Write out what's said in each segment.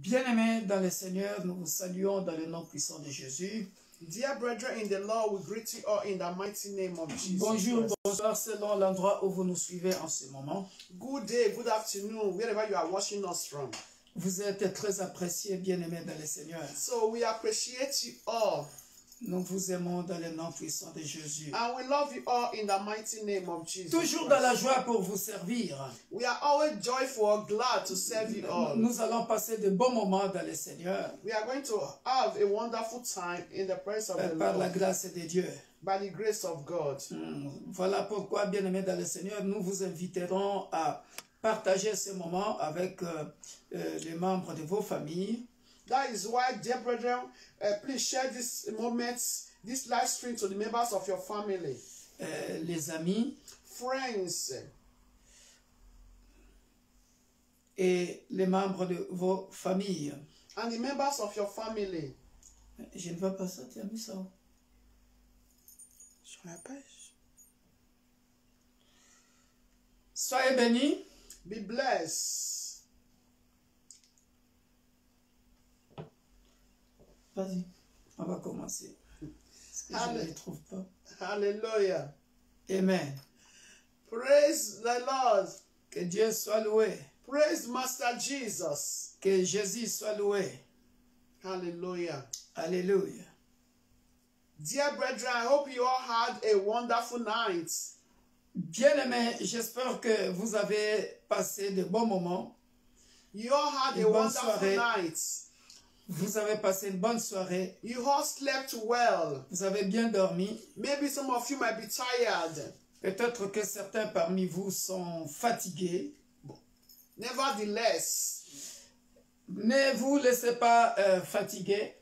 Bien-aimés dans le Seigneur, nous vous saluons dans le nom puissant de Jésus. Dear brethren in the Lord, we greet you all in the mighty name of Jesus. Bonjour, bonsoir, selon l'endroit où vous nous suivez en ce moment. Good day, good afternoon, wherever you are watching us from. Vous êtes très appréciés, bien-aimés dans le Seigneur. So we appreciate you all. Nous vous aimons dans le nom puissant de Jésus. And we love you all in the mighty name of Jesus. Toujours dans la joie pour vous servir. We are always joyful or glad to serve you all. Nous allons passer de bons moments dans le Seigneur. We are going to have a wonderful time in the presence of the Par la Lord. grâce de Dieu. By the grace of God. Voilà pourquoi, bien-aimés dans le Seigneur, nous vous inviterons à partager ce moment avec les membres de vos familles. That is why, dear brethren, please share this moment, this live stream to the members of your family. Les amis. Friends. Et les membres de vos familles. And the members of your family. Je ne vois pas ça, tu as mis ça où? Sur la page. Soyez bénis. Be blessed. Vas-y, on va commencer. Parce que je ne les trouve pas. Hallelujah. Amen. Praise the Lord. Que Dieu soit loué. Praise Master Jesus. Que Jésus soit loué. Hallelujah. Alléluia. Dear brethren, I hope you all had a wonderful night. Bien-aimés, j'espère que vous avez passé de bons moments. You all had a bonne wonderful soirée. night. Vous avez passé une bonne soirée. You all slept well. Vous avez bien dormi. Maybe some of you might be tired. Peut-être que certains parmi vous sont fatigués. Nevertheless, ne vous laissez pas fatiguer.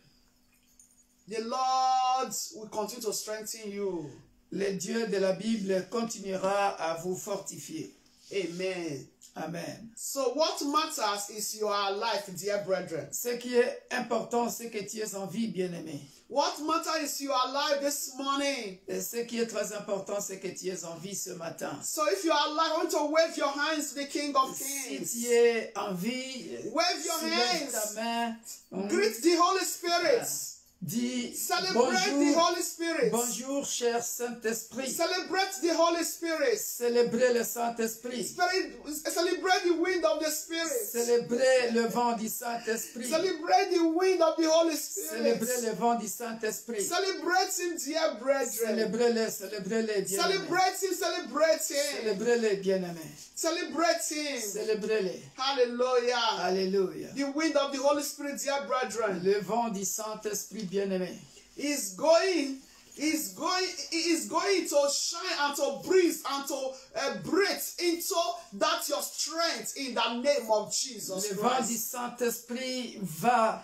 The Lord will continue to strengthen you. Le Dieu de la Bible continuera à vous fortifier. Amen. Amen. So what matters is your life, dear brethren. Ce qui est important, c'est que tu es en vie, bien-aimé. What matters is you are alive this morning. Et ce qui est très important, c'est que tu es en vie ce matin. So if you are alive, I want to wave your hands to the King of Kings. Si tu es en vie, wave your lève ta hands. main. Greet the Holy Spirit. Dis Celebrate the Holy Spirit. Bonjour, cher Saint-Esprit. Celebrate the Holy Spirit. Célébrez le Saint-Esprit. Celebrate the wind of the Spirit. Célébrez le vent du Saint-Esprit. Celebrate the wind of the Holy Spirit. Célébrez le vent du Saint-Esprit. Celebrate Him, dear brethren. Célébrez-le, célébrez-le, bien-aimés. Celebrate Him, celebrate Him. Célébrez-le, bien-aimés. Celebrate Him. Célébrez-le. Hallelujah. Alléluia. The wind of the Holy Spirit, dear brethren. Le vent du Saint-Esprit, bien-aimé. Is going to shine and to breathe and to breathe into that your strength in the name of Jesus Le vent du Christ. Saint-Esprit va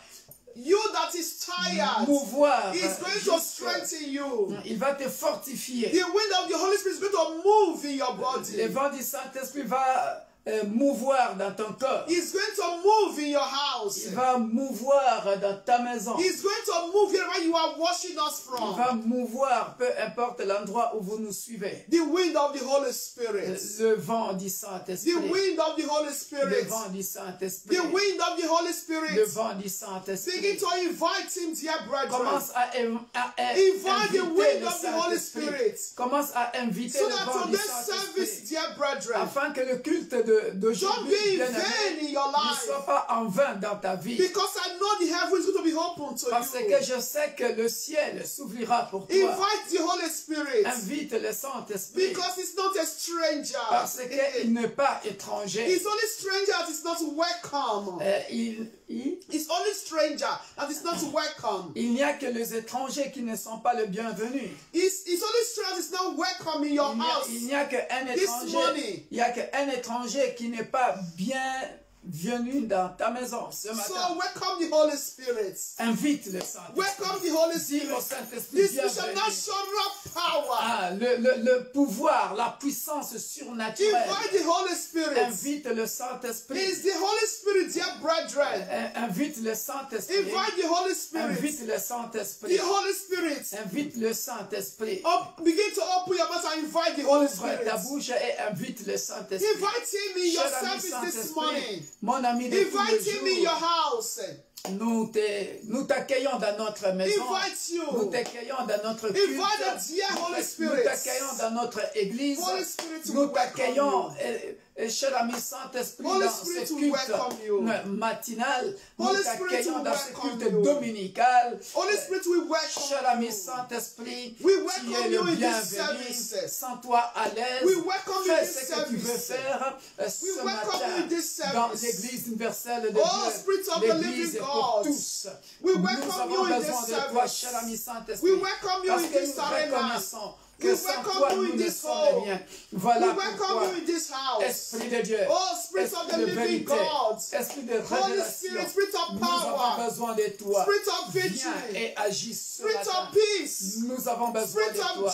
You that is tired mouvoir. is going to strengthen you. Il va te fortifier. The wind of the Holy Spirit is going to move in your body. Le vent du Saint-Esprit va mouvoir dans ton corps. He's going to move in your house. Il va mouvoir dans ta maison. He's going to move wherever you are watching us Il from. va mouvoir, peu importe l'endroit où vous nous suivez. The wind of the Holy Spirit. Le vent du Saint-Esprit. The wind of the Holy Le Spirit. vent du Saint-Esprit. The wind of the Holy Le Spirit. vent du Saint-Esprit. Begin to invite Him, dear brethren. Commence à Invite the wind inviter le of the Holy Saint-Esprit. Spirit. Commence à inviter So le that vent du today's service, Saint-Esprit. dear brethren, Afin que le culte don't d'aujourd'hui be in vain in your ne life. soit pas en vain dans ta vie. Because I know the heaven is going to be open to Parce you. que je sais que le ciel s'ouvrira pour toi. Invite the Holy Spirit. Invite le Saint-Esprit. Because He's not a stranger. Parce qu'il n'est pas étranger. He's only stranger that is not welcome. It's only stranger that is not welcome. Il n'y a que les étrangers qui ne sont pas les bienvenus. It's only stranger that is not welcome in your house. Il n'y a qu'un This morning. étranger. Il n'y a qu'un étranger qui n'est pas bienvenu dans ta maison ce matin. So welcome the Holy Spirit. Invite le Saint-Esprit. Welcome the Holy Dis Spirit. au Saint-Esprit, This bienvenue. supernatural power. Le pouvoir, la puissance surnaturelle. Invite the Holy Spirit. Invite le Saint-Esprit. It's the Holy Spirit, dear brethren. Invite le Saint-Esprit. Invite the Holy Spirit. Invite le Saint-Esprit. The Holy Spirit. Invite le Saint-Esprit. Begin to open your mouth and invite the Holy Ouvre Spirit. ta bouche et invite le Saint-Esprit. Invite Him in your Cher ami service this Saint-Esprit, morning. mon ami de tous les Invite him in your jours, house. nous t'accueillons dans notre maison. Invite you. Nous t'accueillons dans notre culte. Invite the dear Holy Nous Spirit. t'accueillons dans notre église. Holy Spirit will Nous welcome t'accueillons, you. cher ami Saint-Esprit, Holy dans Spirit ce will culte welcome you. matinal. Holy Nous Spirit t'accueillons will dans ce welcome culte you. dominical. Holy Spirit will Cher welcome ami you. Saint-Esprit, We tu es welcome le you in this bienvenu. service. Sens-toi à l'aise. We welcome you in Fais this ce que tu veux service. faire We ce welcome matin you in this service. dans l'église universelle de Oh, Spirit of Dieu. the L'église living est pour God. tous. We Nous welcome avons you in besoin this de toi, service. cher ami Saint-Esprit. We welcome you Parce in que this nous arena. reconnaissons que We sans welcome toi, you nous in ne this sommes hall. rien. We Voilà welcome pourquoi, you in this house. Esprit de Dieu, Oh, Spirit of the Esprit de living vérité, God. Esprit de Holy révélation, Spirit, Spirit of nous avons power. besoin de toi. Spirit of Viens victory. et agis ce Spirit matin. of peace. Nous avons besoin Spirit de of toi.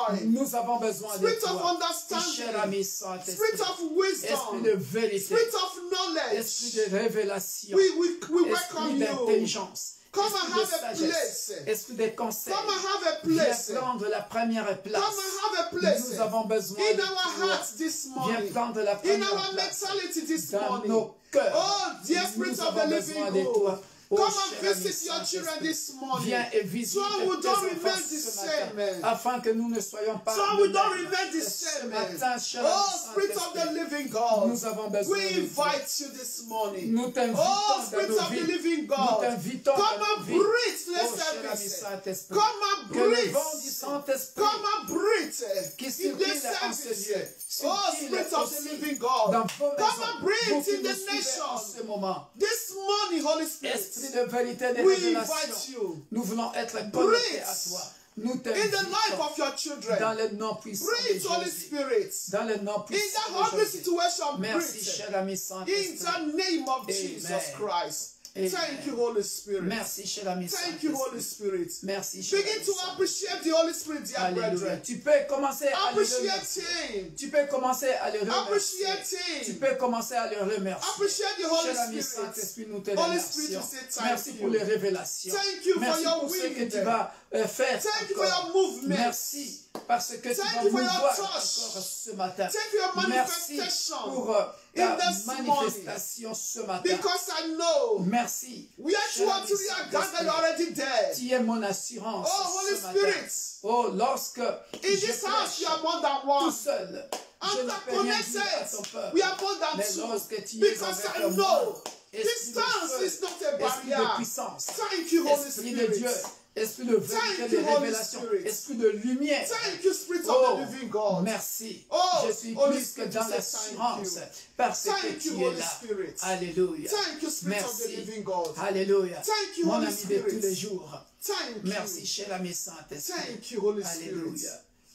joy. Nous avons besoin de Spirit of toi. understanding. Cher ami Spirit Saint-Esprit, of Esprit wisdom. de vérité, Spirit of knowledge. Esprit de révélation, We welcome Esprit you. d'intelligence, Come Esprit and de have a sagesse, place. Esprit de conseil. Come and have a Viens place. prendre la première place. Come and have a place. Nous avons besoin In de our toi. hearts this Viens morning. prendre la In première our place mentality this dans morning. nos cœurs. Oh, dear Spirit Nous of the avons living besoin de God. toi. Oh, Come cher and ami visit your children Saint-Esprit. this morning. Viens et visite So we tes don't enfants remain the ce same. matin, afin que nous ne soyons pas So we de don't même. remain the Ce same. matin, cher Oh, ami Spirit of the Saint-Esprit, living God. nous avons besoin We de toi. invite you this morning. Nous t'invitons Oh, dans Spirit nos of the vies. living Nous God. t'invitons Come dans nos and vies. breathe Oh, the cher ami service. Saint-Esprit, Come and que le breathe. vent du Saint-Esprit Come and breathe qui in circule this en ce service. lieu, Oh, circule Spirit of the aussi living God. dans vos Come maisons, and vous breathe qui in nous the suivez en nation. ce moment. This morning, Holy Esprit Spirit, de vérité et de we révélation, invite you. nous voulons être connectés à Breathe toi. Nous in the life t'invitons of your children. dans le nom puissant de Breathe, Holy Jésus. Spirit. Dans le nom In puissant that de ugly Jésus. situation, Merci, breathe. cher ami In Saint-Esprit. the name of Amen. Jesus Christ. Amen. Thank you, Holy Spirit. Merci, cher ami Thank you, Holy Saint-Esprit. Spirit. Merci, cher Begin ami to Saint-Esprit. appreciate the Holy Spirit, dear Alléluia. brethren. Tu peux commencer à le Appreciate remercier. Him. Tu peux commencer à le remercier. Appreciate Tu Him. peux commencer à le remercier. Appreciate the Holy Cher ami Spirit. Saint-Esprit, nous te Holy Spirit, remercions. we say thank Merci you. pour les révélations. Thank you for Merci your pour ce que wind. tu vas faire Thank you for encore. your movement. Merci parce que tu Thank vas you for nous your voir touch. encore ce matin. Thank you for your Merci manifestation pour in ta this manifestation ce matin. Because I know Merci. we are Cher two or ami three are gathered, Saint-Esprit, you're already there. tu es mon assurance Oh, Holy ce matin. Spirit. Oh, lorsque In je this house, you prêche are more than tout one. seul, je I'm ne not peux rien dire à ton connected. peuple. We are more than Mais two. lorsque tu es Because avec I moi, know esprit de distance feu, is not a esprit de barrier. puissance, Thank you, Holy esprit de Dieu, Spirit. esprit de vérité, Thank de you, Holy révélation, Spirit. esprit de lumière. Thank you, Spirit Oh, of the living God. merci. Oh, Je suis Holy plus que Spirit, dans we say thank l'assurance you. parce que Thank tu you, es Holy là. Spirit. Alléluia. Thank you, Spirit of the Merci. living God. Alléluia. Thank you, Mon Holy ami de Spirit. tous les jours. Thank Merci, you. cher ami Saint-Esprit. Thank you, Holy Spirit. Alléluia.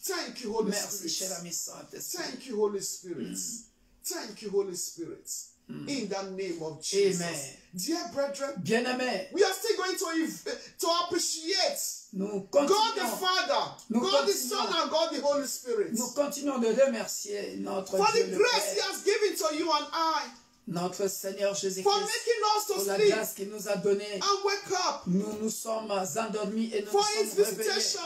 Thank you, Holy Merci, cher Spirit. ami Saint-Esprit. Thank you, Holy Spirit. Thank you, Holy Spirit. In the name of Jesus. Amen. Dear brethren, Bien-aimés, we are still going to appreciate nous God the continuons, Father, Nous God the continuons. Son, and God the Holy Spirit. nous continuons de remercier notre For Dieu the le grace He Père, has given to you and I. notre Seigneur For Jésus-Christ, making us pour to la sleep grâce qu'il nous a donnée. and wake up. Nous nous sommes endormis et nous For nous His sommes réveillés. visitation.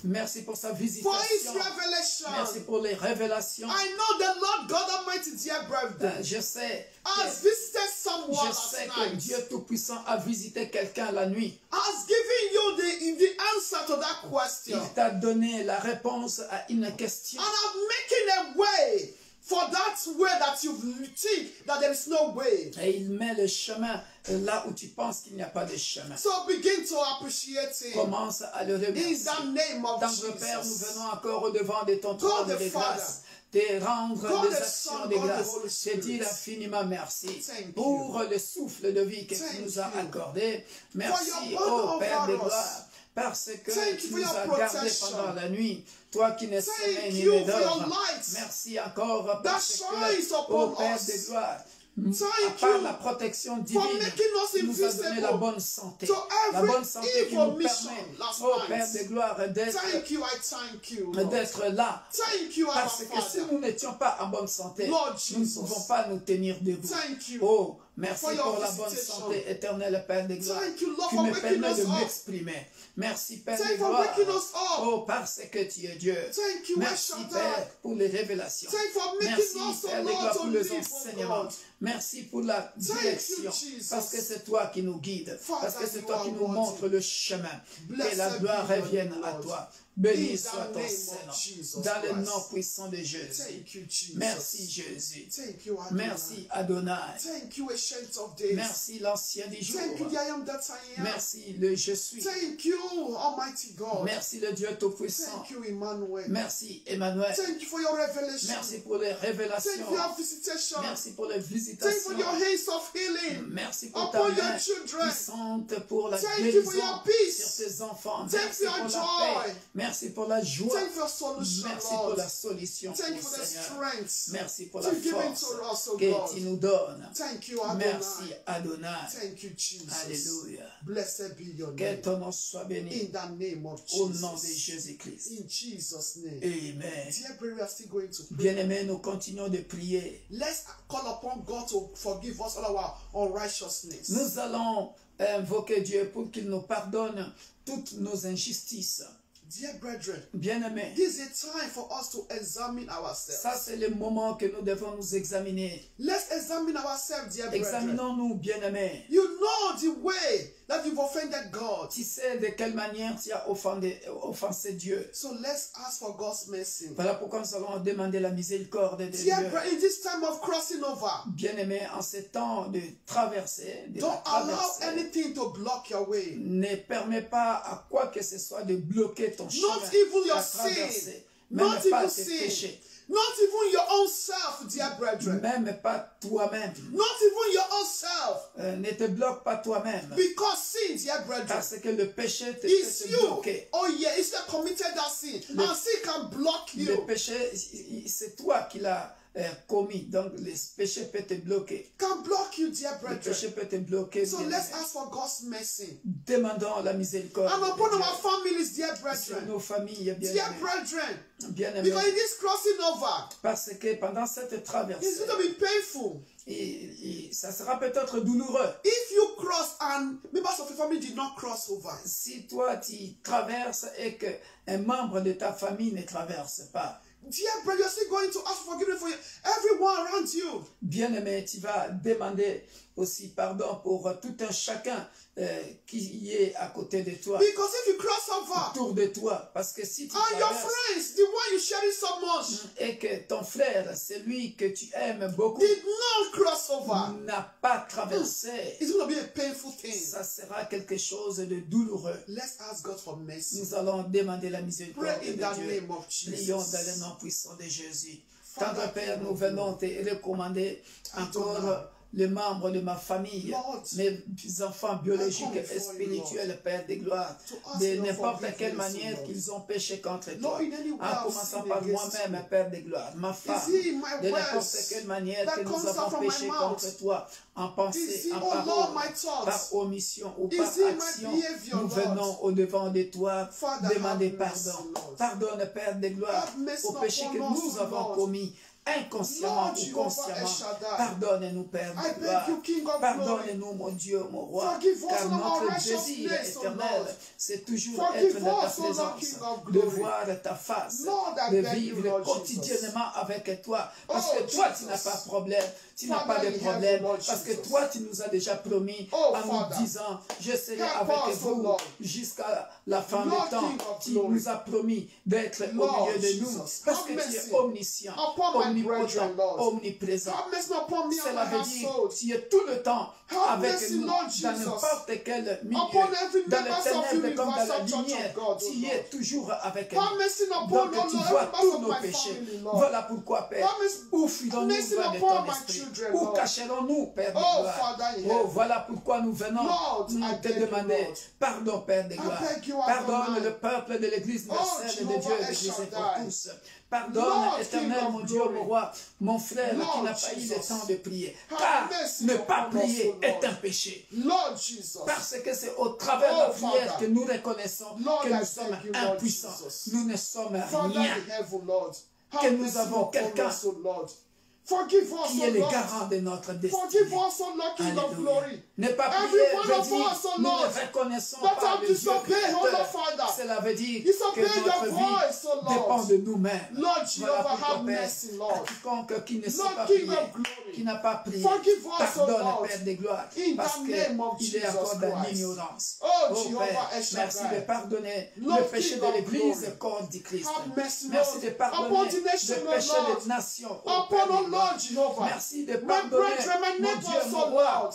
Merci pour sa For His visitation. revelation. Merci pour les révélations. I know the Lord God Almighty, dear brethren, Je sais, has visited someone je sais last que night. Dieu Tout-Puissant a visité quelqu'un la nuit. Has given you the answer to that question. Il t'a donné la réponse à une question. And I'm making a way for that way that you think that there is no way. Et il met le chemin là où tu penses qu'il n'y a pas de chemin. So begin to appreciate Him. Commence à le In remercier. the name of Tendre Père, nous Jesus. venons encore au devant de ton trône the de Father, grâce, te rendre God des the actions Son, de God the grâce, Holy te Spirit. dire infiniment merci Thank pour le souffle de vie que tu Thank nous as you. accordé. Merci, your ô banner Père de over us. gloire, parce que Thank tu you for nous your as gardés protection. pendant la nuit, toi qui n'es sommeil Thank ni you ne for your dors. light Merci encore parce shines que, upon ô Père us. de gloire, Thank à part you la protection for divine, making us tu nous as donné invisible la bonne santé. to La every bonne santé qui evil nous mission permet, last ô night. Père de gloire, d'être Thank you, I thank you. Lord. là. Thank you, our Parce que si Father. nous n'étions pas en bonne santé, Lord nous ne Jesus. pouvons pas nous tenir debout. Thank you. Oh, merci for your pour la bonne visitation. santé, éternel Père de gloire, Thank you, Lord, qui for me waking permet us de up. m'exprimer. Merci Père Thank de you for gloire. waking us up. Oh, parce que tu es Dieu. Thank you, Merci El Shaddai. Père pour les révélations. Thank you for making Merci us, Père de Lord, gloire to pour les live, oh enseignements. God. Merci pour la direction. Jesus. Parce que c'est toi qui nous guides. Father, Parce que c'est you toi are qui nous worthy. montres le chemin. Blessed Que la gloire be your revienne name, à Lord. toi. Béni In soit the ton name of Seigneur. Jesus Dans le Christ. nom puissant de Jésus. Thank you, Jesus. Merci Jésus. Thank you, Adonai. Merci Adonai. Thank you, Ancient of Days. Merci l'ancien des jours. Thank you, the I am that I am. Merci le je suis. Thank you, Almighty God. Merci le Dieu Tout-Puissant. Thank you, Emmanuel. Merci Emmanuel. Thank you for your revelation. Merci pour les Thank you révélations. for your visitation. Merci pour les Thank you visitations. for your hands of healing Merci pour ta upon your main children. puissante pour la Thank you for guérison your peace. sur tes enfants. Thank Merci you pour for la your paix. joy. Merci pour la joie. Thank you for your solution, Merci pour Lord. la solution, Thank you oh for the Seigneur. strength. Merci pour la to give it force to us, oh que God. tu nous donnes. Thank you, Adonai. Merci Adonai. Thank you, Jesus. Alléluia. Blessed be your Que name. ton nom soit béni In the name of au nom de Jesus. Jésus-Christ. In Jesus' name. Amen. Dear brother, we are still going to pray. Bien-aimés, nous continuons de prier. Let's call upon God to forgive us all our unrighteousness. Nous allons invoquer Dieu pour qu'il nous pardonne toutes nos injustices. Dear brethren, Bien-aimés, this is a time for us to examine ourselves. ça c'est le moment que nous devons nous examiner. Let's examine ourselves, dear brethren. Examinons-nous, bien-aimés. You know the way that you've offended God. Tu sais de quelle manière tu as offensé Dieu. So let's ask for God's mercy. Voilà pourquoi nous allons demander la miséricorde de Dieu. Dear brethren, in this time of crossing over, Bien-aimés, en ce temps de traverser, don't allow anything to block your way. ne permets pas à quoi que ce soit de bloquer ton chemin. Not even your à sin. traverser. Not Même pas even tes sin. péchés. Not even your own self, dear brethren. Même pas toi-même. Not even your own self. Ne te bloque pas toi-même. Because sin, dear brethren, Parce que le péché te is peut te you. bloquer. Oh yeah, it's you committed that sin. And sin can block Le you. péché, c'est toi qui l'as commis. Donc, le péché peut te bloquer. Can block you, dear Le brethren. péché peut te bloquer. So bien let's aimé. ask for God's mercy. Demandons la miséricorde And de upon Dieu our families, dear sur brethren. nos familles bien Dear aimées. brethren. Bien aimées. Because in this crossing over, Parce que pendant cette it's traversée, going to be painful. ça sera peut-être douloureux. If you cross and members of your family did not cross over, Si toi tu traverses et qu'un membre de ta famille ne traverse pas, dear brother, you're still going to ask for forgiveness for everyone around you. bien aimé, tu vas demander aussi pardon pour tout un chacun qui est à côté de toi, Because if you cross over, autour de toi. Parce que si tu and your traverses friends, the one you sharing so much, et que ton frère, celui que tu aimes beaucoup, did not cross over, n'a pas traversé, it's going to be a painful thing. ça sera quelque chose de douloureux. Let's ask God for mercy. Nous allons demander la miséricorde Pray in de the Dieu. name of Prions dans le Jesus. nom puissant de Jésus. Father, Tendre Père, nous venons te recommander encore les membres de ma famille, Lord, mes enfants biologiques I come et before you, spirituels, Père de gloire, to ask de your n'importe forgiveness, quelle manière Lord. qu'ils ont péché contre Lord, toi. in any way En I've commençant sinned par against moi-même, you. Père de gloire, ma femme, Is it my de n'importe words quelle manière that que nous comes out avons from my péché mouth? contre toi, en Is pensée, it, en oh Lord, parole, my thoughts? par omission ou Is par it my action, behavior, nous Lord? venons au devant de toi, Father, demander have mercy, pardon. Lord. Pardonne, Père de gloire, Have mercy aux péchés que upon us, nous avons Lord. commis, inconsciemment Lord ou Jehovah consciemment. El Shaddai. Pardonne-nous, Père I de beg gloire. you, King of Pardonne-nous, mon Dieu, mon roi. Forgive us Car of our notre righteousness, désir O éternel, Lord. c'est toujours Forgive être dans ta us, O Lord, présence, King of de glory. voir ta face, Lord, I de beg you, vivre Lord quotidiennement avec toi. Parce Oh, que toi, tu Jesus. n'as pas de problème. Tu n'as Father pas de in problème. heaven, Lord Parce que Jesus. toi, tu nous as déjà promis Oh, en Father. nous disant, je serai Help avec us, O vous Lord. jusqu'à la fin Lord, des temps. King of Tu glory. nous as promis d'être au Lord milieu de nous. Jesus. Parce Have que tu mercy es omniscient, upon my brethren, omnipotent, Lord. omniprésent. Have mercy upon me and Cela my veut dire household. tu es tout le temps Have avec mercy, nous Lord dans Jesus. n'importe quel milieu, Upon every dans members les of ténèbres comme dans la Universal Church lumière. of God, Tu O es Lord. toujours avec Have nous. mercy upon, Donc O tu Lord, vois every tous member of nos my péchés. family, Lord. Voilà pourquoi, Père, Have mercy- où fuirons-nous mercy loin de upon ton my esprit? children, Où Lord. cacherons-nous, Père de Oh, gloire? Father in Oh, heaven. voilà pourquoi nous venons Lord, I te beg you, demander Lord. pardon, Père de I gloire. beg you, Pardonne Adonai. le peuple de l'Église universelle de Jehovah Dieu, El l'Église est pour Shaddai. tous. Pardonne, Lord, éternel, King of mon Dieu, glory. mon roi, mon frère Lord qui n'a pas eu le Jesus. temps de prier. Have Car mercy ne pas upon us, prier O Lord. est un péché. Lord Jesus. Parce que c'est au travers de la Oh, prière Father. que nous reconnaissons Lord, que I nous thank sommes you, Lord impuissants. Jesus. Nous ne sommes Father rien. in heaven, Lord. Que Have nous mercy avons upon quelqu'un us, O Lord. Forgive us, qui O est le Lord. garant de notre Forgive destinée. us, O Lord, King of Alléluia. glory. Ne pas Every prier one veut of dire us, O nous Lord, ne reconnaissons that pas have le Dieu disobeyed, O créateur. Lord Father. Cela veut dire Disobey que your notre vie voice, O Lord. dépend de nous-mêmes. Lord Voilà Jehovah, pourquoi, have Père, mercy, à Lord. quiconque qui ne sait Lord pas King prier, of glory. qui n'a pas prié, Forgive us, O pardonne, Lord. Père des gloires, In parce the name of qu'il est Jesus encore dans Christ. l'ignorance. Oh, Oh Jehovah Père, El Shaddai. merci de pardonner Lord le péché King de of l'Église, glory. corps du Christ. Have mercy, Merci Lord, de upon pardonner the le nation, O péché Lord. des nations. Oh Upon, Père O des gloires. Lord Jehovah. Merci de My pardonner, brethren, my mon neighbors, Dieu, O mon roi, Lord.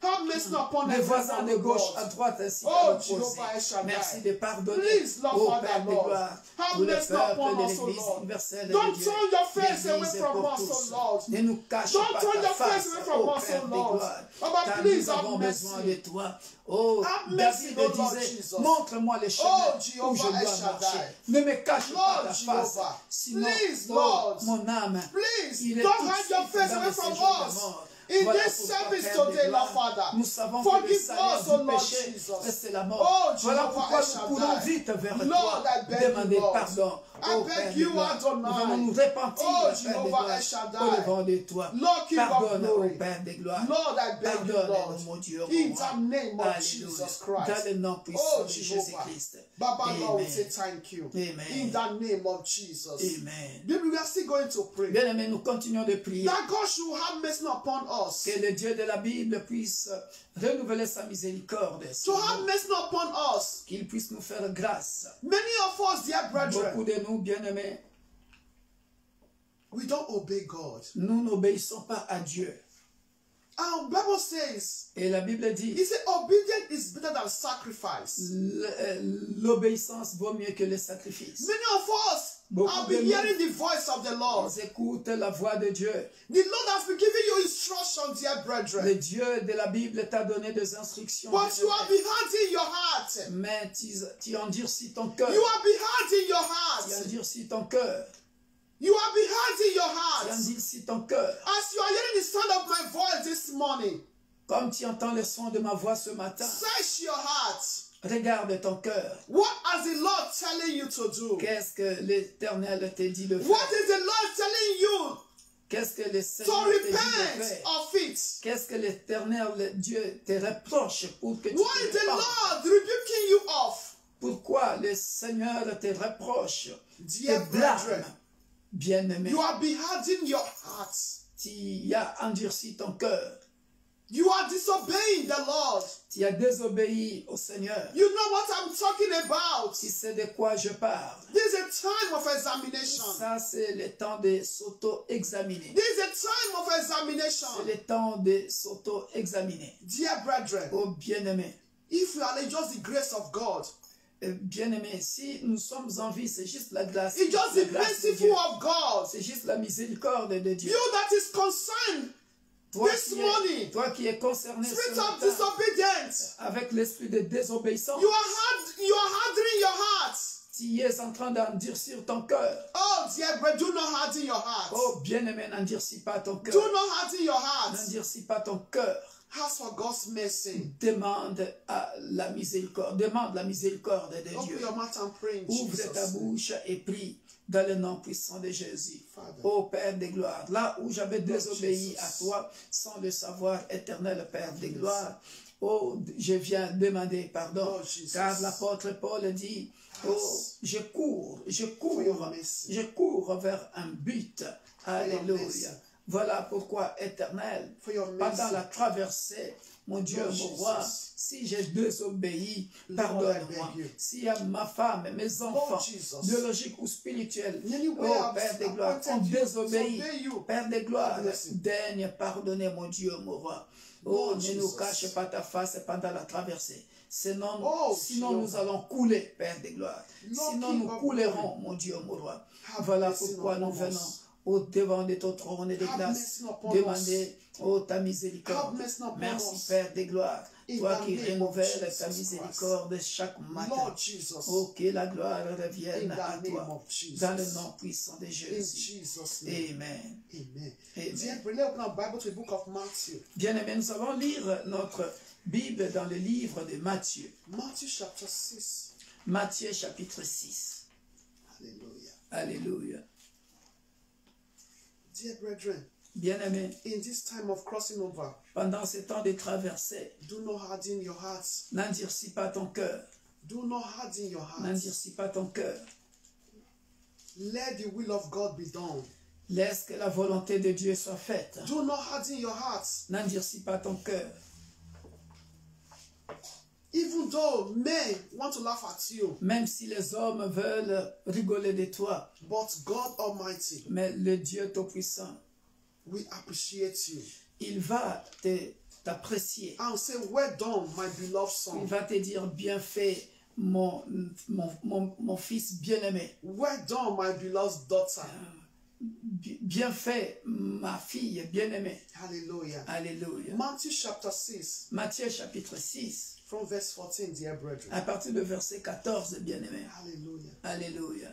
Have mercy upon les voisins everyone, de O gauche Lord. à droite ainsi Oh, qu'à l'opposé. Jehovah El Shaddai. Merci de pardonner Please, Lord au Father, Père des Lord. gloires Have pour le mercy peuple upon de us, O l'Église Lord. universelle de Don't Dieu. turn your face away L'Église from pour us, tous. O Lord. Ne nous cache Don't pas turn ta your face face, away from ô us, Père O des Lord. gloires. Baba, Car please nous have avons besoin de mercy. toi. Oh, Have mercy, David O Lord disait, Jesus. montre-moi le chemin Oh, où je Jehovah El dois Shaddai. marcher. Ne me cache Lord pas ta face. Jehovah. Sinon, Please, oh, Lord. mon âme, Please, il est don't tout de hide your suite face dans away le from séjour de us. mort. In Voilà this pourquoi, service Père des today, Lord gloires, Father, nous savons que le forgive salaire us, du O Lord péché, Jesus. c'est la mort. Oh, Voilà Jehovah pourquoi El nous courons Shaddai. vite vers Lord, toi, I beg you, demander Lord. pardon. I Oh, beg Père des you, gloires, Adonai. nous venons nous repentir, Oh, Père des Jehovah gloires, El Shaddai. au devant de toi. Lord, King of Pardonne, glory. ô Père des gloires. Lord, I beg you, Pardonne, Lord. mon Dieu, In mon roi. the name of Alléluia. Jesus Christ. Dans le nom puissant Oh, de Jehovah. Jésus-Christ. Baba, Lord, we Amen. say thank you. Amen. In the name of Jesus. Amen. Baby, we are still going to pray. Bien-aimés, nous continuons de prier. That God should have mercy upon us. Que le Dieu de la Bible puisse renouveler sa miséricorde. To have mercy upon us. Qu'il puisse nous faire grâce. Many of us, dear Beaucoup brethren, de nous, bien-aimés, we don't obey God. nous n'obéissons pas à Dieu. Our Bible says, Et la Bible dit, it says, obedience is better than sacrifice. l'obéissance vaut mieux que le sacrifice. Many of us Beaucoup have de been nous, hearing the voice of the Lord. ils écoutent la voix de Dieu. The Lord has been giving you instructions, dear Le brethren. Dieu de la Bible t'a donné des instructions. But you bien-aimés. have been hardening your heart. Mais tu endurcis ton cœur. You have been hardening your Tu heart. endurcis ton cœur. You have been hardening your Tu heart. endurcis ton cœur. As you are hearing the sound of my voice this morning, Comme tu entends le son de ma voix ce matin, search your heart. regarde ton cœur. What is the Lord telling you to do? Qu'est-ce que l'Éternel te dit de What faire? is the Lord telling you Qu'est-ce que le to Seigneur te dit de repent faire? of it? Qu'est-ce que l'Éternel, le Dieu, te reproche pour que tu What te is the repentes? Lord rebuking you of? Pourquoi le Seigneur te reproche, Dear te blâme, brethren, bien-aimé? you have been hardening your heart. Tu as endurci ton cœur. You are disobeying the Lord. Tu as désobéi au Seigneur. You know what I'm talking about. Tu sais de quoi je parle. This is a time of examination. Ça, c'est le temps de s'auto-examiner. This is a time of examination. C'est le temps de s'auto-examiner. Dear brethren, Oh bien-aimé, if you are just the grace of God, bien-aimé, si nous sommes en vie, c'est juste la grâce. it's just la the grâce de merciful Dieu. of God. C'est juste la miséricorde de Dieu. You that is concerned Toi this qui, morning, toi qui es concerné ce spirit of matin disobedience, avec l'esprit de désobéissance, you are hardening your heart. tu es en train d'endurcir ton cœur. Oh, dear brethren, do not harden your heart. Oh bien-aimé, n'endurcis pas ton cœur. Do not harden your heart. N'endurcis pas ton cœur. Ask for God's mercy. Demande la miséricorde de Open Dieu. your mouth and pray in Ouvre ta Jesus' name. bouche et prie dans le nom puissant de Jésus. Father. Ô Père des gloires, là où j'avais désobéi Jesus. à toi sans le savoir, éternel Père des gloires, oh, je viens demander pardon, Oh, Jesus. car l'apôtre Paul dit, oh, je cours For your mercy. vers un but. your Alléluia. mercy. Voilà pourquoi, éternel, For your pendant mercy. la traversée, mon Dieu, Lord mon Jesus. roi, si j'ai désobéi, Lord, I pardonne-moi. beg you. Si ma femme, mes enfants, Jesus. biologiques ou spirituels, Anywhere oh I've Père des gloires, ont appointed you, désobéi, disobey you. Père des gloires, Have mercy. daigne pardonner, mon Dieu, mon roi. Oh, Lord ne nous Jesus. cache pas ta face pendant la traversée. Sinon, Oh, sinon nous Jehovah. allons couler, Père des gloires. Lord, Sinon King nous of coulerons, mon Dieu, mon roi. Have Voilà mercy pourquoi nous upon venons us. au devant de ton trône de Have grâce, mercy upon demander oh, ta miséricorde. Have mercy upon Merci us. Père des gloires, In toi the qui name of renouvelles ta Jesus miséricorde chaque matin. Lord Jesus. Oh, que la gloire revienne In the à name toi, of Jesus. dans le nom puissant de In Jésus. Jesus' name. Amen. Amen. Amen. Dear brethren, let's open our Bible to the book of Matthew. Bien-aimés, nous allons lire notre Bible dans le livre de Matthieu. Matthew chapter 6. Matthieu chapitre 6. Hallelujah. Alléluia. Dear brethren, Bien-aimé, in this time of crossing over, pendant ce temps de traversée, do not harden your hearts. n'endurcis pas ton cœur. Do not harden your hearts. N'endurcis pas ton cœur. Let the will of God be done. Laisse que la volonté de Dieu soit faite. Do not harden your hearts. N'endurcis pas ton cœur. Even though men want to laugh at you, Même si les hommes veulent rigoler de toi, but God Almighty mais le Dieu Tout-Puissant, will appreciate you il va t'apprécier. and say, well done, my beloved Il son. va te dire, bien fait, mon fils bien-aimé. Well done, my beloved daughter. Bien fait, ma fille bien-aimée. Hallelujah. Alléluia. Matthew chapter 6, Matthieu chapitre 6, from verse 14, dear brethren. à partir du verset 14, bien-aimé. Hallelujah. Alléluia.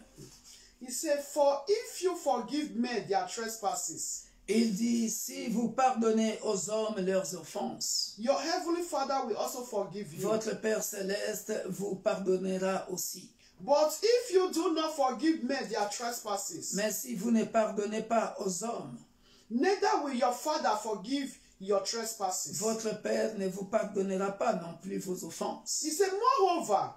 He said, for if you forgive men their trespasses, Il dit, si vous pardonnez aux hommes leurs offenses, your heavenly Father will also forgive you. votre Père céleste vous pardonnera aussi. But if you do not forgive men their trespasses, Mais si vous ne pardonnez pas aux hommes, neither will your Father forgive your trespasses. votre Père ne vous pardonnera pas non plus vos offenses. He said, moreover,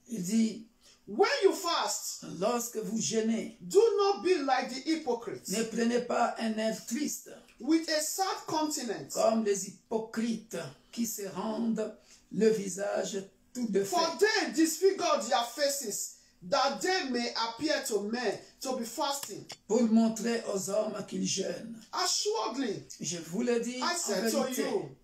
Il dit, when you fast, lorsque vous jeûnez, do not be like the hypocrites, ne prenez pas un air triste, with a sad countenance. comme les hypocrites qui se rendent le visage tout de fait. For they disfigure their faces, that they may appear to men to be fasting. Pour montrer aux hommes qu'ils jeûnent. Assuredly, Je vous le dis I en said to vérité, you,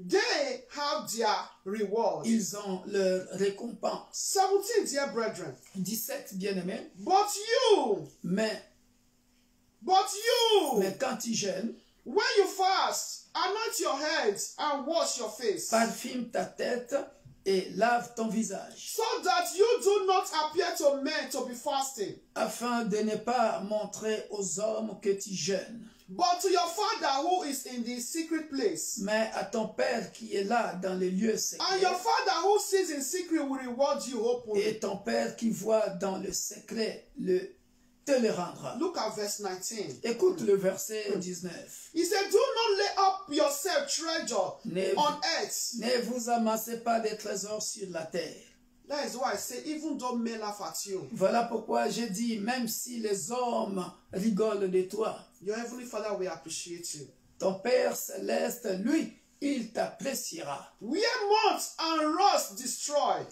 they have their reward. ils ont leur récompense. 17, dear brethren. 17, bien-aimés. But you, Mais quand tu jeûnes, when you fast, anoint your heads and wash your face, parfume ta tête et lave ton visage, so that you do not appear to men to be fasting, afin de ne pas montrer aux hommes que tu jeûnes, but to your Father who is in the secret place. mais à ton Père qui est là dans les lieux And secrets, your Father who sees in secret will reward you openly. et ton Père qui voit dans le secret te le rendra. Look at verse 19. Écoute le verset 19. He said, do not lay up yourself treasure Ne, on earth. ne vous amassez pas des trésors sur la terre. That is why I say, even though men laugh at you, Voilà pourquoi je dis, même si les hommes rigolent de toi, your heavenly Father will appreciate you. ton Père céleste, lui, il t'appréciera. Where moth and rust destroy,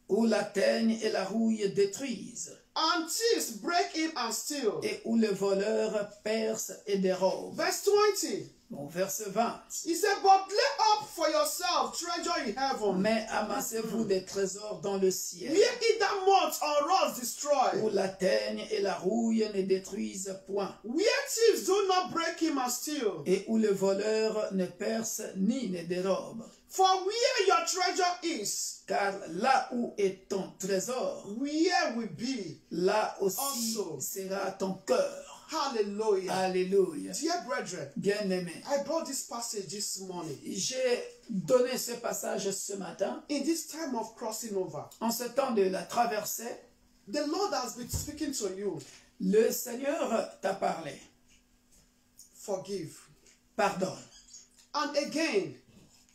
Où la teigne et la rouille détruisent, and thieves break in and steal. et où le voleur perce et dérobe. Verse 20. Bon, verset 20. He said, but lay up for yourself treasure in heaven, Mais amassez-vous des trésors dans le ciel, where either moth or rust où destroy, la teigne et la rouille ne détruisent point, where thieves do not break in and steal. et où le voleur ne perce ni ne dérobe. For where your treasure is, Car là où est ton trésor, where will be. là aussi Also. sera ton cœur. Hallelujah. Alléluia. Dear brethren, Bien-aimé, I brought this passage this morning. j'ai donné ce passage ce matin. In this time of crossing over, En ce temps de la traversée, the Lord has been speaking to you. le Seigneur t'a parlé. Forgive. Pardonne. And again,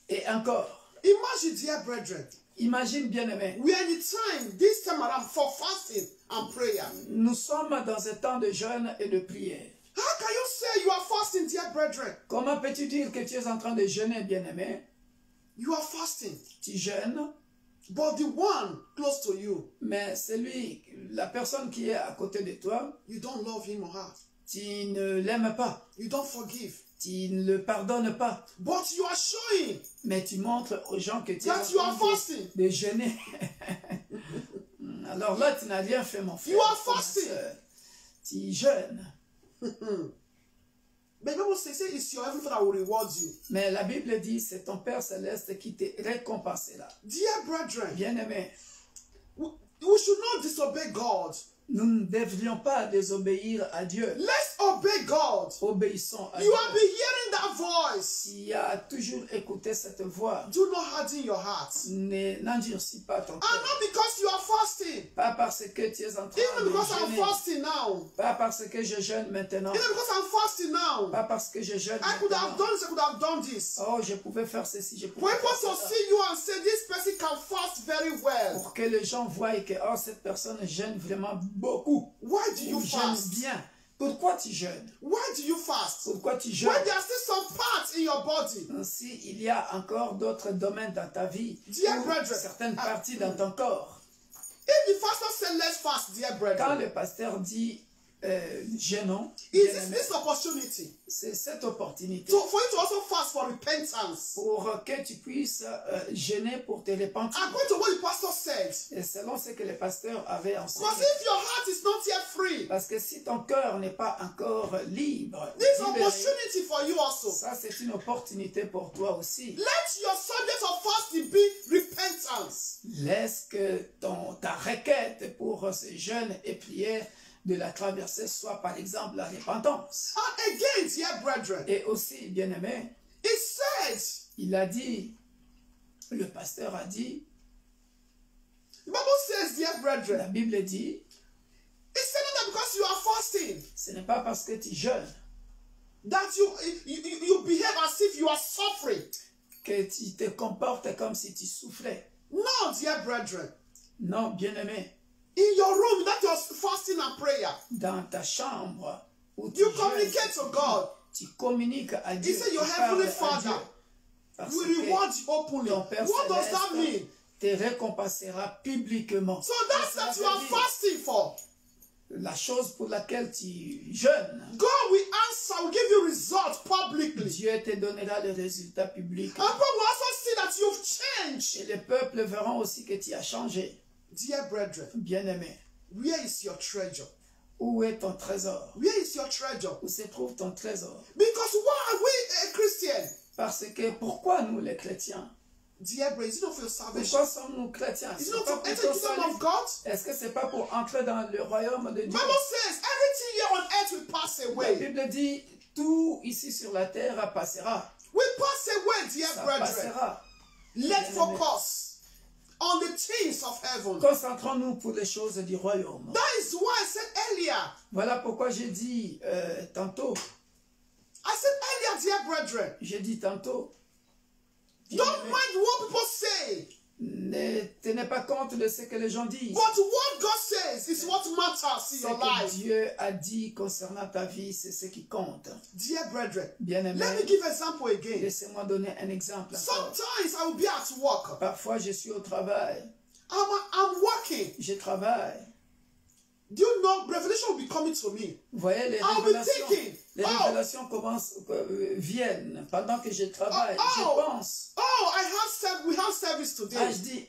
Et encore, imagine, dear brethren, imagine, bien-aimé, we are in the time, this time around, for fasting and prayer. nous sommes dans un temps de jeûne et de prière. How can you say you are fasting, dear brethren? Comment peux-tu dire que tu es en train de jeûner, bien-aimé? You are fasting, Tu jeûnes, but the one close to you, mais celui, la personne qui est à côté de toi, you don't love him or her. tu ne l'aimes pas, You don't forgive. tu ne le pardonnes pas, But you are showing mais tu montres aux gens que tu es that you are en train fasting. de jeûner. Alors là, tu n'as rien fait, mon frère. You are ma fasting. sœur. Tu jeûnes. But the Bible says it's your heavenly Father will reward you. Mais la Bible dit, c'est ton Père céleste qui te récompensera. Dear brethren, Bien-aimé, we should not disobey God. nous ne devrions pas désobéir à Dieu. Let's obey God. Obéissons à You Dieu. have been hearing that voice voice. qui a toujours écouté cette voix, Do not harden your heart. n'endurcis pas ton And cœur. not because you are fasting. Pas parce que tu es en train Even de because I'm jeûner. fasting now. Pas parce que je jeûne maintenant. Even because I'm fasting now. Pas parce que je jeûne I could have maintenant. done this, I could have done this. Oh, je pouvais faire ceci, je pouvais For people faire to cela. see you and say this person can fast very well. Pour que les gens voient que oh, cette personne jeûne vraiment beaucoup. Why do you Ou jeûne fast? bien. Pourquoi tu jeûnes? Why do you fast? Pourquoi tu jeûnes? When there are still some parts in your body. Ainsi, il y a encore d'autres domaines dans ta vie, Dear ou brethren, certaines parties dans ton corps. If the pastor said let's fast, dear Quand brethren, le pasteur dit jeûnons, it is bien-aimés, this opportunity c'est cette opportunité for you to also fast for repentance. pour que tu puisses jeûner pour te repentir. According to what the pastor said. Et selon ce que le pasteur avait enseigné. Because if your heart is not yet free, Parce que si ton cœur n'est pas encore libre, this libéré, opportunity for you also. ça c'est une opportunité pour toi aussi. Let your subject of fasting be repentance. Laisse que ta requête pour ce jeûne et prière de la traversée soit par exemple la repentance. And again, dear brethren, Et aussi, bien-aimé, it says, il a dit, le pasteur a dit, the Bible says, dear la brethren, Bible dit, it said not that because you are fasting, ce n'est pas parce que tu jeûnes that you behave as if you are suffering. que tu te comportes comme si tu souffrais. No, dear brethren. Non, bien-aimé, In your room, that you're fasting and prayer. dans ta chambre, où tu You jeûnes, communicate to God. tu communiques à Dieu, He said, your tu parles heavenly à Father Dieu. Parce will que reward you openly. ton Père What does that céleste mean? te récompensera publiquement. So that's Cela that you veut are dire fasting for. la chose pour laquelle tu jeûnes. God will answer, will give you results publicly. Dieu te donnera le résultat public. And God will also see that you've changed. Et les peuples verront aussi que tu as changé. Dear brethren, Bien-aimé, where is your treasure? où est ton trésor? Where is your treasure? Où se trouve ton trésor? Because why are we Christian? Parce que pourquoi nous les chrétiens? Dear brethren, is it not for your salvation? Pourquoi sommes-nous chrétiens? Is it C'est not pas to pour enter ton the kingdom salut. of God? Est-ce que c'est pas pour entrer dans le royaume de The Dieu? Bible says everything here on earth will pass La away. Bible dit tout ici sur la terre passera. Will pass away, dear Ça brethren. passera. Let's focus on the things of heaven. Concentrons-nous pour les choses du royaume. That is why I said earlier. Voilà pourquoi j'ai dit tantôt. I said earlier, dear brethren. J'ai dit tantôt. Don't mind what people say. Ne tenez pas compte de ce que les gens disent. But what God says is what matters in Ce your que life. Dieu a dit concernant ta vie, c'est ce qui compte. Dear brethren, Bien-aimé, let me give an example again. laissez-moi donner un exemple encore. Sometimes I will be at work. Parfois, je suis au travail. I'm working. Je travaille. Do you know, revelation will be coming to me. Vous voyez, les I'll be révélations, thinking, les oh. révélations viennent pendant que je travaille. Oh. Je pense. Oh, we have service today. Ah, je dis,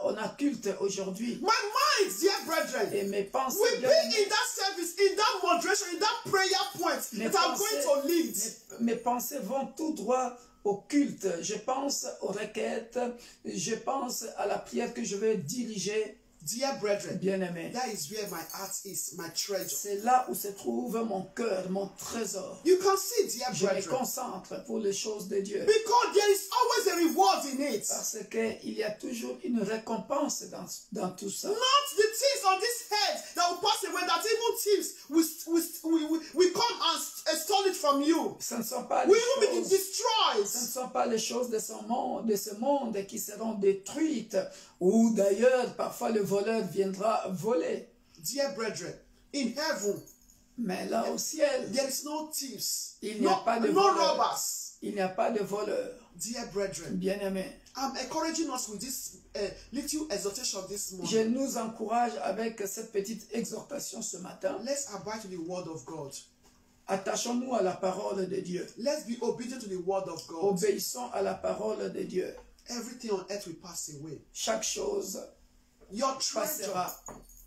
on a culte aujourd'hui. My mind, dear brethren, Et mes pensées, will bien be aimées, in that service, in that moderation, in that prayer point mes that I'm going to lead. mes pensées vont tout droit au culte. Je pense aux requêtes. Je pense à la prière que je vais diriger. Dear brethren, Bien-aimé, that is where my heart is, my treasure. c'est là où se trouve mon cœur, mon trésor. You can see, dear Je me brethren, concentre pour les choses de Dieu. because there is always a reward in it. Parce qu'il y a toujours une récompense dans tout ça. Not the things on this head that will pass away, that even thieves will come and steal it from you. Ce ne sont pas les We will be choses, destroyed. ce ne sont pas les choses de ce monde qui seront détruites, ou d'ailleurs parfois le voleur viendra voler. Dear brethren, in heaven, Mais là au ciel, there is no thieves, il n'y a pas de no voleurs. robbers. Il n'y a pas de voleurs. Dear brethren, Bien-aimés, I'm encouraging us with this little exhortation this je morning. nous encourage avec cette petite exhortation ce matin. Let's abide to the word of God. Attachons-nous à la parole de Dieu. Let's be obedient to the word of God. Obéissons à la parole de Dieu. Everything on earth will pass away. Chaque chose Your treasure, passera.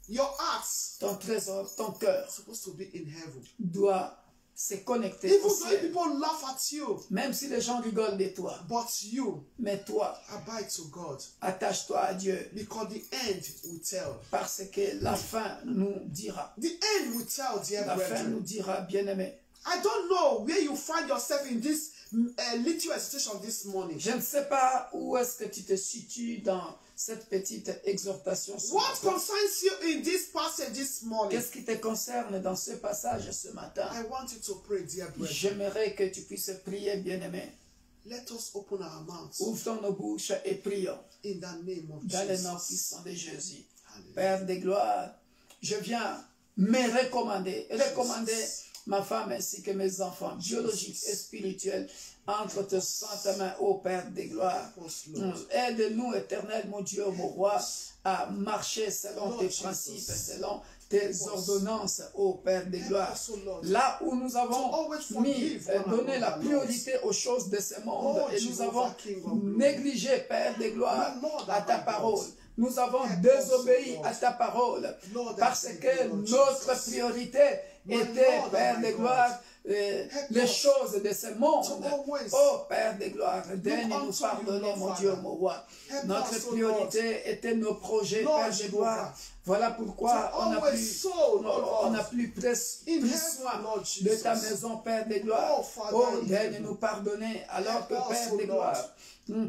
your hearts Ton trésor, ton cœur are supposed to be in heaven. doit se connecter Even au though ciel. people laugh at you, Même si les gens rigolent de toi. but you Mais toi, abide to God. attache-toi à Dieu. Because the end will tell. Parce que la fin nous dira. The end will tell, dear La fin brethren. nous dira, bien-aimé. I don't know where you find yourself in this little exhortation this morning. Je ne sais pas où est-ce que tu te situes dans cette petite exhortation. What concerns you in this passage this morning? Qu'est-ce qui te concerne dans ce passage ce matin? I want you to pray, dear brethren. J'aimerais que tu puisses prier, bien-aimé. Let us open our mouths. Ouvre nos bouches et prions. In the name of Dans le nom Jesus. puissant de Jésus. Hallelujah. Père de gloire, je viens me recommander ma femme ainsi que mes enfants biologiques et spirituels entre tes saintes mains, ô Père de gloire. Aide-nous, éternel, mon Dieu, mon roi, à marcher selon tes principes, selon tes ordonnances, ô Père de gloire. Là où nous avons donné la priorité aux choses de ce monde et nous avons négligé, Père de gloire, à ta parole. Nous avons désobéi à ta parole parce que notre priorité était, Père de gloire, les choses de ce monde. Oh Père de gloire, daigne-nous pardonner, mon Dieu, mon roi. Notre priorité était nos projets, Père de gloire. Voilà pourquoi on n'a plus pris soin de ta maison, Père de gloire. Oh, daigne-nous pardonner alors que, Père de gloire,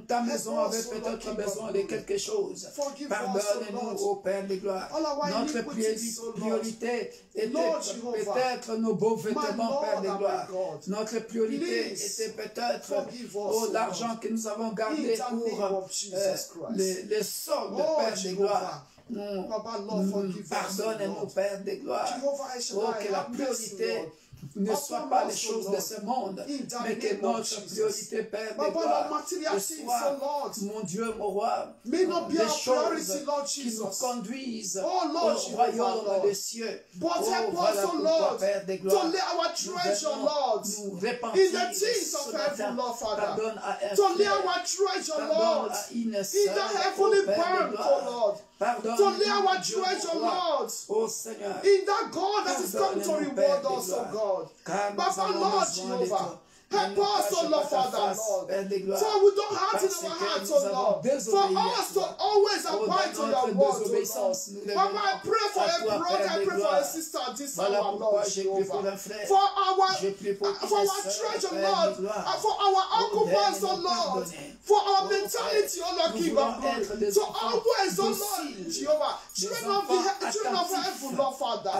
ta maison avait peut-être besoin de quelque chose. Pardonne-nous, ô Père de gloire. Notre priorité était peut-être nos beaux vêtements, Père de gloire. Notre priorité était peut-être l'argent que nous avons gardé pour les soldes, Père de gloire. Pardonne-nous, Père de gloire. Oh, que la priorité ne soit pas les choses de ce monde, mais que notre priorité, Père de gloire, soit, mon Dieu, mon roi, des choses qui nous conduisent au royaume des cieux. Oh, voilà pourquoi, Père de gloire, nous repentir ce matin. Pardonne à un frère, pardonne à une sœur, oh Père de gloire. Pardonne to lay our treasure, Lord, oh Seigneur, in that God that is coming to reward us, oh God. Papa, Lord Jehovah, help us, oh Lord, Father, Lord. For we don't have it in our hearts, oh Lord. For us to always abide to your word, oh Lord. Papa, I pray for a brother, I pray for a sister this hour, Lord Jehovah. For our treasure, Lord, and for our occupants, oh Lord. For our mentality, oh Lord, King of glory. So always, oh Lord, Jehovah, children of heaven, Lord Father,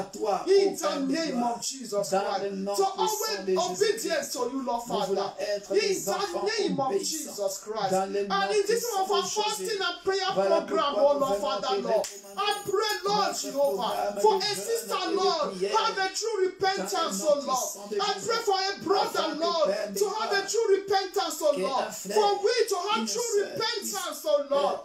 in the name of Jesus Christ. So always obedience to you, Lord Father, in the name of Jesus Christ. And in this one of our fasting and prayer program, oh Lord Father, Lord, I pray, Lord Jehovah, for a sister, Lord, have a true repentance, oh Lord. I pray for a brother, Lord, to have a true repentance, oh Lord. For we to have true repentance, oh Lord,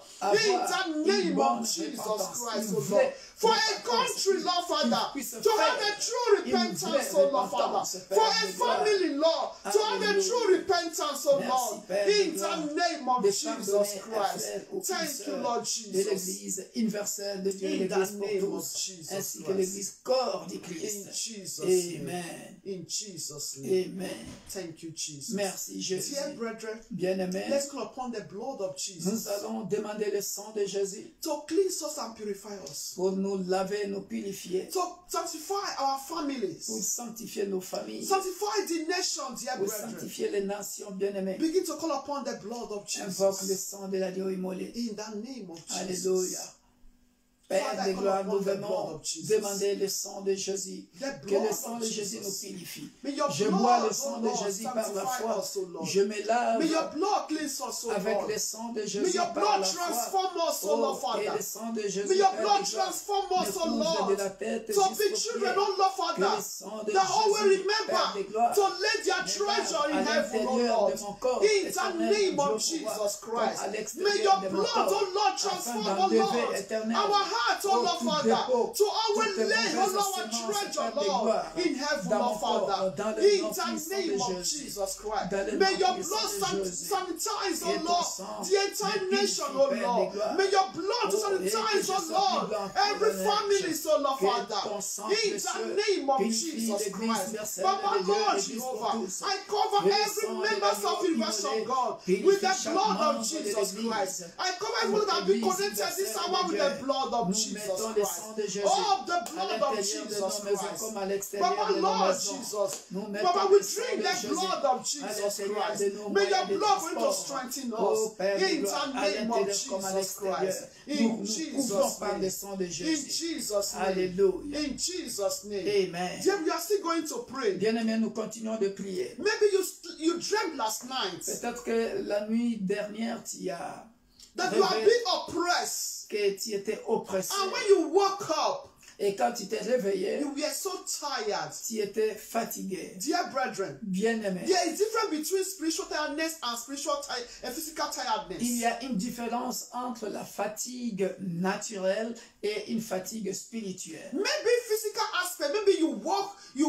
in the name of Jesus Christ, oh Lord. For a country, Lord Father, to have a true repentance, oh Lord Father. For a family, Lord, to have a true repentance, oh Lord, in the name of Jesus Christ. Thank you, Lord Jesus. In the name of Jesus, ainsi que l'Église corps du Christ. In Jesus' Amen. In Jesus' name. Amen. Thank you, Jesus. Merci, Jésus. Dear brethren, bien-aimés, let's call upon the blood of Jesus. Nous allons demander le sang de Jésus to cleanse us and purify us. Pour nous laver, nous purifier. To sanctify our families. Pour sanctifier nos familles. Sanctify the nation, dear pour brethren. sanctifier les nations, bien-aimées. Begin to call upon the blood of Jesus. Invoque le sang de l'agneau immolé. In the name of Jesus. Alléluia. Père de gloire, nous venons demander le sang de Jésus. Que le sang de Jésus nous purifie. Je bois le sang de Jésus par la foi. Je me lave avec le sang de Jésus par la foi. Oh, et le sang de Jésus, Père de gloire, me couvre de la tête jusqu'aux pieds. Que le sang de Jésus, Père de gloire, à l'intérieur de mon corps, éternel, à l'extérieur de mon corps, afin d'enlever éternel heart, oh Lord Father, to always lay, oh Lord, our treasure, Lord, in heaven, Lord Father, in the name of Jesus Christ. May your blood sanitize, oh Lord, the entire nation, oh Lord. May your blood sanitize, oh Lord, every family, oh Lord Father, in the name of Jesus Christ. Papa God, Jehovah, I cover every member of the Universal God with the blood of Jesus Christ. I cover everyone that be connected this hour with the blood of of Nous Jesus mettons le Christ. sang de Jésus Oh, the à blood of l'intérieur de Jesus nos maisons Christ. comme à l'extérieur Papa, de nos Lord maisons. Jesus. Nous mettons Papa, we le sang drink de the Jésus blood of à Jesus l'intérieur Christ. de nos May your moyens de blood going to transport. strengthen Oh us. Père de In gloire, the à name of l'intérieur comme à Jesus l'extérieur. Christ. Nous In nous Jesus' couvrons par le name. sang de In Jésus. Jesus' name. Alléluia. In Jesus' name. Amen. Dear, we are still going to pray. Bien-aimés, nous continuons de prier. Maybe you dreamt last night Peut-être que la nuit dernière, tu as that you are rêvé being oppressed. que tu étais oppressé. And when you woke up, Et quand tu t'es réveillé, you were so tired. tu étais fatigué. Dear brethren, Bien-aimé, there is difference between spiritual tiredness and physical tiredness. il y a une différence entre la fatigue naturelle et une fatigue spirituelle. Maybe physical aspect, maybe you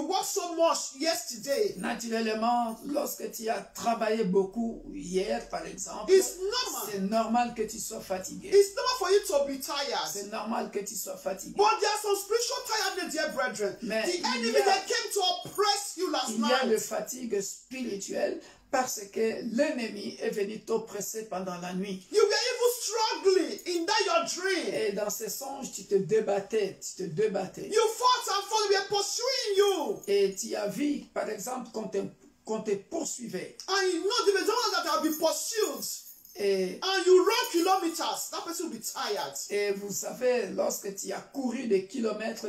work so much yesterday. Naturellement, lorsque tu as travaillé beaucoup hier, par exemple, It's normal. c'est normal que tu sois fatigué. It's normal for you to be tired. C'est normal que tu sois fatigué. But there are some spiritual tiredness, dear brethren. Mais The il y enemy a- that came to oppress you last Il y a night. le fatigue spirituelle parce que l'ennemi est venu t'oppresser pendant la nuit. You were even struggling in that your dream. Et dans ces songes, tu te débattais, You fought and fought. We were pursuing you. Et tu as vu, par exemple, qu'on te poursuivait. And you know the someone that have been pursued. Et, And you run kilometers. That person will be tired. et vous savez, lorsque tu as couru des kilomètres,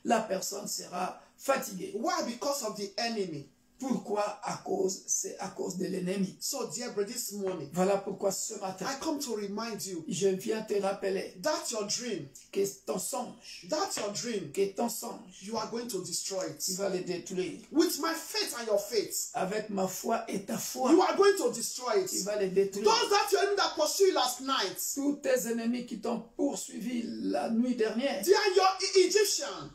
la personne sera fatiguée. Why? Because of the enemy. Pourquoi? C'est à cause de l'ennemi. So, dear brother, this morning, Voilà pourquoi ce matin, I come to remind you je viens te rappeler that's your dream. que ton songe, You are going to destroy tu it. vas le détruire. With my faith and your faith, Avec ma foi et ta foi, you are going to destroy tu it. vas le détruire. Those that your enemy that pursued you last night, Tous tes ennemis qui t'ont poursuivi la nuit dernière, they are your Egyptian.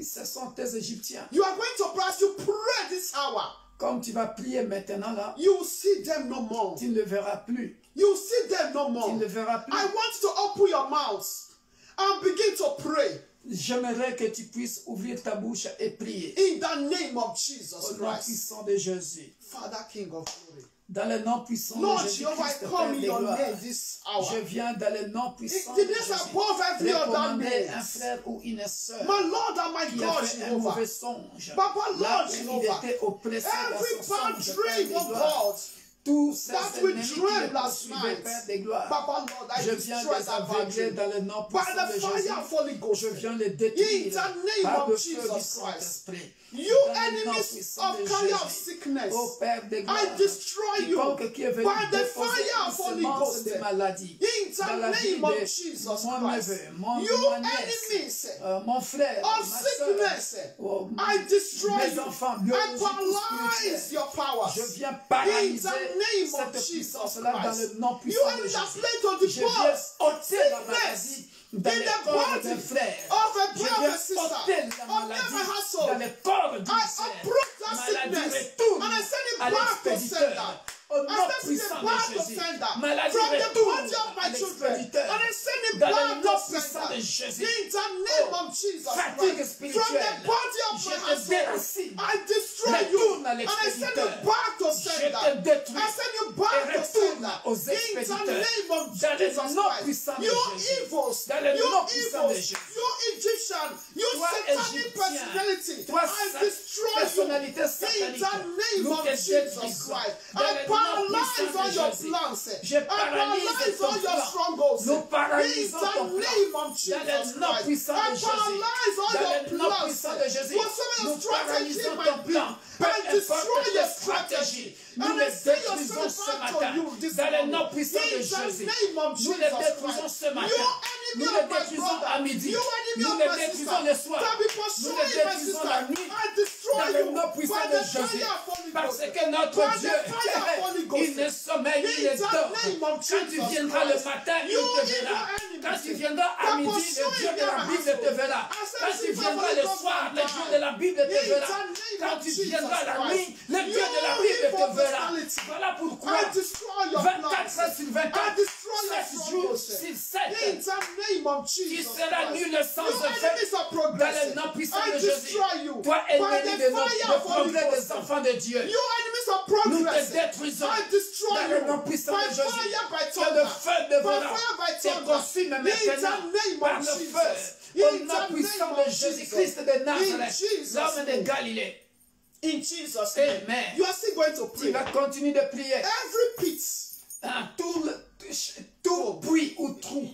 ce sont tes Égyptiens. You are going to pray as you pray this hour. Comme tu vas prier maintenant là, You will see them no more. tu ne le verras plus. You will see them no Tu more. ne le verras plus. I want you to open your mouth and begin to pray J'aimerais que tu puisses ouvrir ta bouche et prier. in the name of Au Jesus nom Christ. puissant de Jésus. Father, King of glory. Dans le nom puissant Lord de Jehovah, I Jésus-Christ, come Père in des your gloires. name this hour. Je viens dans le nom puissant The de name Jésus. above every other Recommander un name. frère ou une sœur My Lord and my qui a God, fait un Jehovah. mauvais songe. Papa, Là Lord, où il Jehovah. était oppressé dans Every son bad songe, Père dream, des oh gloires. God, Tous ces that we ennemis qui dreamed le last poursuivaient, night. Père des gloires. Papa, Lord, I Je viens destroy les that bad aveugler dream. dans le nom By puissant de the fire Jésus. of Holy Ghost. Je viens les In détruire the name par of le feu Jesus du Christ. Saint-Esprit. You Dans le nom enemies puissant de of carrier of Jésus. sickness, Ô Père des gloires, I destroy you quiconque qui est venu by the déposer fire une of Holy semence Ghost. de maladie In dans la the vie name of de Jesus mon Christ. neveu, ma You nièce, enemies mon frère, of ma sickness, soeur, I destroy mes you. enfants I biologiques ou paralyze spirituels. your powers. Je viens In paralyser the name of cette Jesus puissance-là dans Christ. le nom You puissant de enemies that Jésus. plan to Je viens depose ôter la sickness maladie dans in le the corps body d'un frère. of a Je brother viens and sister ôter la of every maladie dans household. le corps I d'une sœur. uproot that Maladie sickness retourne and I send it à back to l'expéditeur. sender. Au I nom send it puissant back de to Jésus. sender. Maladie From the retourne body of à my children. l'expéditeur. And I send it Dans le back nom to puissant de sender. Jésus. In the name Oh, of Jesus fatigue Christ. spirituelle. From the body of Je my te household. déracine. I destroy you. Retourne à And I send l'expéditeur. it back to Je sender. te détruis. I send you back Et to retourne sender. aux In the expéditeurs. name of Dans le Jesus nom Christ. puissant de You Jésus. evils. Dans le You nom puissant de evils. Jésus. You Egyptian. You Toi, satanic Égyptien, personality. toi, I destroy personnalité you. satanique, In the name nous of te Jesus détruisons. Christ. Dans I le nom paralyze puissant all de your Jésus. plans. Je I paralyse paralyze ton all your plan. strongholds. Nous In paralysons ton the plan. name of Dans Jesus le nom Christ. puissant I de Jésus. paralyze all Dans your le nom plans. puissant de Jésus. Whatsoever Nous your strategy paralysons might ton be, plan. Peu I importe destroy tes your stratégies. strategy. Nous And les I send your détruisons ce servant matin. to you this Dans le nom morning. puissant de In Jésus. the name of Nous les Jesus détruisons Christ. ce matin. You Nous enemy les of my détruisons brother. à midi. You enemy Nous of les my détruisons sister. le soir. To be Nous pursuing les my détruisons sister. la nuit. I destroy Dans le you nom puissant by de the Jésus. fire of Holy Parce Ghost. que notre By the Dieu, fire of Holy Ghost. il ne sommeille, il In ne the dort. name of Quand tu Jesus viendras le Christ. matin, il You te evil verra. enemy. Quand tu viendras à That midi, le pursuing Dieu de la their Bible te household. verra. I said, Quand tu see, viendras Holy le Ghost soir, will le die. Dieu de la Bible te In verra. the name Quand of tu Jesus viendras la Christ. nuit, le Dieu You de la Bible evil te verra. personality. Voilà pourquoi. I destroy your 24 plans. heures sur 24, I destroy your 7 jours strongholds. sur In 7, the name of tu Jesus seras Christ. nul sans You effet. enemies are Dans le progressing. nom puissant I de Jésus. destroy you Toi, by ennemi the de notre fire de of Holy progrès Ghost. des enfants de Dieu. You enemies are Nous te progressing. détruisons I destroy dans le nom you puissant by de Jésus. fire, by Que le thunder. feu de dévorant te consume maintenant par le feu. Au nom puissant de Jésus-Christ de Nazareth, l'homme de Galilée. In Jesus' name. Amen. You are still going to pray. Tu vas continuer de prier. Every pit. Tout puits ou trou.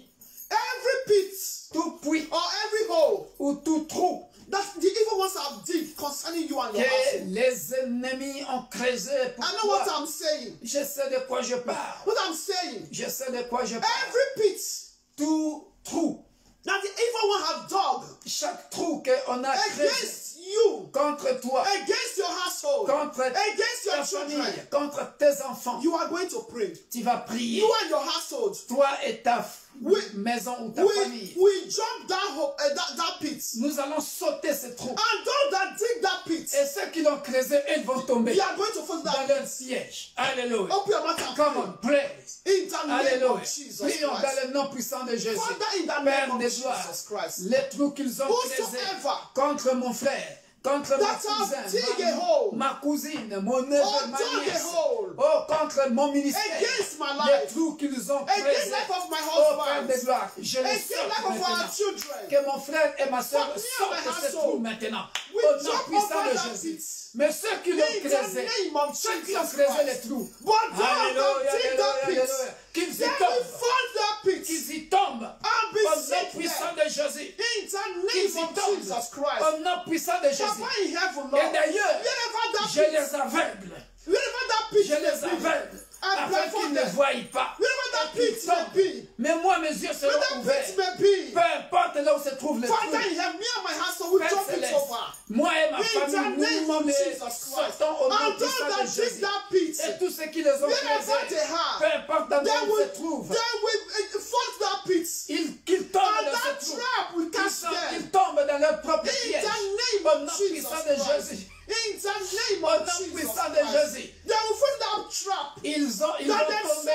Every pit. Tout puits. Or every hole. Ou tout trou. That the evil ones have dig concerning you and your household. Les ennemis ont creusé pour I know what I'm saying. Je sais de quoi je parle. What I'm saying. Je sais de quoi je parle. Every pit. Tout trou. That the evil one have dug. Chaque trou qu'on a creusé. You, contre toi, against your household, contre against your ta children, famille, contre tes enfants, you are going to pray. Tu vas prier. You and your household, toi et ta maison ou ta famille. We jump that pit. Nous allons sauter ce trou. And those that dig that pit, et ceux qui l'ont creusé, ils vont tomber they are going to fall dans leur siège. Alléluia. Open your mouth and Come on, pray. In the name of Jesus Christ. Prions dans le nom puissant de Jésus. Father, in the name of Jesus Christ. Les trous qu'ils ont creusés contre mon frère, contre ma cousine, ma cousine, mon neveu, ma nièce, contre mon ministère, les trous qu'ils ont creusés, Père de gloire, je les saute maintenant. Que mon frère et ma soeur sortent de ce trou maintenant, au nom puissant de Jésus. Mais ceux qui l'ont creusé, les trous, alléluia, qu'ils y tombent, au nom puissant de Jésus, qu'ils y tombent, au nom puissant de Jésus. Et d'ailleurs, je les aveugle. Je les aveugle. Afin qu'ils ne voient pas. Mais moi, mes yeux seront ouverts. Peu importe là où se trouve le trou. Moi et ma famille, nous les sortons au nom puissant de Jésus. Et tous ceux qui les ont creusés, peu importe dans où ils se trouvent, qu'ils tombent dans ce trou. Qu'ils tombent dans leur propre piège. Au nom puissant de Jésus. Au nom puissant de Jésus. Ils vont tomber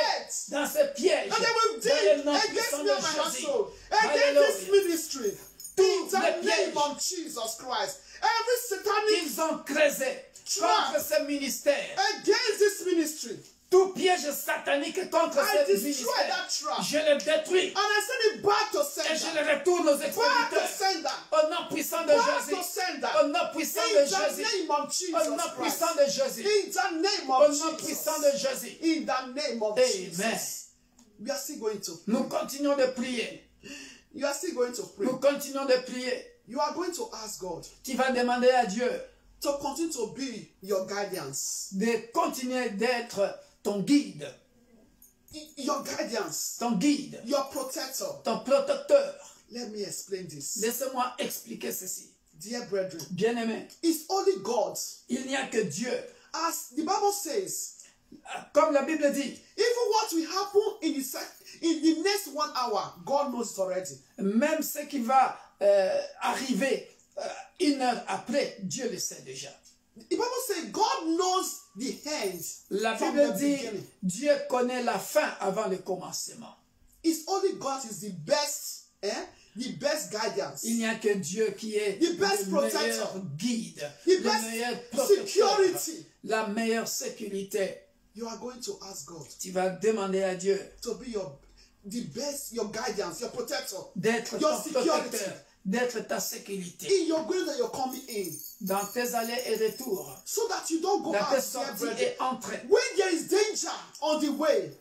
dans ce piège. Dans le nom puissant de Jésus. Alléluia. Tous les pièges qu'ils ont creusé contre ce ministère. Tout piège satanique contre ce ministère, je le détruis et je le retourne aux expéditeurs. Au nom puissant de Jésus. Au nom puissant de Jésus. Au nom puissant de Jésus. Au nom puissant de Jésus. Amen. Nous continuons de prier. Nous continuons de prier. You are going to ask God. Tu vas demander à Dieu to continue to be your guidance. De continuer d'être ton guide. Your guidance. Ton guide. Your protector. Ton protecteur. Let me explain this. Laissez-moi expliquer ceci. Dear brethren. Bien-aimés. It's only God. Il n'y a que Dieu. As the Bible says. Comme la Bible dit. Even what will happen in the next 1 hour, God knows it already. Même ce qui va arriver 1 heure après, Dieu le sait déjà. The Bible says God knows the end. La Bible dit Dieu connaît la fin avant le commencement. It's only God is the best, the best guidance. Il n'y a que Dieu qui est the best le meilleur guide, the le meilleur protecteur, security. La meilleure sécurité. You are going to ask God. Tu vas demander à Dieu to be the best, your guidance, your protector, d'être ton protecteur, d'être ta sécurité. In your going and your coming in. Dans tes allées et retours. So that you don't go dans out tes sorties et entrées. When there is danger on the way.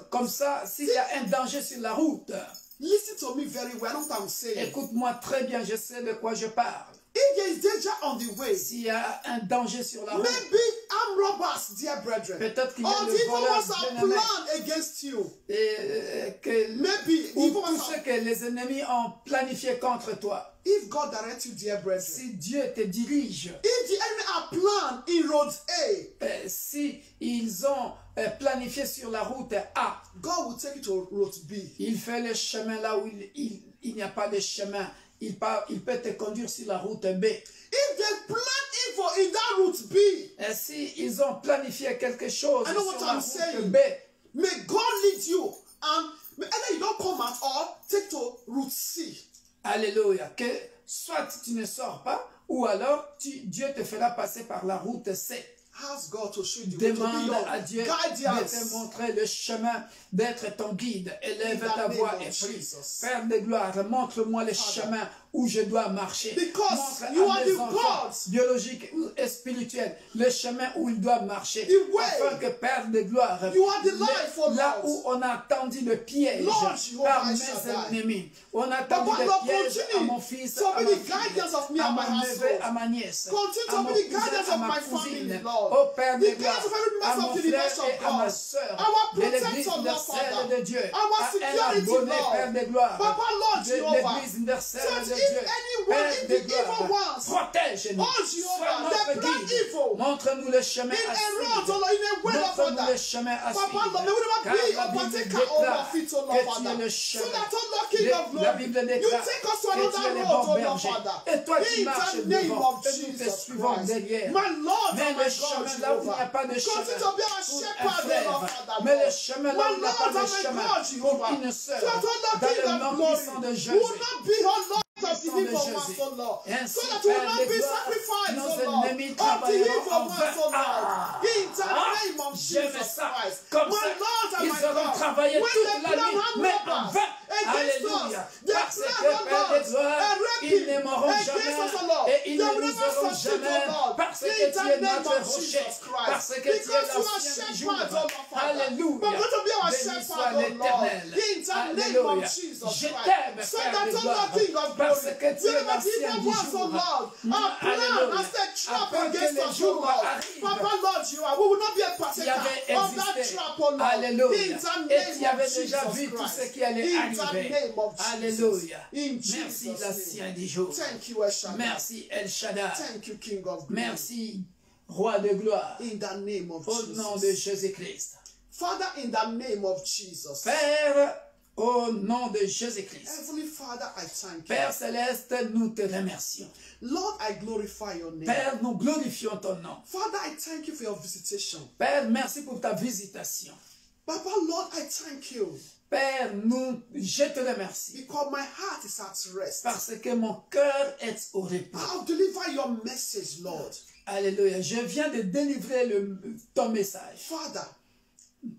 Comme ça, s'il y a un danger sur la route. Listen to me very well. I know what I'm saying. Écoute-moi très bien, je sais de quoi je parle. If there is danger on the way, s'il y a un danger sur la route, maybe armed robbers, dear brethren, peut-être qu'il y a or the evil ones are planned against you. Et que maybe ou tout ce que les ennemis ont planifié contre toi. If God directs you, dear brethren, si Dieu te dirige, if the enemy are planned in road A, si ils ont planifié sur la route A, God will take you to road B. Il fait le chemin là où il n'y a pas de chemin. Il peut te conduire sur la route B. If they plan evil in that route B, et si ils ont planifié quelque chose sur la route B, may God lead you and either you don't come out or take to route C. Alléluia. Que soit tu ne sors pas ou alors Dieu te fera passer par la route C. Ask God to show you the way, to be Demande your à Dieu de guidance. te montrer le chemin, d'être ton guide. Élève ta voix et prie. Père de gloire, montre-moi le chemin où je dois marcher. Montre à mes enfants biologiques et spirituels le chemin où ils doivent marcher. Afin que, Père de gloire, là où on a tendu le piège par mes ennemis, on a tendu le piège à mon fils, à ma fille, à mon neveu, à ma nièce, à mon cousin, à ma cousine, au Père de gloire, à mon frère et à ma soeur, de l'église universelle de Dieu, à un abonné, Père de gloire, de l'église universelle de Dieu, Père de gloire, protège-nous, sois notre guide, montre-nous le chemin à suivre, montre-nous le chemin à suivre, car la Bible déclare que tu es le chemin, la Bible déclare que tu es le bon berger, et toi qui marches devant, et nous te suivons derrière, mais le chemin là où il n'y a pas de chemin pour un frère, mais le chemin là où il n'y a pas de chemin pour une sœur, dans le nom puissant de Jésus. So that we will not be sacrificed, nos ennemis travailleront en vain. J'aime ça. Comme ça, ils auront travaillé toute la nuit, mais en vain. Alléluia. Parce que, Père de gloire, ils ne mourront jamais et ils ne nous auront jamais. Parce que tu es notre rocher. Parce que tu es l'ancien du jour. Alléluia. Béni soit l'Éternel. Alléluia. Je t'aime, Père de gloire. Parce que tu es l'ancien du jour. Alléluia. Afin que les jours arrivent, tu avais existé. Alléluia. Et tu avais déjà vu tout ce qui allait arriver. Alléluia. Merci, l'ancien du jour. Merci, El Shaddai. Merci, Roi de gloire. Au nom de Jésus-Christ. Father, in the name of Jesus. Père, au nom de Jésus-Christ. Heavenly Father, I thank you. Père céleste, nous te remercions. Lord, I glorify your name. Père, nous glorifions ton nom. Father, I thank you for your visitation. Père, merci pour ta visitation. Papa, Lord, I thank you. Père, je te remercie. Because my heart is at rest. Parce que mon cœur est au repos. I'll deliver your message, Lord. Alléluia. Je viens de délivrer ton message. Father,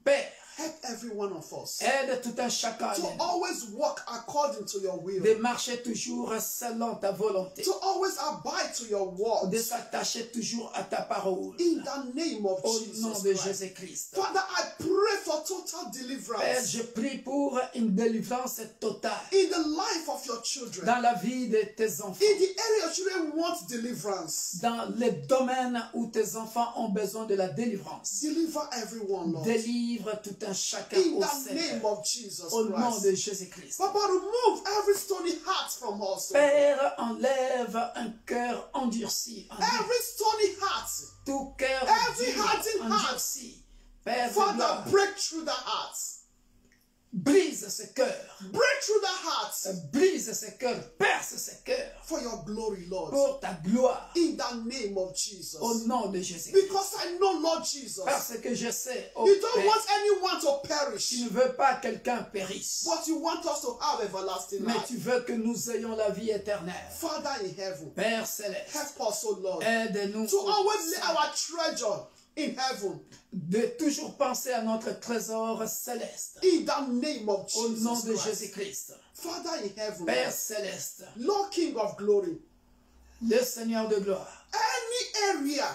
Père, help every one of us aide tout un chacun to always walk according to your will. De marcher toujours selon ta volonté. To always abide to your word. De s'attacher toujours à ta parole. In the name of Jesus. Au nom de Jésus-Christ. Father, I pray for total deliverance. Père, je prie pour une délivrance totale. In the life of your children. Dans la vie de tes enfants. In the area your children want deliverance. Dans les domaines où tes enfants ont besoin de la délivrance. Deliver everyone, Lord. Délivre tout un chacun in au the name of Jesus au nom Christ. de Jésus-Christ. Papa, remove every stony heart from us. Père, enlève un cœur endurci. Every stony heart. Tout cœur endurci. Père, Father, break through the hearts. Brise ce cœur. Break through the hearts. Brise ce cœur. Perce ce cœur. For your glory, Lord. Pour ta gloire. In the name of Jesus. Au nom de Jésus. Because I know, Lord Jesus. Parce que je sais. You don't want anyone to perish. Tu ne veux pas que quelqu'un périsse. But you want us to have everlasting life. Mais tu veux que nous ayons la vie éternelle. Father in heaven. Père céleste. Help us, O Lord. Aide-nous. To always lay our treasure in heaven. De toujours penser à notre trésor céleste. In the name of Jesus. Au nom de Jésus-Christ. Father in heaven. Père céleste. Lord King of glory. Le Seigneur de gloire. Any area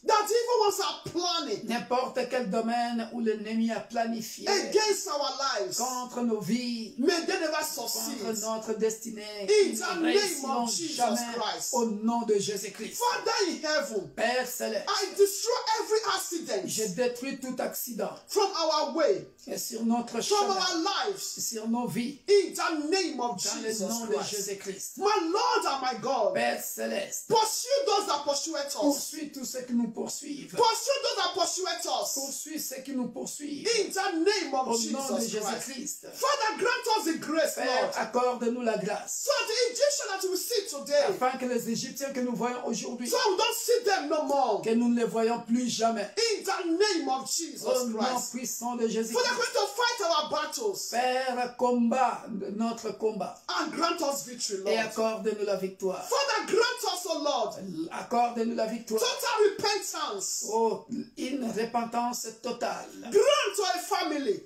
that evil ones are planning. N'importe quel domaine où l'ennemi a planifié. Against our lives. Contre nos vies. May they never succeed. Contre notre destinée. In the name of Jesus Christ. Au nom de Jésus-Christ. Father in heaven. Père céleste. I destroy every accident. Je détruis tout accident. From our way. Et sur notre chemin. From our lives. Sur nos vies. In the name of dans Jesus le nom Christ. de Jésus-Christ. My Lord and my God. Père céleste. Pursue those that pursue us. Poursuis tous ceux qui nous poursuivent. Pursue those that pursue us. Poursuis ceux qui nous poursuivent. In the name of au Jesus nom de Christ. Jésus-Christ. Father, grant us the grace, Père, Lord. accorde-nous la grâce. So the Egyptians that we see today. Afin que les Égyptiens que nous voyons aujourd'hui. So we don't see them no more. Que nous ne les voyons plus jamais. In the name of Jesus Christ. Au nom Christ. puissant de Jésus-Christ. For they're going to fight our battles. Père, combat notre combat. And grant us victory, Lord. Et accorde-nous la victoire. Father, grant us, O Lord. Accorde-nous la victoire. Total repentance. Oh, une repentance totale. Grant to a family.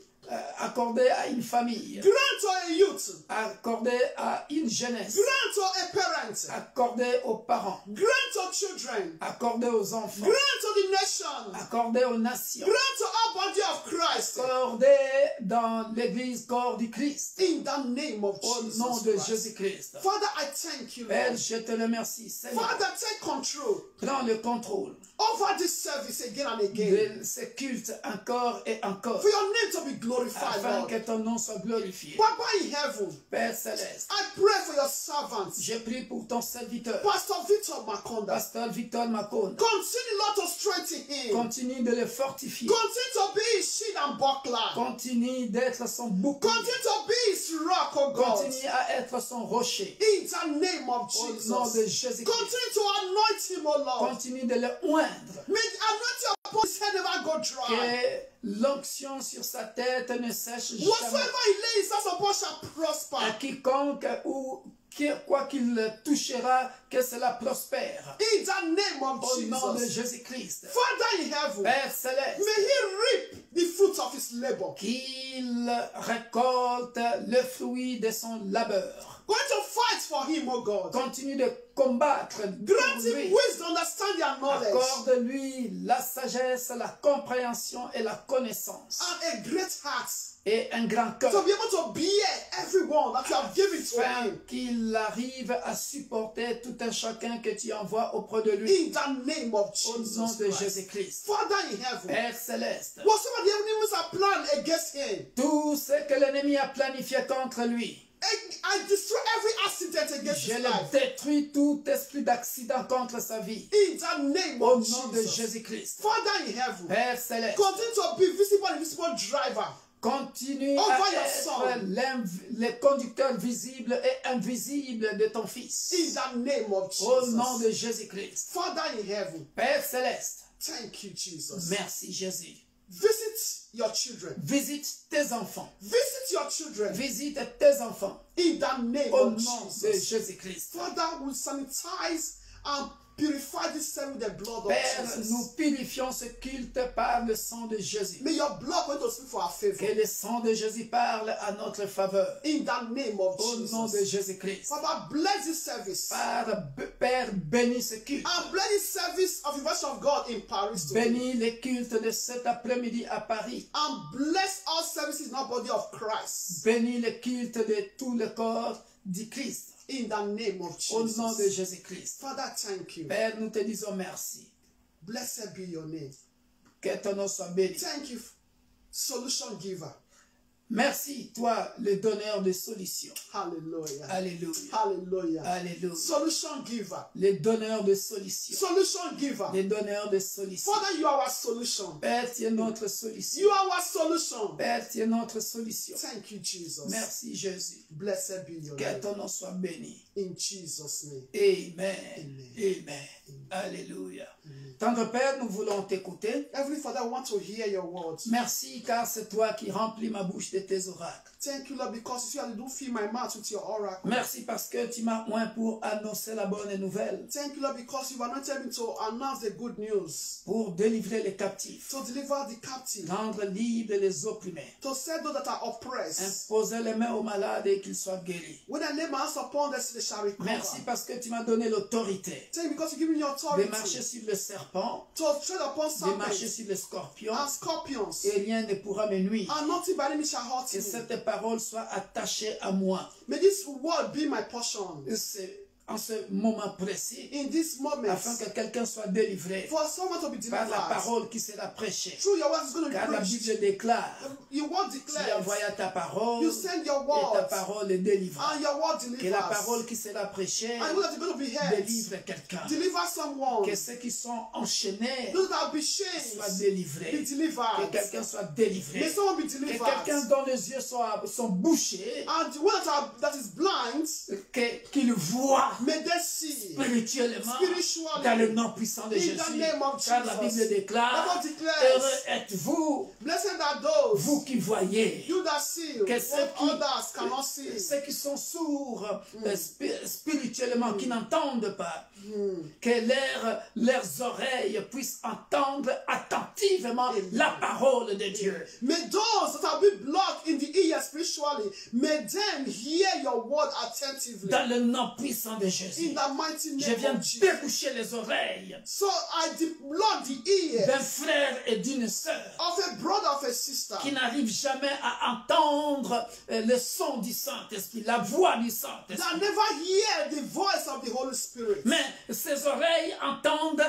Accordé à une famille. Grant to a youth. Accordé à une jeunesse. Grant to a parent. Accordé aux parents. Grant to children. Accordé aux enfants. Grant to the nation. Accordé aux nations. Grant to our body of Christ. Accordé dans l'église corps du Christ. In the name of Au Jesus nom de Christ. Jésus-Christ. Father, I thank you, Père, Lord. je te remercie. Seigneur, Father, take control prends le contrôle over this service again and again. de ce culte encore et encore. For your name to be glorified, Afin Lord. que ton nom soit glorifié. Papa in heaven, Père céleste, I pray for your servants, je prie pour ton serviteur, Pastor Victor Makonda. Pasteur Victor Makonda. Continue, Lord, to strengthen him. Continue de le fortifier. Continue to be his shield and buckler. Continue d'être son bouclier. Continue to be his rock, oh God. Continue à être son rocher. In the name of Au nom de Jesus. Jésus-Christ. Continue to anoint him, oh Lord. Continue de le oindre. May the anointing upon his head never go dry. Que l'onction sur sa tête ne sèche Whatsoever jamais. he lays his hands upon shall prosper. À quiconque ou quoi qu'il touchera, que cela prospère. In the name of Au nom de Jesus. Jésus-Christ. Father in heaven, Père céleste, may he reap the fruits of his labor. qu'il récolte le fruit de son labeur. Going to fight for him, oh God. Continue de combattre pour Grant him lui. wisdom, understanding, and knowledge. Accorde-lui la sagesse, la compréhension et la connaissance. And a great heart Et un grand cœur. to be able to bear everyone that you have given to Afin him. qu'il arrive à supporter tout un chacun que tu envoies auprès de lui. In the name of Au nom Jesus de Christ. Jésus-Christ. Father in heaven, Père céleste, whatsoever the enemies are planned against him, tout ce que l'ennemi a planifié contre lui, I destroy every accident against je his le life. détruis tout esprit d'accident contre sa vie. In the name Au of nom de Jesus. Jésus-Christ. Father in heaven, Père céleste, continue to be visible and invisible driver. continue Over à your être son. le conducteur visible et invisible de ton Fils. In the name of Au nom Jesus. de Jésus-Christ. Father in heaven, Père céleste, thank you, Jesus. merci Jésus. Visit your children. Visite tes enfants. Visit your children. Visite tes enfants. In the name Au of nom de Jesus. Jésus-Christ. Father, we sanitize and purify this service with the blood of Père, Jesus. nous purifions ce culte par le sang de Jésus. May your blood go to speak for our favor. Que le sang de Jésus parle à notre faveur. In the name of Au nom de Jesus. Jésus-Christ. Father, bless this service. Père, bénis ce culte. And bless this service of Invention of God in Paris today. Bénis les cultes de cet après-midi à Paris. And bless all services in the body of Christ. Bénis le culte de tout le corps du Christ. In the name of Au nom de Jesus. Jésus-Christ. Father, thank you. Père, nous te disons merci. Blessed be your name. Que ton nom soit béni. Thank you, solution giver. Merci, toi, le donneur de solutions. Hallelujah. Alléluia. Hallelujah. Alléluia. Solution giver. Le donneur de solutions. Solution giver. Le donneur de solutions. Father, you are our solution. Père, tu es notre solution. You are our solution. Père, tu es notre solution. Thank you, Jesus. Merci, Jésus. Blessed be your Que name. ton nom soit béni. In Jesus' name. Amen. Amen. Amen. Alléluia. Tendre Père, nous voulons t'écouter. Heavenly Father, I want to hear your words. Merci car c'est toi qui remplis ma bouche de tes oracles. Thank you, Lord, because you don't fill my mouth with your oracle. Merci parce que tu m'as oint pour annoncer la bonne nouvelle, Thank you, Lord, because you've anointed me to announce the good news, pour délivrer les captifs, to deliver the captive, rendre libres les opprimés, to set those that are oppressed. imposer les mains aux malades et qu'ils soient guéris. When I lay my hands upon them, they shall recover. Merci parce que tu m'as donné l'autorité Thank you because you give me your de authority marcher sur le serpent, to tread upon de marcher serpents sur le scorpion, and scorpions, et rien ne pourra me nuire. and nothing by enemy shall hurt Que me. cette parole soit attachée à moi. May this word be my portion C'est en ce moment précis, in this moment, afin que quelqu'un soit délivré for someone to be par la delivered. parole qui sera prêchée. Through your word is going to Car be la preached. Bible déclare, Your word tu declares, envoies ta parole, you send your et ta word, parole est délivrée. and your word Que la delivers. parole qui sera prêchée And you know that you're going to be heard. délivre quelqu'un. Deliver someone. Que ceux qui sont enchaînés Those that have been soient chained délivrés. be Que delivered. quelqu'un soit délivré. May someone be Que quelqu'un delivered. dont les yeux sont bouchés, And the one that is blind, qu'il voit may they see spirituellement spiritually dans le nom puissant de in Jésus. the name of Car la Jesus. Bible déclare, The Bible declares, heureux êtes-vous, blessed are those vous qui voyez, you that see que what others cannot see. ceux qui sont sourds spirituellement, qui n'entendent pas, que leurs oreilles puissent entendre attentivement la parole de Dieu. May those that have been blocked in the ear spiritually, may them hear your word attentively. Dans le nom puissant de Jésus. In the mighty Je name viens of Jesus. déboucher les oreilles So I block the ears d'un frère et d'une sœur of a brother, of a sister, qui n'arrivent jamais à entendre le son du Saint-Esprit, la voix du Saint-Esprit. that never hear the voice of the Holy Spirit. Mais ces oreilles entendent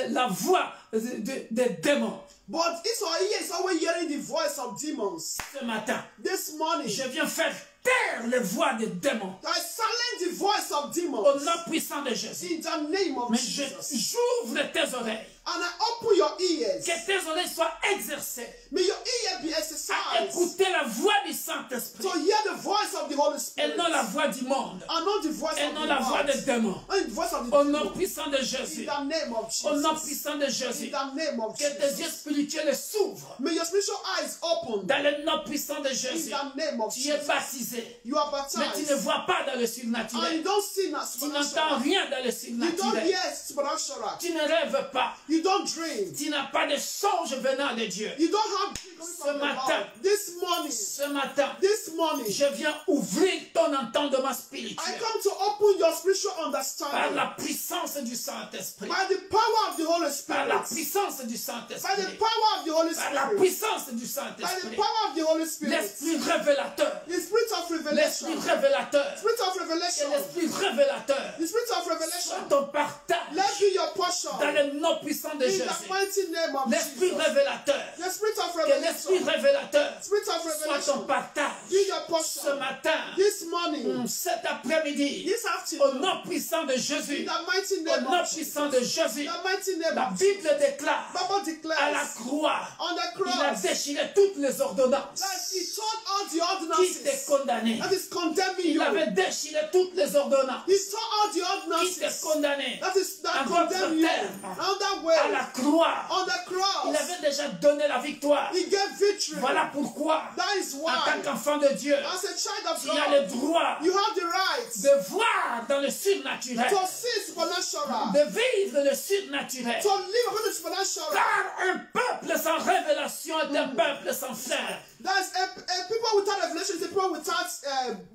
la voix des démons. But his ear is always hearing the voice of demons. Ce matin, This morning, je viens faire taire les voix des démons I silence the voice of au demons nom puissant de Jésus. in the name of Mais Jesus. j'ouvre tes oreilles, And I open your ears. que tes oreilles soient exercées May your ear be à exercised écouter la voix du Saint-Esprit to hear the voice of the Holy et Spirit. non la voix du monde And not the voice et of non the la voix des world. démons. And the voice of the Au nom demon. puissant de In Jésus, the name of au nom Jesus. puissant de In Jésus, the name of que tes yeux Jesus. spirituels s'ouvrent May your spiritual eyes open. dans le nom puissant de In Jésus. the name of Tu es Jesus. baptisé, You are mais tu ne baptized. vois pas dans le And you surnaturel. don't see that Tu n'entends supernatural. rien dans le You don't surnaturel. hear supernatural. Tu ne rêves pas. You don't dream. Tu n'as pas de songe venant de Dieu. You don't have dreams coming from the matin. Lord. This morning. Ce matin, This morning. je viens ouvrir ton entendement I spirituel come to open your spiritual par understanding la puissance du Saint-Esprit. by the power of the Holy Par la Spirit. puissance du By the Saint-Esprit. power of the Holy Par la Spirit. puissance du By the Saint-Esprit. power of the Holy Spirit. L'Esprit révélateur. The spirit of revelation. L'Esprit révélateur. Spirit of Que revelation. l'Esprit révélateur The spirit of soit revelation. ton partage Let be your portion. dans le nom puissant de In Jésus. the mighty name of L'Esprit Jesus. révélateur. The spirit of Que l'Esprit revelation. révélateur Spirit of soit ton revelation. partage Be your ce portion. matin, This morning. cet après-midi, This au afternoon. nom puissant de In Jésus. the mighty Au name nom of Jesus. puissant de Jésus. The mighty name La of Bible Jesus. déclare Bible à la declares croix, on the il a cross déchiré toutes les ordonnances that he told all the qui t'est ordinances condamné. that is condemning Il you. avait déchiré toutes les ordonnances He told all the qui t'est ordinances condamné. that En condemn d'autres you. termes, Another à way, la croix, on the il cross, avait déjà donné la victoire. he gave victory. Voilà pourquoi, That is en why, tant qu'enfant de Dieu, as a child of tu as le God, droit you have the right de voir dans le surnaturel, to see supernatural, de vivre le surnaturel. to live according to supernatural. Car un peuple sans révélation est un peuple sans frère. That's a people without revelation is a people without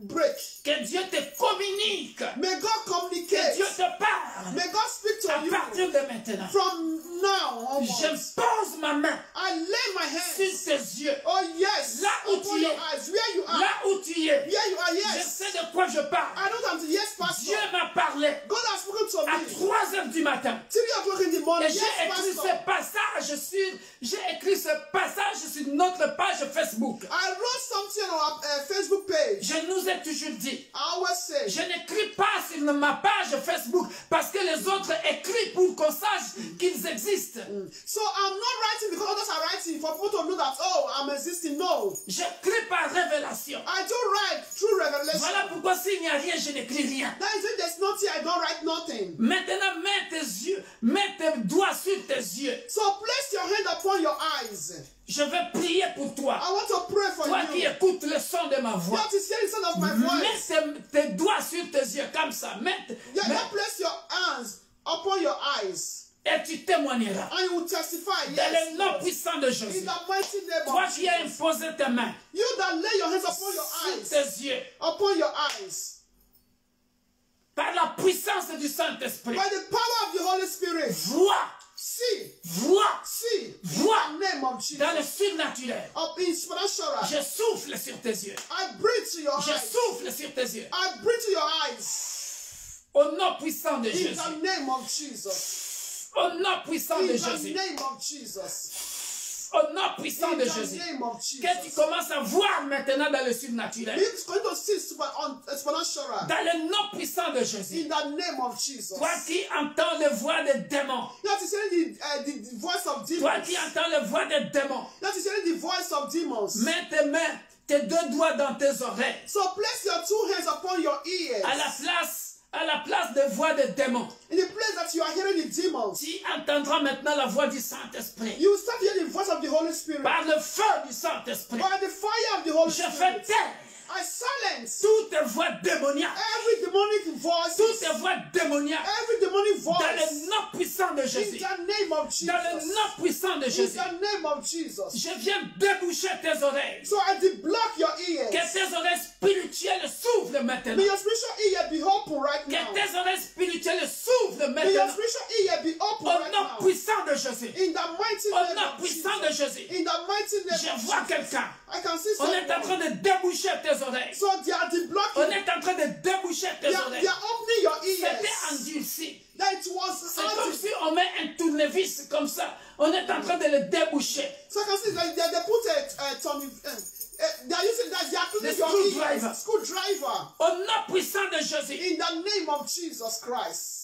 break. Que Dieu te communique. May God Que communicate. Dieu te parle. May God speak to À you partir de maintenant, from now onwards. je pose ma main I lay my sur hands. tes yeux. Oh yes. Là où Upon tu your es. eyes. Where you are. Là où tu es, Where you are. je Yes. sais de quoi je parle. I don't have to. Yes, Pastor. Dieu m'a parlé God has spoken to à me. 3 heures du matin. 3 o'clock in the morning. Et j'ai Yes, écrit Pastor. j'ai écrit ce passage sur notre page Facebook. I wrote something on our Facebook page. Je nous ai toujours dit, I always say, je n'écris pas sur ma page Facebook parce que les autres écrivent pour qu'on sache qu'ils existent. so I'm not writing because others are writing for people to know that, oh, I'm existing. No. J'écris par révélation. I don't write through revelation. Voilà pourquoi s'il n'y a rien, je n'écris rien. That is if there's nothing, I don't write nothing. Maintenant, mets tes doigts sur tes yeux. So place your hand upon your eyes. Je vais prier pour toi. I want to pray for Toi qui you. écoutes le son de ma voix. You have to hear the sound of my voice. Mets tes doigts sur tes yeux comme ça. Yeah, now place your hands upon your eyes. Et tu témoigneras. And you will testify, Dans yes, le nom Lord. puissant de In Jésus. the mighty name Toi of qui as Jesus. imposé tes mains You that lay your hands upon your sur eyes. tes yeux. Upon your eyes. Par la puissance du Saint-Esprit. By the power of the Holy Spirit. Vois. See. Vois. See. Vois. In the name of Jesus. Dans le surnaturel. Up in supernatural. Je souffle sur tes yeux. I breathe to your Je eyes. souffle sur tes yeux. I breathe to your eyes. Au nom puissant de In Jésus. the name of Jesus. Au nom puissant In de the Jésus. name of Jesus. Au nom puissant In de the Jésus. name of Que tu Jesus. commences à voir maintenant dans le surnaturel. It's going to see supernatural. Dans le nom puissant de Jésus. In the name of Jesus. Toi qui entends les voix des démons. You have to hear the voice of Toi demons. qui entends les voix des démons. You have to hear the voice of demons. Mets tes mains, tes 2 doigts dans tes oreilles. So place your 2 hands upon your ears. À la place à la place de voix des démons, in the place that you are hearing the demons, tu entendras maintenant la voix du Saint-Esprit. you will start hearing the voice of the Holy Spirit. Par le feu du Saint-Esprit, By the fire of the Holy je fais Spirit, taire I silence toutes voix démoniaques, every demonic voice, toutes voix démoniaques, every demonic dans voice, le nom puissant de in Jésus. the name of Dans le Jesus. nom puissant de In Jésus. the name of Jesus. Je viens déboucher tes oreilles. So I deblock your ears. Que tes oreilles spirituelles s'ouvrent maintenant. May your spiritual ear be open right Que now. tes oreilles spirituelles s'ouvrent May your maintenant. spiritual ear be open Au right nom now. puissant de Jésus. In the mighty Au name nom of puissant de Jesus. Jésus. In the mighty name Je of vois Jesus. quelqu'un. I can see On est en train someone. de déboucher tes oreilles. So they are On deblocking. est en train de déboucher tes They oreilles. are opening your C'était ears. endurci. That it was C'est comme hard. si on met un tournevis comme ça. On est en train de le déboucher. So I can see that they put a Tommy. They are using that. They are cleaning The your screwdriver. ears. Screwdriver. Au nom puissant de Jésus. In the name of Jesus Christ.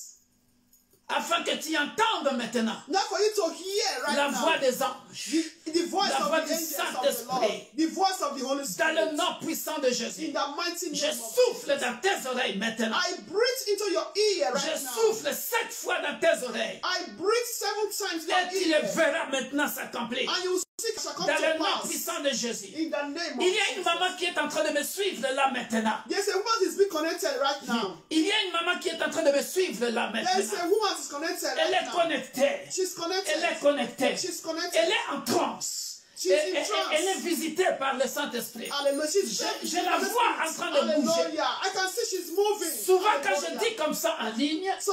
Afin que tu entendes maintenant Now for you to hear right la now. voix des anges. The voice La of voix the du angels of the Lord. Saint-Esprit. The voice of the Holy Dans Spirit. le nom puissant de Jésus. In the mighty Je name of souffle dans tes oreilles maintenant. I breathe into your ear Je right now. souffle 7 fois dans tes oreilles. I breathe 7 times in Et tu your le ear. verras maintenant s'accomplir. And you will see it shall come Dans to le nom pass. puissant de Jésus. In the name of Il y a une Jesus. maman qui est en train de me suivre là maintenant. There's a woman that is being connected right now. Il y a une maman qui est en train de me suivre là There's maintenant. a woman that is connected Elle right est now. connectée. She's connected. Elle est connectée. She's connected. Elle est en transe. She's in Et- trance. Elle est visitée par le Saint-Esprit. Hallelujah. She's Je la vois en train de bouger. Hallelujah. I can see she's moving. Souvent quand je Hallelujah. dis comme ça en ligne, So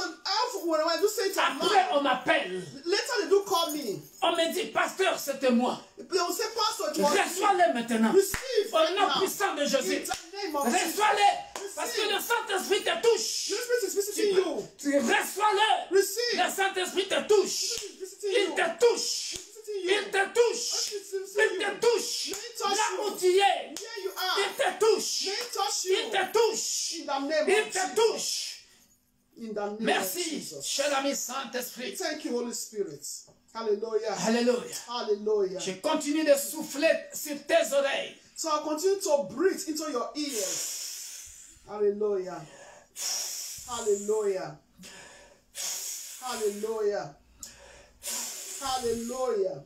when I do say it après online, on m'appelle. later they do call me. On me dit, pasteur, c'était moi. They will say, Pastor, it was me. Reçois-les maintenant. Receive Au right nom now. puissant de Jésus. In the name of Jesus. Reçois-les. Parce que le Saint-Esprit te touche. The Spirit is visiting you. Reçois-le. Receive. Le Saint-Esprit te touche. It's visiting Il you. te touche. Visiting you. Il te touche. Il te touche. Là où tu es. Here you are. Il te touche. May it touch Il you. te touche. In the name Il of te Jesus. touche. In the name of Merci, Jesus. cher ami Saint-Esprit. Thank you, Holy Spirit. Hallelujah. Alléluia. Hallelujah. Je continue de souffler sur tes oreilles. So I'll continue to breathe into your ears. Hallelujah. Hallelujah. Hallelujah. Hallelujah.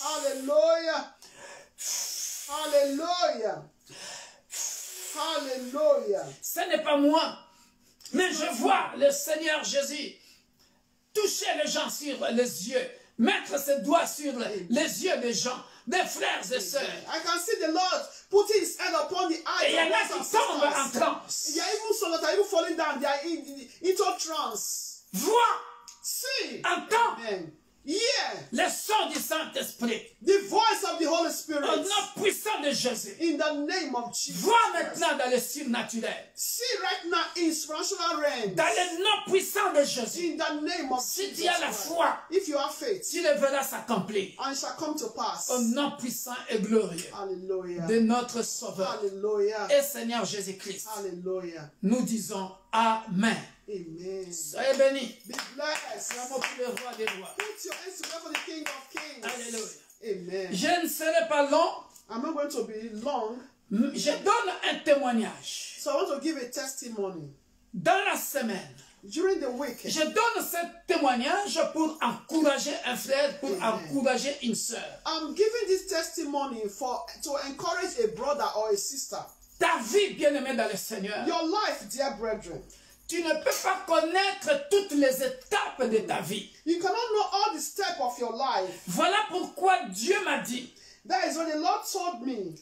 Hallelujah. Hallelujah. Hallelujah. Ce n'est pas moi, mais je vois le Seigneur Jésus toucher les gens sur les yeux, mettre ses doigts sur les yeux des gens, des frères et sœurs. I can see the Lord putting his hand upon the eyes Et il y en a of qui brothers tombent and en sisters. transe. There are even some that are even falling down. They are into trance. Vois, See, entends amen. Yeah, le son du Saint-Esprit the voice of the Holy Spirit. au nom puissant de Jésus. In the name of Jesus. Vois Christ. maintenant dans le surnaturel, See right now in spiritual realm. dans le nom puissant de Jésus. In the name of Si Jesus tu as la Christ. foi, If you have faith, tu le verras s'accomplir and it shall come to pass. au nom puissant et glorieux Hallelujah. de notre Sauveur Hallelujah. et Seigneur Jésus-Christ. Hallelujah. Nous disons Amen. Amen. Soyez bénis. Be blessed. L'amour pour le roi des rois. Put your hands together for the King of Kings. Alléluia. Amen. Je ne serai pas long. I'm not going to be long, Je donne un témoignage. so I want to give a testimony. Dans la semaine, During the week, je donne ce témoignage pour encourager un frère, pour encourager une sœur. I'm giving this testimony to encourage a brother or a sister. Ta vie, bien-aimée dans le Seigneur, Your life, dear brethren. tu ne peux pas connaître toutes les étapes de ta vie. You cannot know all the steps of your life. Voilà pourquoi Dieu m'a dit That is what the Lord told me.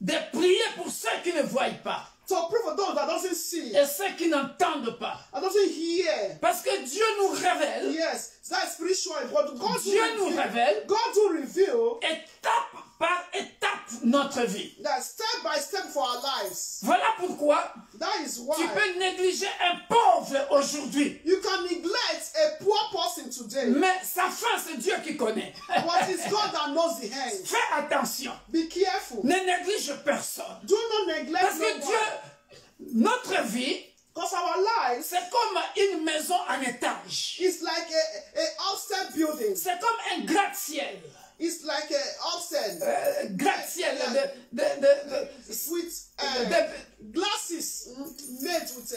de prier pour ceux qui ne voient pas To pray for those that doesn't see, et ceux qui n'entendent pas. that doesn't hear. Parce que Dieu nous révèle, Yes, that's spiritual, but God Dieu nous will reveal, révèle God will reveal étape par étape notre vie. that step by step for our lives. Voilà pourquoi That is tu why peux négliger un pauvre aujourd'hui. you can neglect a poor person today, Mais sa fin, c'est Dieu qui connaît. but it's God that knows the end. Fais attention. Be careful. Ne néglige personne. Do not neglect Parce que no Dieu, one. notre vie, Because our lives c'est comme une maison en étage. is like a upstairs building. C'est comme un gratte-ciel. It's like a upstairs Gratte-ciel with glasses made with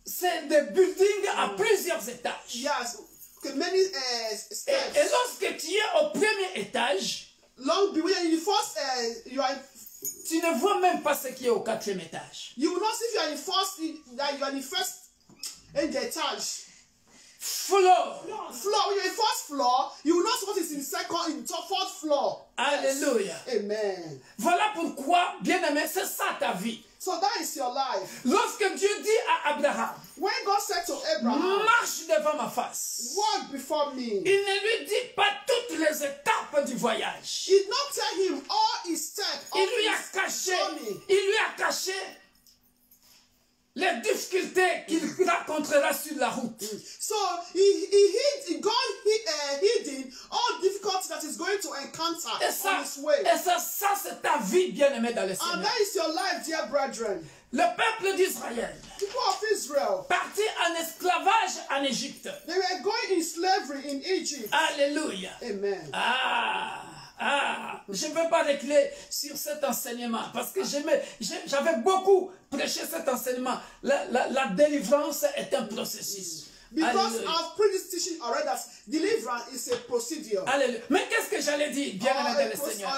c'est des buildings à plusieurs étages. Yes. Okay, many steps. Et lorsque tu es au premier étage, Long be when you first you are. Tu ne vois même pas ce qui est au quatrième étage. You will not see if you are in first that you are in first in the etage. Floor. When you're in first floor, you will not see what is in second, in top, fourth floor. Alléluia. Yes. Amen. Voilà pourquoi, bien-aimé, c'est ça ta vie. So that is your life. Lorsque Dieu dit à Abraham, when God said to Abraham, marche devant ma face, walk before me, il ne lui dit pas toutes les étapes du voyage. He did not tell him all his steps. Il lui a caché les difficultés qu'il rencontrera sur la route. So God hid all difficulties that he's going to encounter on his way. Et ça c'est ta vie, bien-aimée dans le Seigneur. And that is your life, dear brethren. Le peuple d'Israël, people of Israel, parti en esclavage en Égypte. They were going in slavery in Egypt. Alléluia. Amen. Je ne veux pas reculer sur cet enseignement parce que j'avais beaucoup prêché cet enseignement. La délivrance est un processus. Because I've preached this teaching already that deliverance is a procedure. Alléluia. Mais qu'est-ce que j'allais dire, bien aimé dans le Seigneur?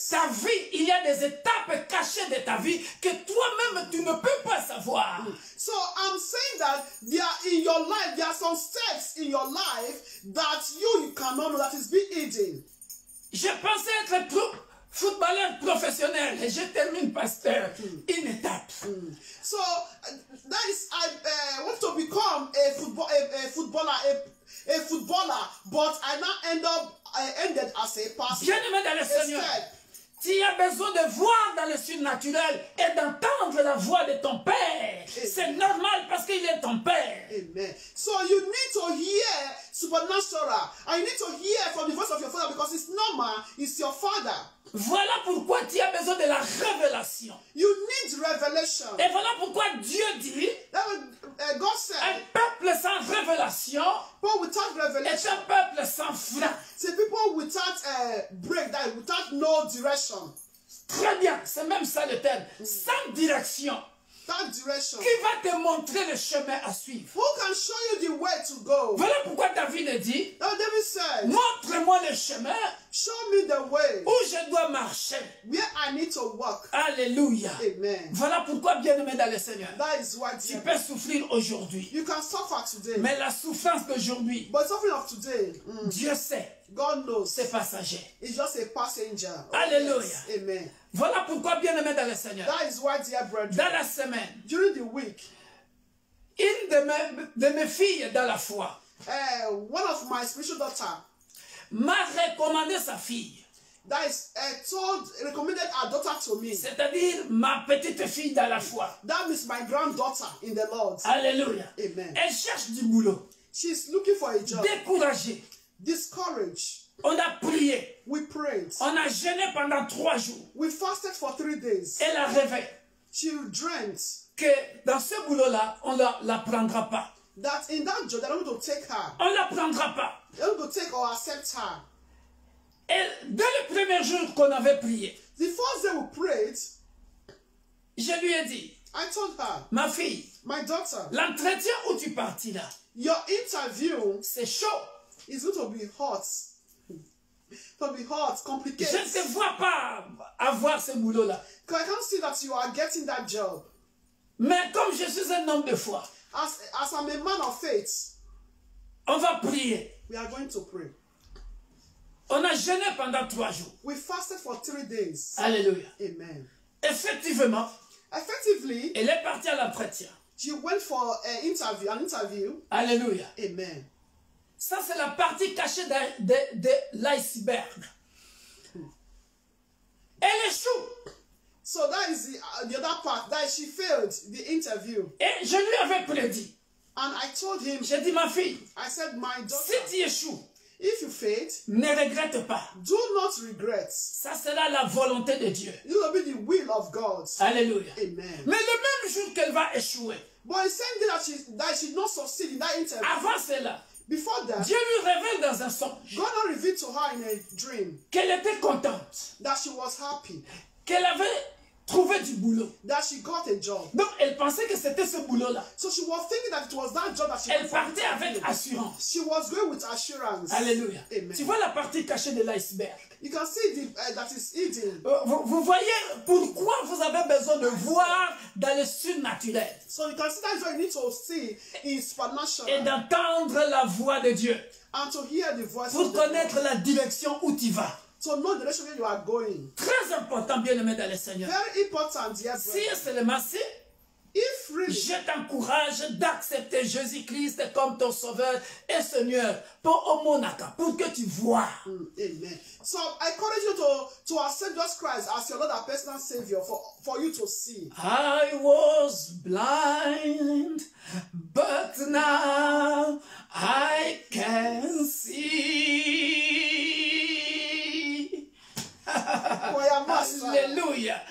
Ta vie, il y a des étapes cachées de ta vie que toi-même tu ne peux pas savoir. So I'm saying that in your life there are some steps in your life that you cannot know, that is being hidden. Je pensais être footballeur professionnel et je termine pasteur. Une étape. So that is I want to become a footballer, but I ended as a pastor. Bien-aimé dans le Seigneur, tu as besoin de voir dans le surnaturel et d'entendre la voix de ton Père. C'est normal parce qu'il est ton Père. Amen. So you need to hear supernatural. And you need to hear from the voice of your Father because it's normal. It's your Father. Voilà pourquoi tu as besoin de la révélation. You need revelation. Et voilà pourquoi Dieu dit, God said, un peuple sans révélation est un peuple sans frein. C'est people without breakdown, without no direction. Très bien, c'est même ça le terme. Sans direction. That direction. Qui va te montrer le chemin à suivre? Who can show you the way to go? Voilà pourquoi David dit, David said, montre-moi le chemin. Show me the way. Où je dois marcher. Where I need to walk. Alléluia. Amen. Voilà pourquoi, bien-aimé dans le Seigneur, that is why tu peux souffrir aujourd'hui. You can suffer today. Mais la souffrance d'aujourd'hui, but suffering of today, Dieu sait. God knows. C'est passager. It's just a passenger. Alléluia. Yes. Amen. Voilà pourquoi, bien-aimé dans le Seigneur, that is why, dear brethren, dans la semaine, during the week, une de mes filles dans la foi, one of my spiritual daughters m'a recommandé sa fille. That is recommended her daughter to me. C'est-à-dire ma petite fille dans la foi. That means my granddaughter in the Lord. Alléluia. Amen. Elle cherche du boulot. She's looking for a job. Découragée. Discouraged. On a prié. We prayed. On a jeûné pendant 3 jours. We fasted for 3 days. Elle a rêvé. She dreamt que dans ce boulot-là, on ne la prendra pas. That in that job, they're not going to take her. On ne la prendra pas. They're not going to take or accept her. Et dès le premier jour qu'on avait prié, the first day we prayed, je lui ai dit, I told her, ma fille, my daughter, l'entretien où tu partiras, your interview, c'est chaud. It's going to be hot. To be hot, complicated. Je ne te vois pas avoir ce boulot-là. Because I can't see that you are getting that job. Mais comme je suis un homme de foi, as I'm a man of faith, on va prier. We are going to pray. On a jeûné pendant 3 jours. We fasted for 3 days. Alléluia. Amen. Effectivement, effectively, elle est partie à l'entretien. She went for an interview. Alléluia. Amen. Ça, c'est la partie cachée de l'iceberg. Elle échoue. So that is the other part. That she failed the interview. Et je lui avais prédit. And I told him. J'ai dit, ma fille. I said, my daughter. Si tu échoues. If you fail, ne regrette pas. Do not regret. Ça sera la volonté de Dieu. It will be the will of God. Alléluia. Amen. Mais le même jour qu'elle va échouer. But the same day that she did not succeed in that interview. Avant cela. Before that, Dieu lui révèle dans un songe. God revealed to her in a dream. Qu'elle était contente. That she was happy. Qu'elle avait trouvé du boulot. That she got a job. Donc, elle pensait que c'était ce boulot-là. So she was thinking that it was that job that she Elle partait avec assurance. She was going with assurance. Alléluia. Amen. Tu vois la partie cachée de l'iceberg. You can see that is hidden. Vous voyez pourquoi vous avez besoin de voir dans le surnaturel. So you can see that's why you need to see in supernatural. Et d'entendre la voix de Dieu. And to hear the voice pour of connaître the Lord. la direction où tu vas. To know the direction where you are going. Très important, bien-aimé dans le Seigneur. Very important, dear Si brother. seulement si, If really, je t'encourage d'accepter Jésus-Christ comme ton sauveur et Seigneur pour Omonaka, pour que tu vois. Amen. So I encourage you to accept Jesus Christ as your Lord and personal Savior for you to see. I was blind, but now I can see. Hallelujah.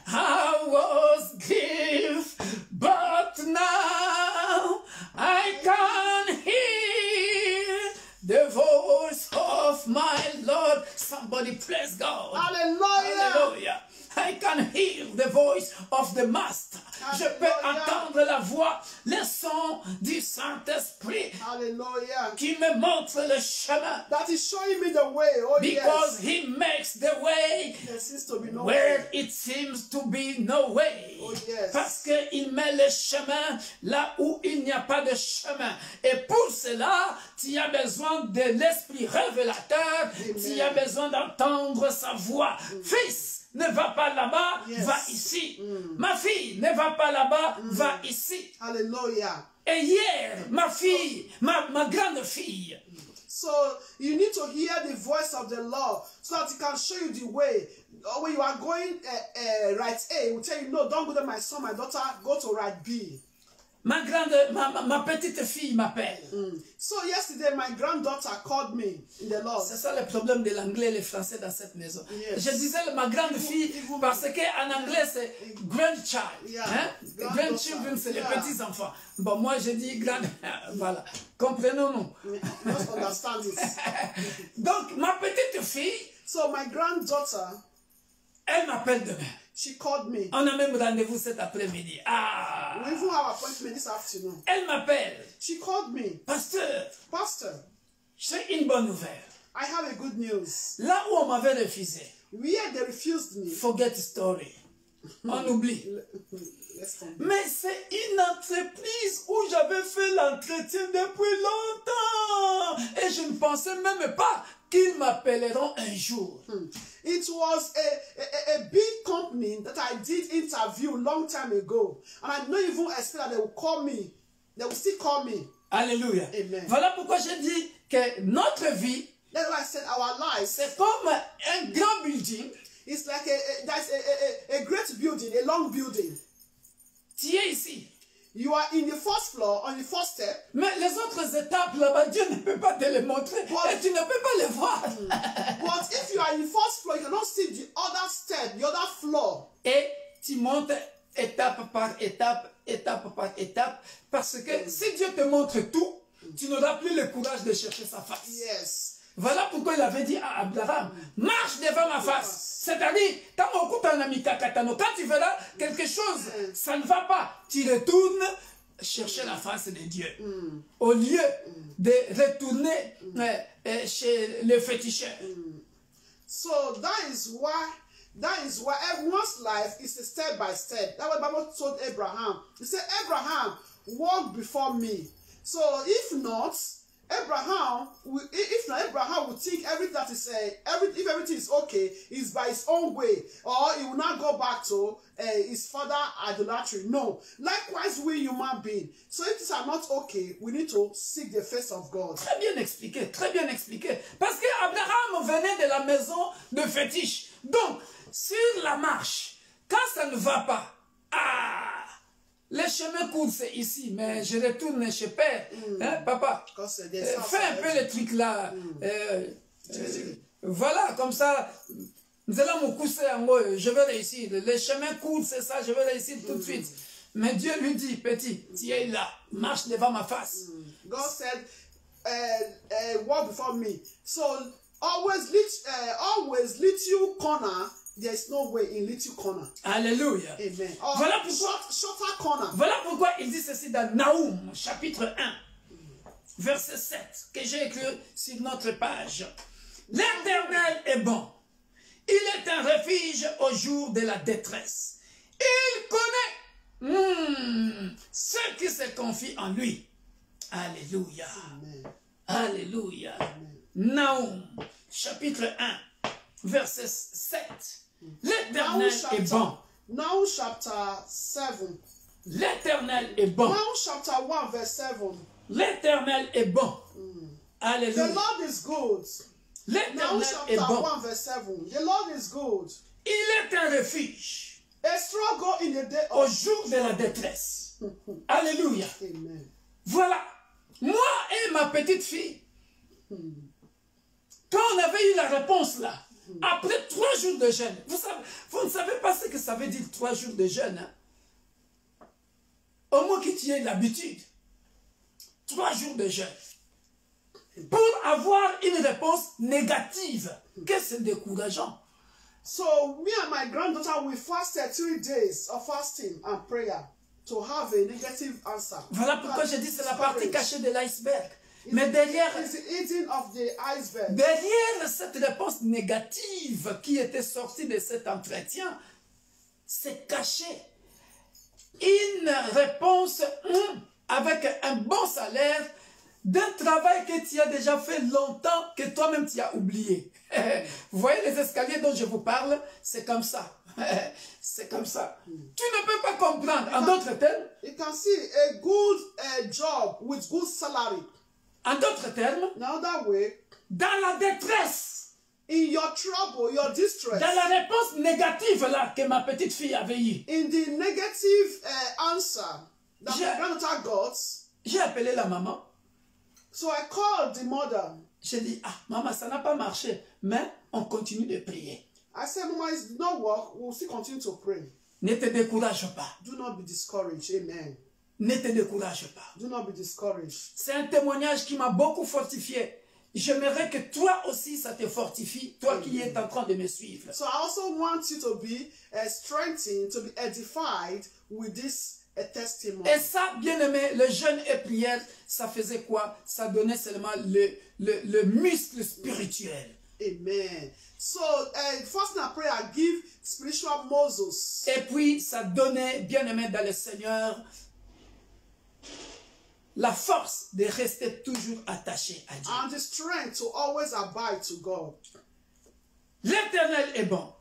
I was deaf, but now I can hear the voice of my Lord. Somebody praise God. Hallelujah. Hallelujah. I can hear the voice of the Master. Je peux entendre la voix, le son du Saint-Esprit. Hallelujah. Qui me montre le chemin. That is showing me the way. Oh, because yes. He makes the way there seems to be no where way. it seems to be no way. Oh, yes. Parce qu'il met le chemin là où il n'y a pas de chemin. Et pour cela, tu as besoin de l'Esprit révélateur. Amen. Tu as besoin d'entendre sa voix. Fils, ne va pas là-bas, yes. va ici. Ma fille, ne va pas là-bas, va ici. Hallelujah. Et hier, ma fille, ma grande fille. So you need to hear the voice of the Lord so that He can show you the way. When you are going right A, He will tell you, no, don't go there, my son, my daughter, go to right B. Ma petite fille m'appelle. So yesterday, my granddaughter called me in the Lord. C'est ça le problème de l'anglais et le français dans cette maison. Yes. Je disais ma grande fille parce qu'en anglais c'est grandchild. Yeah. Hein? Grandchildren c'est les petits enfants. Bon, moi je dis grand. Voilà. Comprenons-nous. Must understand it. Donc ma petite fille. So my granddaughter. Elle m'appelle demain. She called me. On a même rendez-vous cet après-midi. Ah. We even have appointment this afternoon. Elle m'appelle. She called me. Pasteur. Pastor. J'ai une bonne nouvelle. I have a good news. Là où on m'avait refusé. Where they refused me. Forget story. On oublie. Mais c'est une entreprise où j'avais fait l'entretien depuis longtemps. Et je ne pensais même pas qu'ils m'appelleront un jour. It was a big company that I did interview long time ago. And I don't even expect that they will call me. They will still call me. Alléluia. Amen. Voilà pourquoi je dis que notre vie, that's why I said our lives, c'est comme un grand building. It's like a great building, a long building. Tu es ici. You are in the first floor, on the first step. Mais les autres étapes là-bas, Dieu ne peut pas te les montrer. Et tu ne peux pas les voir. But if you are in the first floor, you cannot see the other step, the other floor. Et tu montes étape par étape, étape par étape. Parce que si Dieu te montre tout, tu n'auras plus le courage de chercher sa face. Yes. Voilà pourquoi il avait dit à Abraham, marche devant ma face. C'est-à-dire, quand tu verras quelque chose, ça ne va pas, tu retournes chercher la face de Dieu. Au lieu de retourner chez le féticheur. So that is why everyone's life is a step by step. That's what the Bible told Abraham. He said, Abraham, walk before me. So if not, Abraham will think everything that is if everything is okay, is by his own way, or he will not go back to his father idolatry. No. Likewise, we human beings. So if things are not okay, we need to seek the face of God. Très bien expliqué, très bien expliqué. Parce que Abraham venait de la maison de fétiche. Donc, sur la marche, quand ça ne va pas, le chemin court, c'est ici, mais je retourne chez Père. Hein, papa, fais un peu le truc là. Voilà, comme ça, nous allons me coucher en haut, je vais réussir. Le chemin court, c'est ça, je vais réussir tout de suite. Mais Dieu lui dit, petit, tu es là, marche devant ma face. God said, walk before me. So, always little corner there is no way in little corner. Alléluia. Amen. Voilà pourquoi, shorter corner. Voilà pourquoi il dit ceci dans Naoum, chapitre 1, verset 7, que j'ai écrit sur notre page. L'Éternel est bon. Il est un refuge au jour de la détresse. Il connaît ceux qui se confient en lui. Alléluia. Amen. Alléluia. Amen. Naoum, chapitre 1, verset 7. L'Éternel est bon. Naoum chapter 7. L'Éternel est bon. Naoum chapter 1 verse 7. L'Éternel est bon. Alléluia. The Lord is good. Naoum L'Éternel est chapter bon. 1 verse 7. The Lord is good. Il est un refuge A struggle in the day au of jour de la détresse. Alléluia. Amen. Voilà. Moi et ma petite fille, quand on avait eu la réponse là, après 3 jours de jeûne, vous ne savez pas ce que ça veut dire 3 jours de jeûne. Hein? Au moins que tu aies l'habitude. 3 jours de jeûne. Pour avoir une réponse négative. Que c'est décourageant. So me and my granddaughter, we fasted 3 days of fasting and prayer to have a negative answer. Voilà pourquoi je dis c'est la partie cachée de l'iceberg. Mais derrière, it's the eating of the iceberg. Derrière cette réponse négative qui était sortie de cet entretien, c'est caché une réponse avec un bon salaire d'un travail que tu as déjà fait longtemps, que toi-même tu as oublié. Vous voyez les escaliers dont je vous parle, c'est comme ça. C'est comme ça. Tu ne peux pas comprendre. En d'autres termes, you can see a good job with good salary. En d'autres termes, Another way, dans la détresse, in your trouble, your distress, dans la réponse négative là que ma petite fille avait eue, in the negative answer that my granddaughter got, j'ai appelé la maman. so I called the mother. J'ai dit, ah, maman, ça n'a pas marché, mais on continue de prier. I said, Mama, it did not work. We'll still continue to pray. Ne te décourage pas. Do not be discouraged. Amen. Ne te décourage pas. Do not be discouraged. C'est un témoignage qui m'a beaucoup fortifié. J'aimerais que toi aussi, ça te fortifie, toi qui es en train de me suivre. So I also want you to be strengthened, to be edified with this testimony. Et ça, bien aimé, le jeûne et prière, ça faisait quoi? Ça donnait seulement le muscle spirituel. Amen. So, fasting and prayer give spiritual muscles. Et puis, ça donnait, bien aimé dans le Seigneur, la force de rester toujours attaché à Dieu. And the strength to always abide to God. L'Éternel est bon.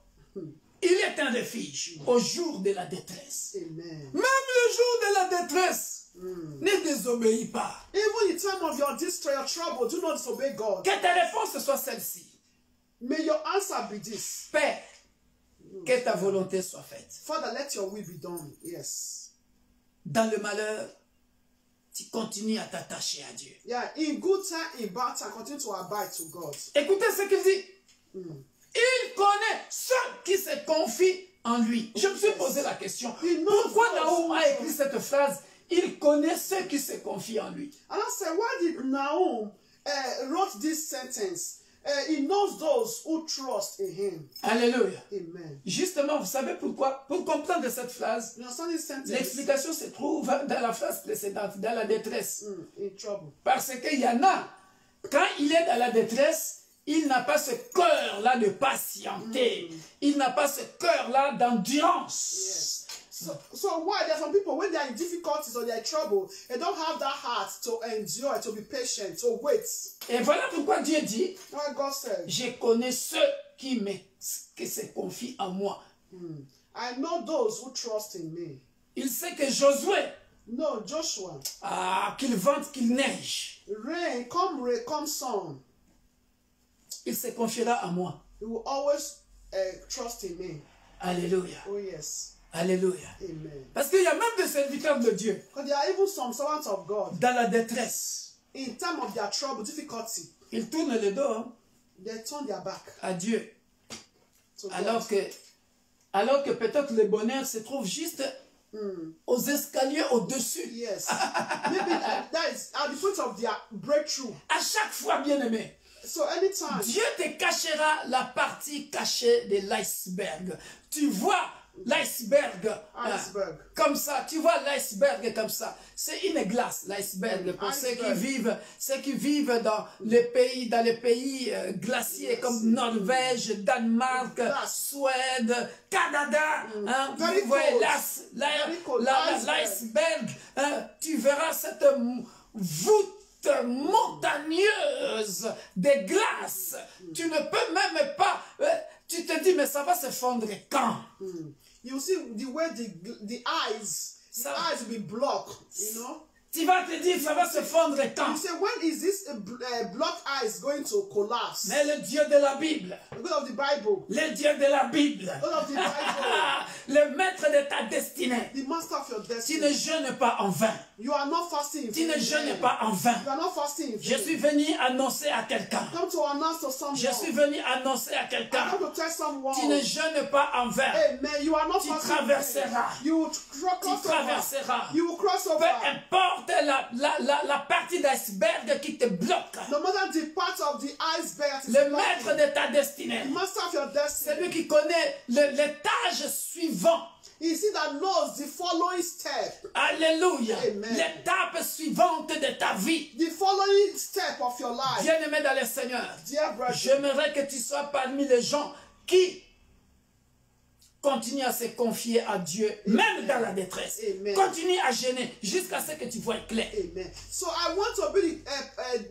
Il est un refuge au jour de la détresse. Amen. Même le jour de la détresse, ne désobéis pas. Even in time of your distress, your trouble, do not disobey God. Que ta réponse soit celle-ci. May your answer be this. Père, que ta volonté soit faite. Father, let your will be done. Yes. Dans le malheur, tu continues à t'attacher à Dieu. Yeah, in good time, in bad time, continue to abide to God. Écoutez ce qu'il dit. Il connaît ceux qui se confient en lui. Je me suis posé la question. Pourquoi Naoum a écrit cette phrase? Il connaît ceux qui se confient en lui. And I said, why did Naoum wrote this sentence? He knows those who trust in him. Alléluia. Amen. Justement, vous savez pourquoi? Pour comprendre cette phrase, You understand this sentence? l'explication se trouve dans la phrase précédente, dans la détresse. In trouble. Parce qu'il y en a, quand il est dans la détresse, il n'a pas ce cœur-là de patienter. Il n'a pas ce cœur-là d'endurance. Yes. So why? There are some people, when they are in difficulties or they are in trouble, they don't have that heart to endure, to be patient, to wait. Et voilà pourquoi Dieu dit, Why God said, je connais ceux qui se confient en moi. I know those who trust in me. Il sait que Josué, No, Joshua. qu'il vente, qu'il neige, Rain, come sun. il se confiera en moi. He will always trust in me. Alléluia. Oh yes. Alléluia. Amen. Parce qu'il y a même des serviteurs de Dieu Because there are even some servants of God. dans la détresse. In time of their trouble, difficulty, Ils tournent le dos they turn their back à Dieu. to Alors God. que peut-être le bonheur se trouve juste aux escaliers au-dessus. Yes. Maybe that is at the point of their breakthrough. À chaque fois, bien aimé, So anytime. Dieu te cachera la partie cachée de l'iceberg. Tu vois l'iceberg comme ça, tu vois l'iceberg comme ça. C'est une glace, l'iceberg, pour ceux qui vivent dans les pays glaciers comme Norvège, Danemark, Suède, Canada. Vous voyez l'iceberg, tu verras cette voûte montagneuse des glaces. Tu ne peux même pas, tu te dis mais ça va se fondre quand? You see the way the eyes will be blocked, you know. Tu vas te dire, ça va se fondre quand? You say, when is this blocked eyes going to collapse? Mais le Dieu de la Bible. The God of the Bible. Le Dieu de la Bible. The God of the Bible. Le maître de ta destinée. The master of your destiny. Tu ne jeûnes pas en vain. You are not fasting. Tu ne jeûnes pas en vain. You are not fasting. Je suis venu annoncer à quelqu'un. Come to announce to someone. Je suis venu annoncer à quelqu'un. Come to tell someone. Tu ne jeûnes pas en vain. Amen. You are not tu fasting. Traverseras. You traverseras. You will cross over. Peu importe la partie d'iceberg qui te bloque. No matter the part of the iceberg. Le maître de ta destinée. The master of your destiny. C'est lui qui connaît l'étage suivant. He see that knows the following step. Alléluia. L'étape suivante de ta vie. The following step of your life. Bien-aimé dans le Seigneur. J'aimerais que tu sois parmi les gens qui continuent à se confier à Dieu, même dans la détresse. Continue à jeûner jusqu'à ce que tu vois clair. Amen. So I want to be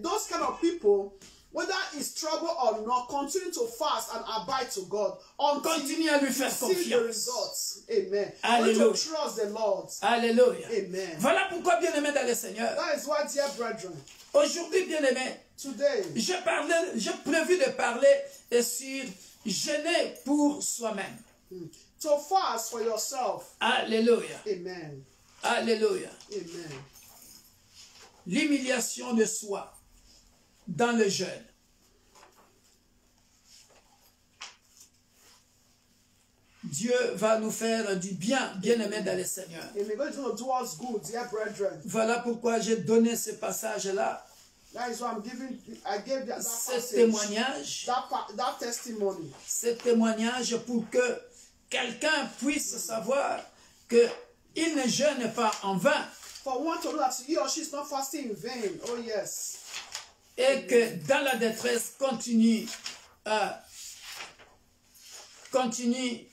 those kind of people. Whether it's trouble or not, continue to fast and abide to God. Continue à lui faire confiance. The results. Amen. Alléluia. To trust the Lord. Alléluia. Amen. Voilà pourquoi, bien-aimé dans le Seigneur. That is why, dear brethren. Aujourd'hui, bien-aimé, today, j'ai prévu de parler sur jeûner pour soi-même. To fast for yourself. Alléluia. Amen. Alléluia. Amen. L'humiliation de soi dans le jeûne. Dieu va nous faire du bien, bien-aimé dans le Seigneur. Voilà pourquoi j'ai donné ce passage-là. Ce témoignage. Ce témoignage pour que quelqu'un puisse savoir qu'il ne jeûne pas en vain. For one to know that he or she is not fasting in vain. Oh yes. Et que dans la détresse, continue,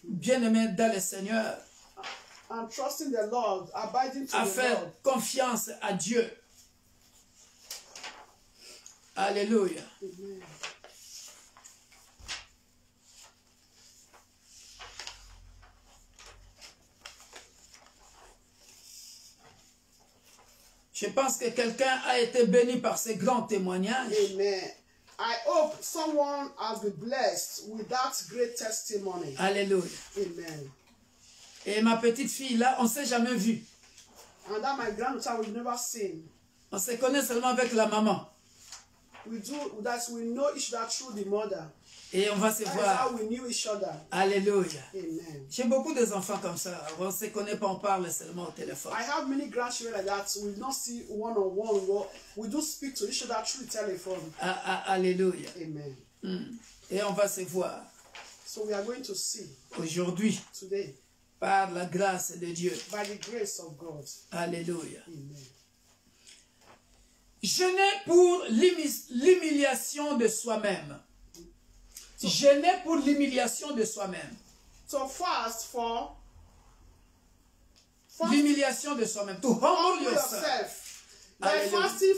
bien-aimé dans le Seigneur, and trusting the Lord, abiding to à the faire Lord. Confiance à Dieu. Alléluia. Amen. Je pense que quelqu'un a été béni par ces grands témoignages. Amen. I hope someone has been blessed with that great testimony. Alléluia. Amen. Et ma petite fille là, on ne s'est jamais vu. And that my grandchild we've never seen. On se connaît seulement avec la maman. We know each other through the mother. Et on va se voir. That's how we knew each other. Alléluia. Amen. J'ai beaucoup d'enfants comme ça. On ne se connaît pas, on parle seulement au téléphone. I have many grandchildren like that. We don't see one-on-one. We do speak to each other through the telephone. Alléluia. Amen. Et on va se voir. So we are going to see. Aujourd'hui. Today. Par la grâce de Dieu. By the grace of God. Alléluia. Amen. Jeûner pour l'humiliation de soi-même. Jeûner pour l'humiliation de soi-même. So fast for l'humiliation de soi-même. To humble yourself. Like fasting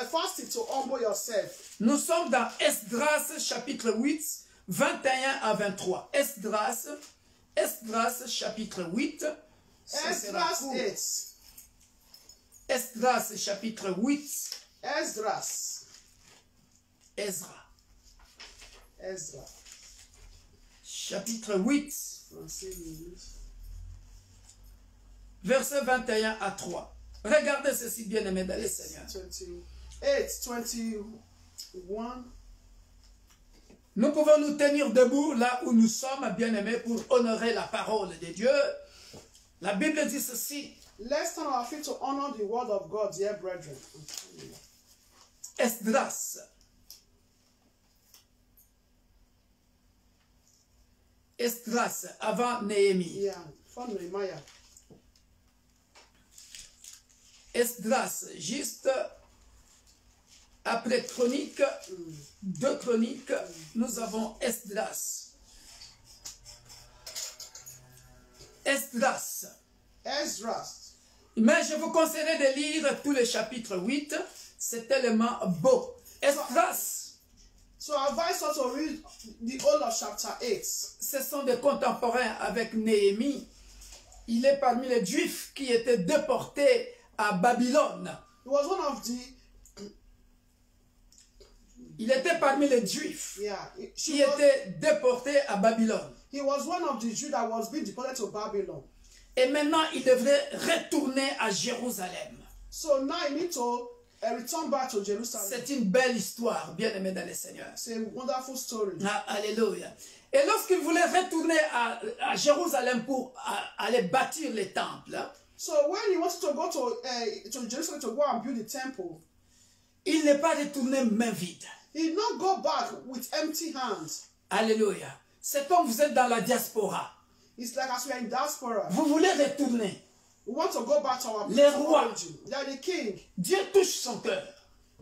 fasting to humble yourself. Nous sommes dans Esdras chapitre 8, 21 à 23. Esdras chapitre 8. Esdras 8. Esdras chapitre 8. Ezra. Chapitre 8. Verset 21 à 3. Regardez ceci, bien-aimé dans le Seigneur. 21. Nous pouvons nous tenir debout là où nous sommes, bien-aimés, pour honorer la parole de Dieu. La Bible dit ceci. Let's stand on our feet to honor the word of God, dear brethren. Esdras. Esdras avant Néhémie. Yeah, for Nehemiah. Esdras, juste après Chroniques, 2 Chroniques, nous avons Esdras. Esdras. Esdras. Mais je vous conseillerais de lire tout le chapitre 8. C'est tellement beau. Esdras. So I advise us to read the whole of chapter 8. Ce sont des contemporains avec Néhémie. Il est parmi les Juifs qui étaient déportés à Babylone. He was one of the... Il était parmi les Juifs qui étaient déportés à Babylone. He was one of the Jews that was being deported to Babylon. Et maintenant, il devrait retourner à Jérusalem. So now he needs to return back to Jerusalem. C'est une belle histoire, bien aimé dans le Seigneur. It's a wonderful story. Ah, alléluia. Et lorsqu'il voulait retourner à Jérusalem pour aller bâtir les temples, so when he wanted to go to Jerusalem to go and build the temple, il n'est pas retourné main vide. he did not go back with empty hands. Alléluia. C'est comme vous êtes dans la diaspora. It's like as we are in diaspora. Vous voulez retourner. We want to go back to our Les rois. origin. They are the king. Dieu touche son cœur.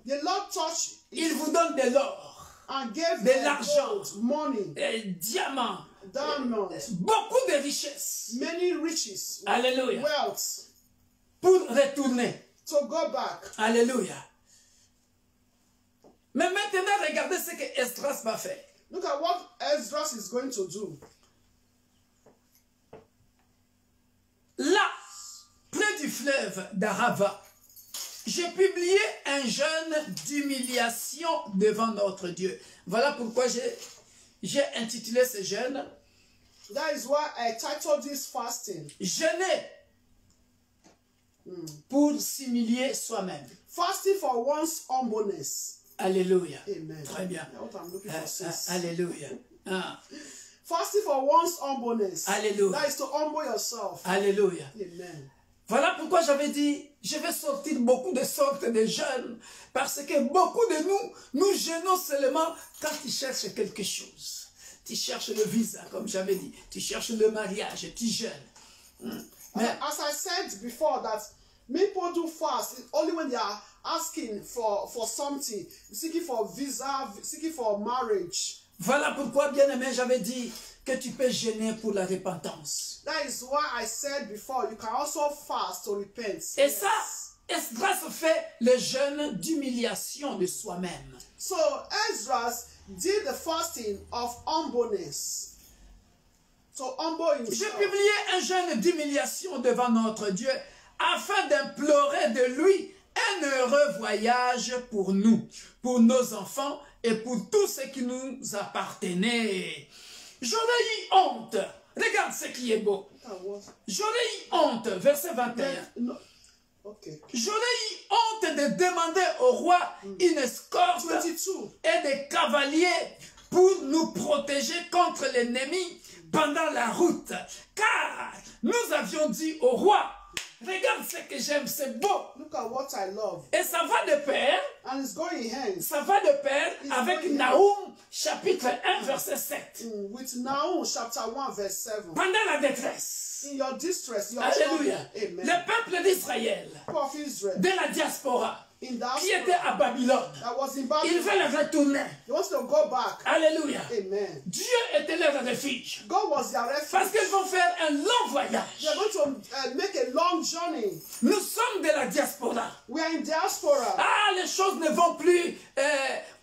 The Lord touched Il vous donne de l'or, and gave de l'argent, gold, money, diamants, diamonds, beaucoup de richesses. many riches, Alléluia. wealth, Pour retourner. to go back. Alléluia. Mais maintenant, regardez ce que Esdras va faire. Look at what Esdras is going to do. Là, près du fleuve d'Arava, j'ai publié un jeûne d'humiliation devant notre Dieu. Voilà pourquoi j'ai intitulé ce jeûne That is why I titled this fasting. Jeûner pour s'humilier soi-même. Fasting for one's humbleness. Alléluia. Amen. Très bien. That's what I'm looking for, sis. Alléluia. Ah. Fasting for one's humbleness. Alléluia. That is to humble yourself. Alléluia. Amen. Voilà pourquoi j'avais dit, je vais sortir beaucoup de sortes de jeûnes, parce que beaucoup de nous jeûnons seulement quand tu cherches quelque chose. Tu cherches le visa, comme j'avais dit. Tu cherches le mariage, tu jeûnes. Mais, As I said before, that many people do fast only when they are asking for something, seeking for visa, seeking for marriage. voilà pourquoi, bien aimé, j'avais dit que tu peux jeûner pour la repentance. That is why I said before, you can also fast to repent. Et ça, Esdras fait le jeûne d'humiliation de soi-même. So Esdras did the fasting of humbleness. So humble J'ai himself. publié un jeûne d'humiliation devant notre Dieu afin d'implorer de lui un heureux voyage pour nous, pour nos enfants et pour tout ce qui nous appartenait. J'aurais eu honte. Regarde ce qui est beau. J'aurais eu honte, verset 21. No. Okay. J'aurais eu honte de demander au roi une escorte 22. et des cavaliers pour nous protéger contre l'ennemi pendant la route. Car nous avions dit au roi, regarde ce que j'aime, c'est beau. Look at what I love. Et ça va de pair, And it's going hands ça va de pair avec Naoum, chapitre 1, verset 7. with Nahum chapter 1 verse 7. Pendant la détresse, In your distress, your alléluia, trouble. Amen. le peuple d'Israël, People of Israel de la diaspora, in that qui était à Babylone, that was in ils Babylon, veulent retourner. they want to go back. Alléluia. Amen. Dieu était leur refuge. God was their Parce refuge. qu'ils vont faire un long They voyage. are going to make a long journey. Nous sommes de la diaspora. We are in diaspora. Ah, les choses ne vont plus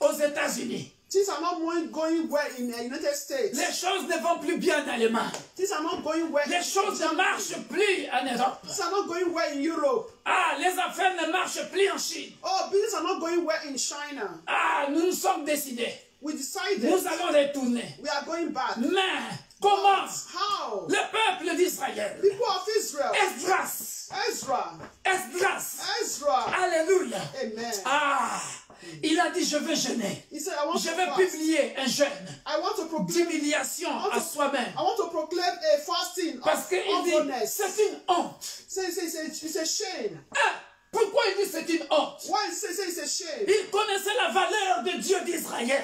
aux États-Unis. Things are not going well in the United States. Les choses ne vont plus bien en Allemagne. Things are not going well. Les choses ne marchent plus en Europe. Things are not going well in Europe. Ah, les affaires ne marchent plus en Chine. Oh, business are not going well in China. Ah, nous nous sommes décidés. We decided Nous allons retourner. we are going back. Mais comment? How? Le peuple d'Israël. People of Israel. Esdras. Ezra. Alléluia. Amen. Ah, il a dit, je vais jeûner. He said, I want Je to vais fast. publier un jeûne I want to proclaim. d'humiliation à soi-même. I want to proclaim a fasting Parce of qu'il dit, humbleness. c'est une honte. It's a shame. Ah, pourquoi il dit c'est une honte? Why say it's a shame? Il connaissait la valeur de Dieu d'Israël.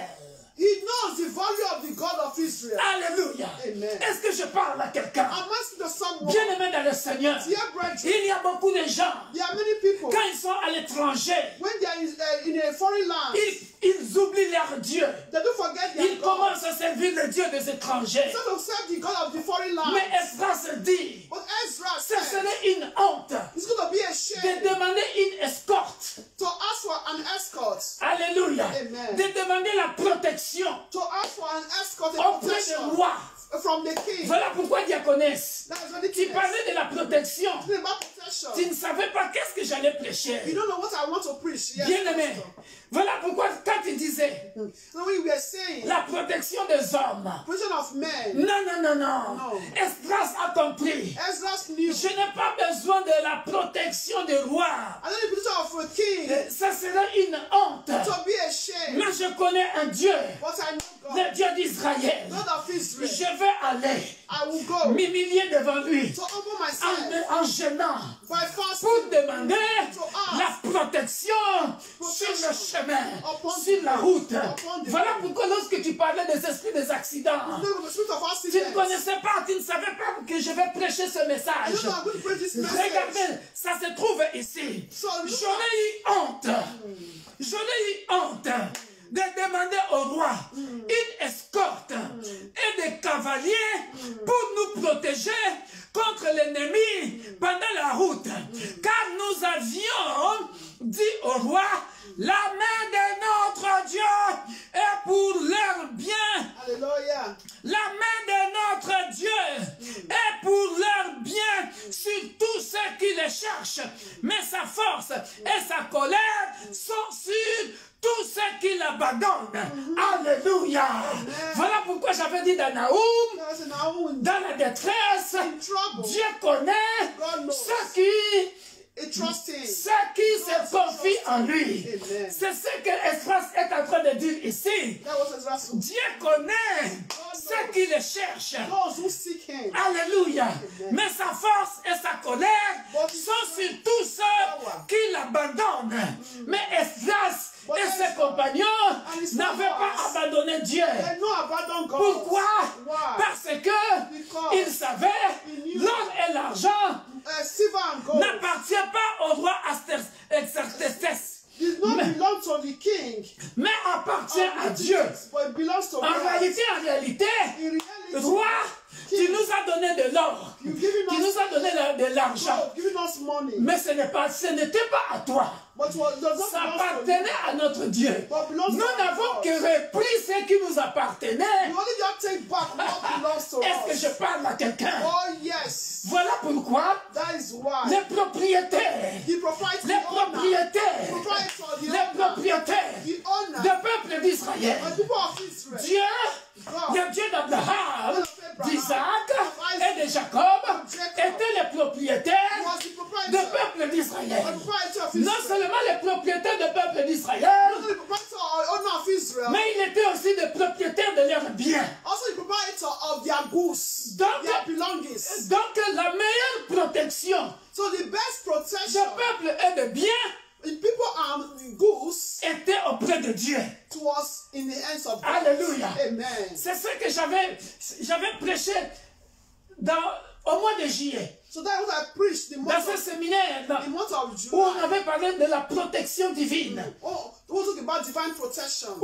He knows the value of the God of Israel. Alléluia. Amen. Est-ce que je parle à quelqu'un? I'm asking to someone. Bien-aimé dans le Seigneur, Dear brethren, il y a beaucoup de gens, there are many people, quand ils sont à l'étranger, when they are in a foreign land, ils oublient leur Dieu. they don't forget their Ils God. commencent à servir le Dieu des étrangers. Instead of serve the God of the foreign land. Mais Ezra se dit, But Ezra ce said, serait une honte it's going to be a de shame demander une escorte. to ask for an escort. Alléluia. Amen. De demander la protection To ask for an escort, a auprès protection du roi. from the king. Voilà pourquoi, diaconesse, That is what it tu is. parlais de la protection. It's about protection. Tu ne savais pas qu'est-ce que j'allais prêcher. You don't know what I want to preach. Yes, Bien-aimé, Pastor. voilà pourquoi quand tu disais So we were saying, la protection des hommes. protection of men. Non. No. Esdras a compris. Ezra knew. Je n'ai pas besoin de la protection du roi. I don't need protection of a king Ça serait une honte. to be a shame. Mais je connais un Dieu, But I know God, le Dieu d'Israël. God of Israel. Je vais aller I will go m'humilier devant lui to humble myself en gênant by fasting pour demander to ask la protection sur le chemin, sur la route. Voilà pourquoi lorsque tu parlais des esprits des accidents, the spirit of tu ne accident. connaissais pas, tu ne savais pas que je vais prêcher ce I message. don't know I'm going to preach this message. Regardez, ça se trouve ici. J'aurais eu honte. J'aurais eu honte de demander au roi une escorte et des cavaliers pour nous protéger contre l'ennemi pendant la route. Car nous avions dit au roi, la main de notre Dieu est pour leur bien. Hallelujah. La main de notre Dieu est pour leur bien sur tous ceux qui le cherchent. Mais sa force et sa colère sont sur tous ceux qui l'abandonnent. Alléluia. Voilà pourquoi j'avais dit dans Naoum, dans la détresse, Dieu connaît ceux qui se confient en lui. C'est ce que Esdras est en train de dire ici. Dieu connaît ceux qui le cherchent. Alléluia. Mais sa force et sa colère sont sur tous ceux qui l'abandonnent. Mais Esdras et ses compagnons n'avaient pas abandonné Dieu. Pourquoi? Parce que ils savaient l'or et l'argent n'appartient pas au roi Exercestes, mais appartient à Dieu. En réalité, roi, tu nous as donné de l'or, tu nous as donné de l'argent, mais ce n'était pas à toi. Ça appartenait à notre Dieu. Nous n'avons que repris ce qui nous appartenait. Est-ce que je parle à quelqu'un? Voilà pourquoi les propriétaires du peuple d'Israël, Dieu, le Dieu d'Abraham, d'Isaac et de Jacob, étaient les propriétaires du peuple d'Israël. Non seulement les propriétaires du peuple d'Israël, mais il était aussi des propriétaires de leurs biens. Donc la meilleure protection du peuple et de biens était auprès de Dieu. Alléluia. C'est ce que j'avais prêché au mois de juillet. Dans ce séminaire où on avait parlé de la protection divine, où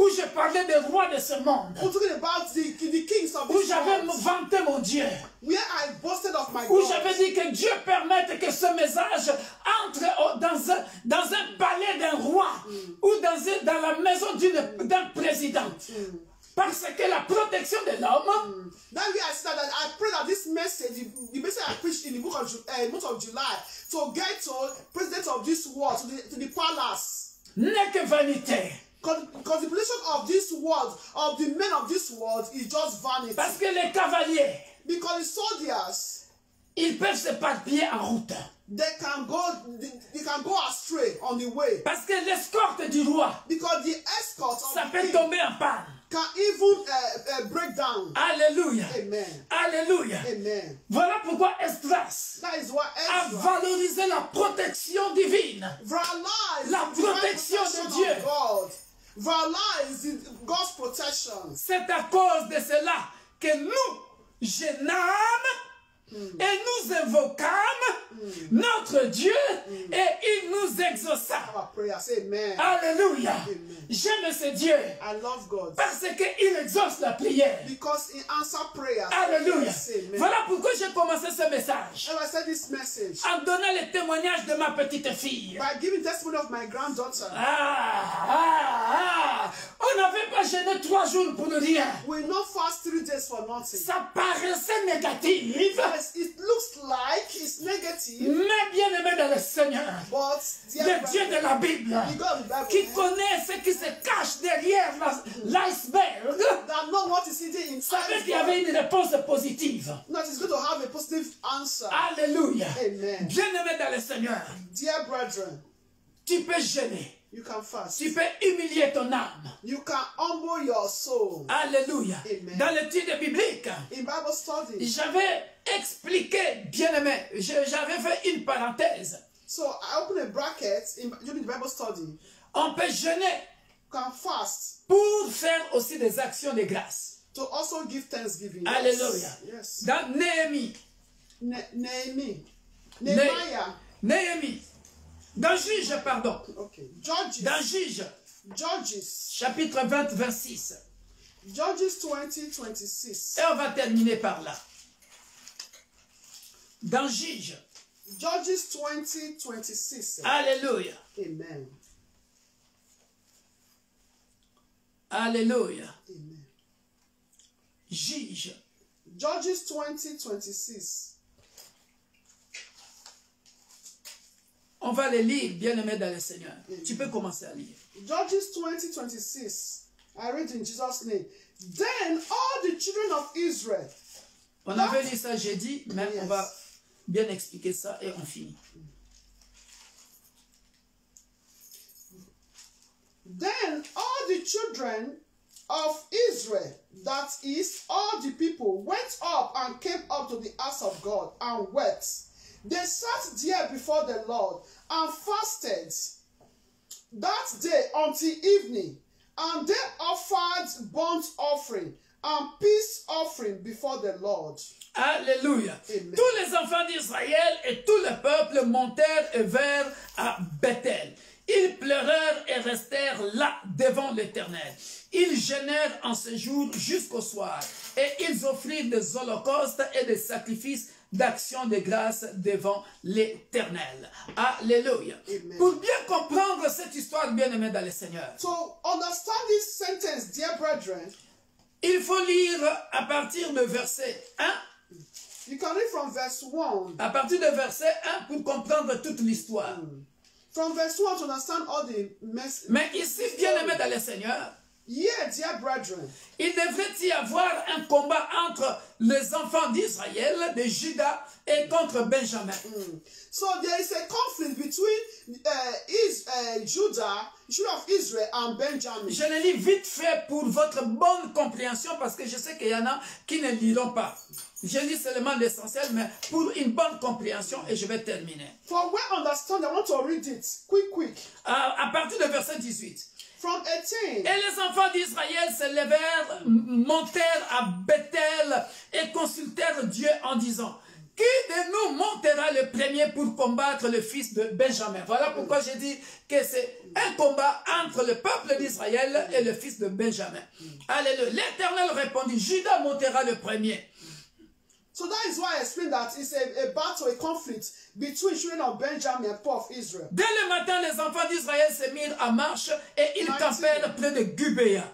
je parlais des rois de ce monde, où j'avais vanté mon Dieu, où j'avais dit que Dieu permette que ce message entre dans un palais d'un roi ou dans la maison d'un président. Parce que la protection de l'homme, I pray that this message, the message I preached in the month of July, to get to president of this world, to the palace, n'est que vanité. Because the position of this world, of the men of this world, is just vanity. Parce que les cavaliers, because the soldiers, ils peuvent s'éparpiller en route. They can go astray on the way. Parce que l'escorte du roi, because the escort of ça the peut king tomber en panne. can even break down. Alléluia. Amen. Alléluia. Amen. Voilà pourquoi Esdras That is why a valorisé la protection divine. La protection de Dieu. Valhalla is God's protection. C'est à cause de cela que nous gênâmes et nous invoquâmes notre Dieu et il nous exauça. Alléluia. J'aime ce Dieu parce qu'il exauce la prière. Alléluia. Voilà pourquoi j'ai commencé ce message en donnant le témoignage de ma petite fille. On n'avait pas gêné 3 jours pour rien. Ça paraissait négatif. It looks like it's negative. Mais bien aimé dans le Seigneur, le Dieu de la Bible, qui connaît ce qui se cache derrière l'iceberg, savait qu'il y avait une réponse positive. Alléluia. Bien aimé dans le Seigneur, dear brethren, tu peux gêner. You can fast. Tu peux humilier ton âme. You can humble your soul. Alléluia. Amen. Dans l'étude biblique, in Bible study, j'avais expliqué, bien aimé, j'avais fait une parenthèse. So I opened a bracket during the Bible study. On peut jeûner, can fast, pour faire aussi des actions de grâce. To also give thanksgiving. Alléluia. Yes. Dans Néhémie. Néhémie. Dans Juge, pardon. Okay. Judges. Dans Juge. Judges. Chapitre 20, 26. Judges 20, 26. Et on va terminer par là. Dans Juge. Judges 20, 26. Alléluia. Amen. Alléluia. Amen. Juge. Judges 20, 26. On va les lire, bien-aimés dans le Seigneur. Tu peux commencer à lire. Judges 20, 26. I read in Jesus' name. Then all the children of Israel. On avait lu ça jeudi, mais on va bien expliquer ça et on finit. Then all the children of Israel, that is, all the people, went up and came up to the house of God and wept. They sat there before the Lord and fasted that day until evening, and they offered burnt offering and peace offering before the Lord. Alléluia. Amen. Tous les enfants d'Israël et tout le peuple montèrent et vinrent à Bethel. Ils pleurèrent et restèrent là devant l'Éternel. Ils jeûnèrent en ce jour jusqu'au soir, et ils offrirent des holocaustes et des sacrifices d'action de grâce devant l'Éternel. Alléluia. Amen. Pour bien comprendre cette histoire, bien-aimée dans le Seigneur, To understand this sentence, dear brethren, il faut lire à partir de verset 1. you can read from verse 1. À partir de verset 1 pour comprendre toute l'histoire. From verse 1 to understand all the mess. Mais ici, bien-aimé dans le Seigneur, Yeah, dear brethren, il devrait y avoir un combat entre les enfants d'Israël, de Juda, et contre Benjamin. So there is a conflict between Judah of Israel and Benjamin. Je le lis vite fait pour votre bonne compréhension parce que je sais qu'il y en a qui ne liront pas. Je lis seulement l'essentiel, mais pour une bonne compréhension, et je vais terminer. For well understand, I want to read it quick. À partir du verset 18. From 18. Et les enfants d'Israël se levèrent, montèrent à Bethel et consultèrent Dieu en disant: qui de nous montera le premier pour combattre le fils de Benjamin? Voilà pourquoi j'ai dit que c'est un combat entre le peuple d'Israël et le fils de Benjamin. Alléluia. L'Éternel répondit: Judas montera le premier. So that is why I explained that it's a battle, a conflict between children of Benjamin and people of Israel. Dès le matin, les enfants d'Israël se mirent en marche et ils campèrent près de Gubéa.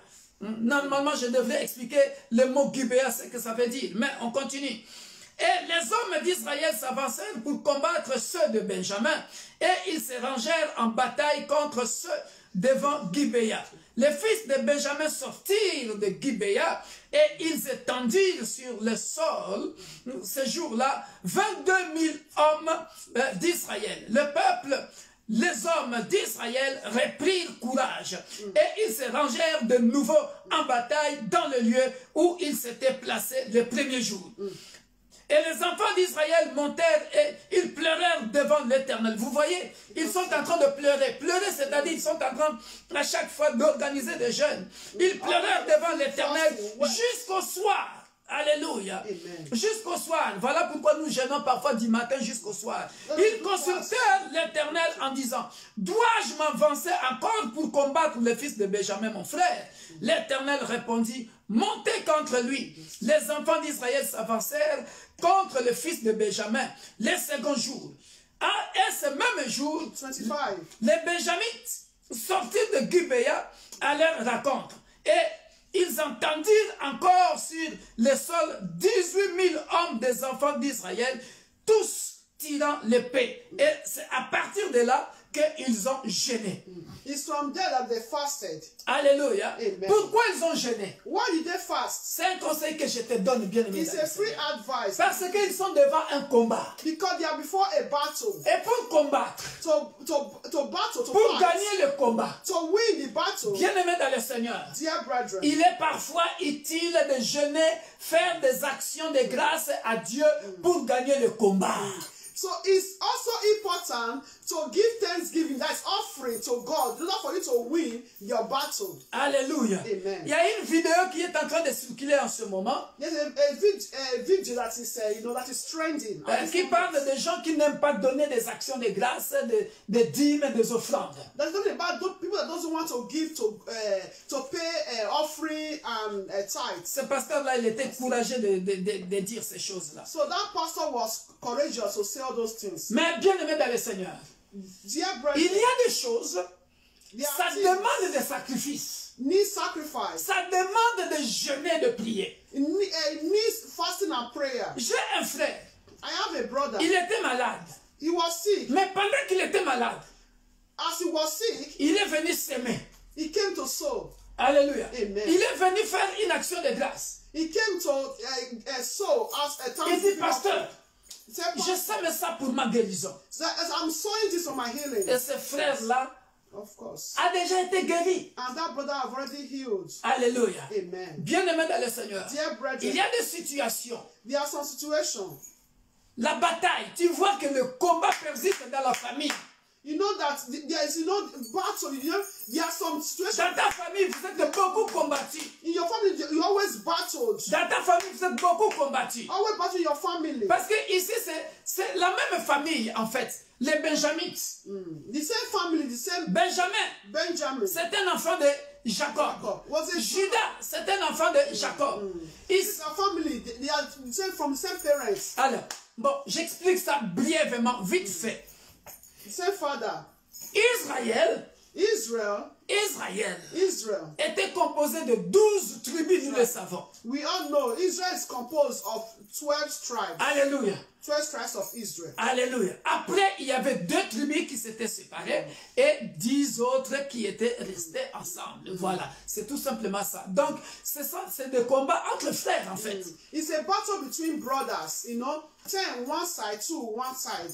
Normalement, je devrais expliquer le mot Gubéa, ce que ça veut dire, mais on continue. Et les hommes d'Israël s'avancèrent pour combattre ceux de Benjamin, et ils se rangèrent en bataille contre ceux devant Gibéa. Les fils de Benjamin sortirent de Gibéa et ils étendirent sur le sol, ce jour-là, 22 000 hommes d'Israël. Le peuple, les hommes d'Israël reprirent courage et ils se rangèrent de nouveau en bataille dans le lieu où ils s'étaient placés le premier jour. Et les enfants d'Israël montèrent et ils pleurèrent devant l'Éternel. Vous voyez, ils sont en train de pleurer. Pleurer, c'est-à-dire ils sont en train à chaque fois d'organiser des jeûnes. Ils pleurèrent devant l'Éternel jusqu'au soir. Alléluia. Jusqu'au soir. Voilà pourquoi nous jeûnons parfois du matin jusqu'au soir. Ils consultèrent l'Éternel en disant, dois-je m'avancer encore pour combattre le fils de Benjamin, mon frère? L'Éternel répondit, montez contre lui. Les enfants d'Israël s'avancèrent contre le fils de Benjamin le second jour. Et ce même jour, 25. les Benjamites sortirent de Gubéa à leur rencontre. Et ils entendirent encore sur le sol 18 000 hommes des enfants d'Israël, tous tirant l'épée. Et c'est à partir de là qu'ils ont gêné. It's from there that they fasted. Alléluia. Amen. Pourquoi ils ont gêné? Why did they fast? C'est un conseil que je te donne, bien aimé. It's a free advice. Parce qu'ils sont devant un combat. Because they are before a battle. Et pour combattre, pour gagner le combat, to win the battle, bien aimé dans le Seigneur, dear brethren, il est parfois utile de jeûner, faire des actions de grâce à Dieu pour gagner le combat. So it's also important to give thanksgiving, that's offering to God, in order for you to win your battle. Alléluia. Amen. Il y a une vidéo qui est en train de circuler en ce moment. There's a video that is, that is trending. Qui parle des gens qui n'aiment pas donner des actions de grâce, des dîmes et des offrandes. That's talking about those people that doesn't want to give to pay offering and tithe. Ce pasteur-là, il était courageux de dire ces choses-là. So that pastor was courageous to say all those things. Mais bien aimé dans le Seigneur, dear brethren, il y a des choses, ça demande des sacrifices. Need sacrifice. Ça demande de jeûner, de prier. It needs fasting and prayer. J'ai un frère. I have a brother. Il était malade. He was sick. Mais pendant qu'il était malade, as he was sick, il est venu s'aimer. He came to sow. Alléluia. Amen. Il est venu faire une action de grâce. He came to sow as a thanksgiving. Il dit, pasteur, je sème ça pour ma guérison. I'm sowing this for my healing. Et ce frère-là a déjà été guéri. And that brother have already healed. Alléluia. Amen. Bien-aimé dans le Seigneur. Dear brethren, il y a des situations. There are some situations. La bataille, tu vois que le combat persiste dans la famille. You know that there is battle. There are some situations. Dans ta famille, vous êtes beaucoup combattus. In your family, you always battled. Dans ta famille, vous êtes beaucoup combattus. Always battle your family. Parce que ici, c'est la même famille, en fait. Les Benjamites. The same family, the same. Benjamin. C'est un enfant de Jacob. Judas, c'est un enfant de Jacob. It's a family. They are from the same parents. Alors, bon, j'explique ça brièvement, vite fait. Same father. Israël était composé de 12 tribus, nous le savons. We all know Israel is composed of 12 tribes. Alléluia. 12 tribes of Israel. Alléluia. Après, il y avait 2 tribus qui s'étaient séparées et 10 autres qui étaient restés ensemble. Voilà, c'est tout simplement ça. Donc, c'est des combats entre frères, en fait. It's a battle between brothers, 10 one side, 2 one side.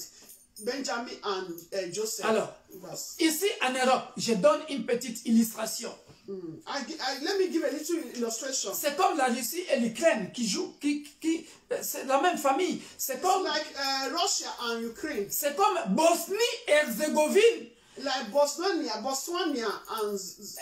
Benjamin and Joseph. Alors, ici en Europe, je donne une petite illustration. Let me give a little illustration. C'est comme la Russie et l'Ukraine qui jouent, c'est la même famille. C'est comme like Russia and Ukraine. C'est comme Bosnie et Herzégovine. Like Botswana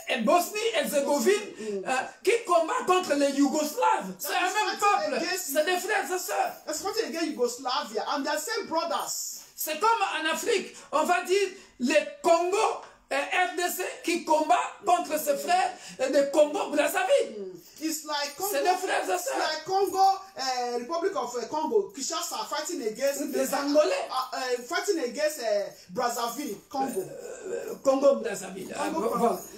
and Bosnie-Herzégovine qui combat contre les Yougoslaves. C'est un même peuple. C'est des frères et sœurs. It's fighting against Yugoslavia and they're same brothers. C'est comme en Afrique, on va dire les Congo et RDC qui combat contre ses frères de Congo-Brazzaville. It's like Congo, c'est des frères et sœurs. It's like Congo, Republic of Congo, Kinshasa fighting against les Angolais, fighting against Brazzaville, Congo. Congo-Brazzaville.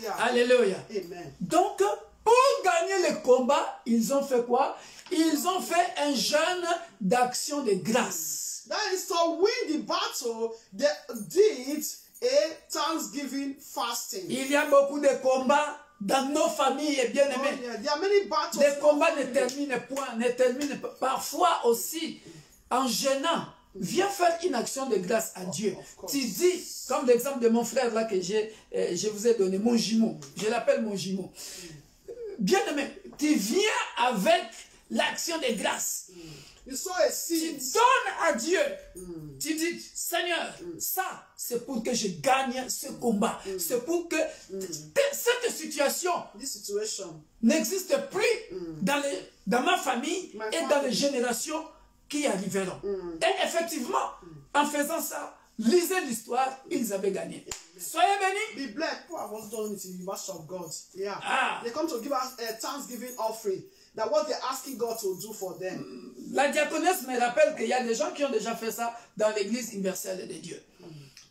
Yeah. Alléluia. Amen. Donc, pour gagner le combat, ils ont fait quoi? Ils ont fait un jeûne d'action de grâce. That is to win the battle, they did a thanksgiving fasting. Il y a beaucoup de combats dans nos familles, bien aimés. There are many battles. Les combats ne terminent point, parfois aussi en jeûnant. Viens faire une action de grâce à Dieu. Tu dis, comme l'exemple de mon frère là que je vous ai donné, mon jumeau. Je l'appelle mon jumeau. Bien aimé, tu viens avec l'action de grâce. You sow a tu seed. donnes à Dieu. Tu dis, Seigneur, ça, c'est pour que je gagne ce combat. C'est pour que cette situation This situation n'existe plus dans ma famille My et family. dans les générations qui arriveront. Et effectivement, en faisant ça, lisez l'histoire, ils avaient gagné. Soyez bénis. be blessed. Who was done it in the mercy of God. Yeah. Ah. They come to give us a thanksgiving offering. That what they're asking God to do for them. La diaconesse me rappelle qu'il y a des gens qui ont déjà fait ça dans l'église universelle de Dieu.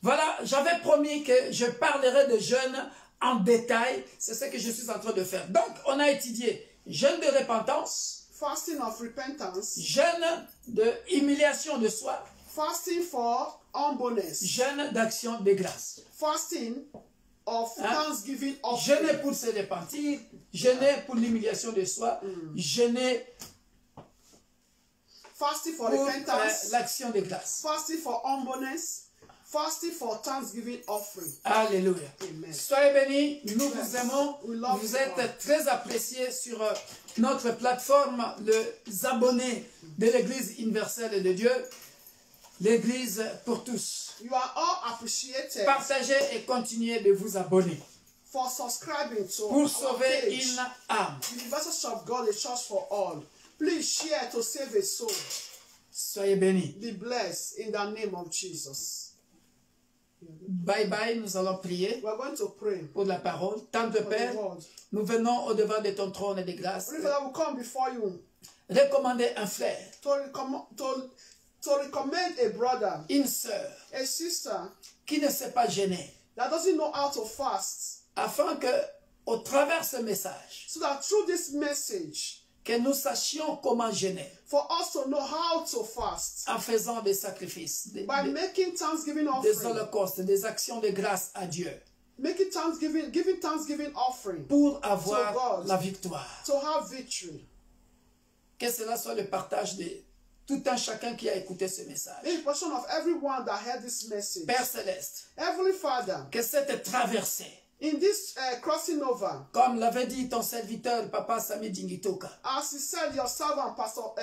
Voilà, j'avais promis que je parlerai de jeûne en détail. C'est ce que je suis en train de faire. Donc, on a étudié jeûne de repentance, Fasting of repentance. jeûne de humiliation de soi, Fasting for humbleness. jeûne d'action de grâce. Fasting of thanksgiving Jeûner offering. pour se repentir, jeûner pour l'humiliation de soi, jeûner Fasting for pour repentance. l'action de grâce. Fasting for humbleness. Fasting for thanksgiving offering. Alléluia. Amen. Soyez bénis, nous vous aimons, We love vous you êtes all. très appréciés sur notre plateforme, les abonnés de l'Église universelle de Dieu, l'Église pour tous. You are all appreciated Partagez et continuez de vous abonner for subscribing to pour our sauver page. une âme. Universal Church of God, a church for all. Please share to save a soul. Soyez bénis. Be blessed in the name of Jesus. Bye bye, nous allons prier We are going to pray pour la parole. Tant de for the Père, word. nous venons au devant de ton trône de grâce. Holy Father, we come before you Recommandez un frère, to recommend a brother, une sœur a sister qui ne s'est pas gênée, that doesn't know how to fast, afin que, au travers de ce message, so that through this message, que nous sachions comment gêner for us to know how to fast en faisant des sacrifices, by making thanksgiving des offering, holocaustes, des actions de grâce à Dieu making thanksgiving, giving thanksgiving offering pour to avoir God, la victoire. to have victory. Que cela soit le partage de tout un chacun qui a écouté ce message. In portion of everyone that heard this message, Père Céleste, Heavenly Father, que cette traversée, in this crossing over, comme l'avait dit ton serviteur, Papa Sami Dingitoka, as he said, your servant, Pastor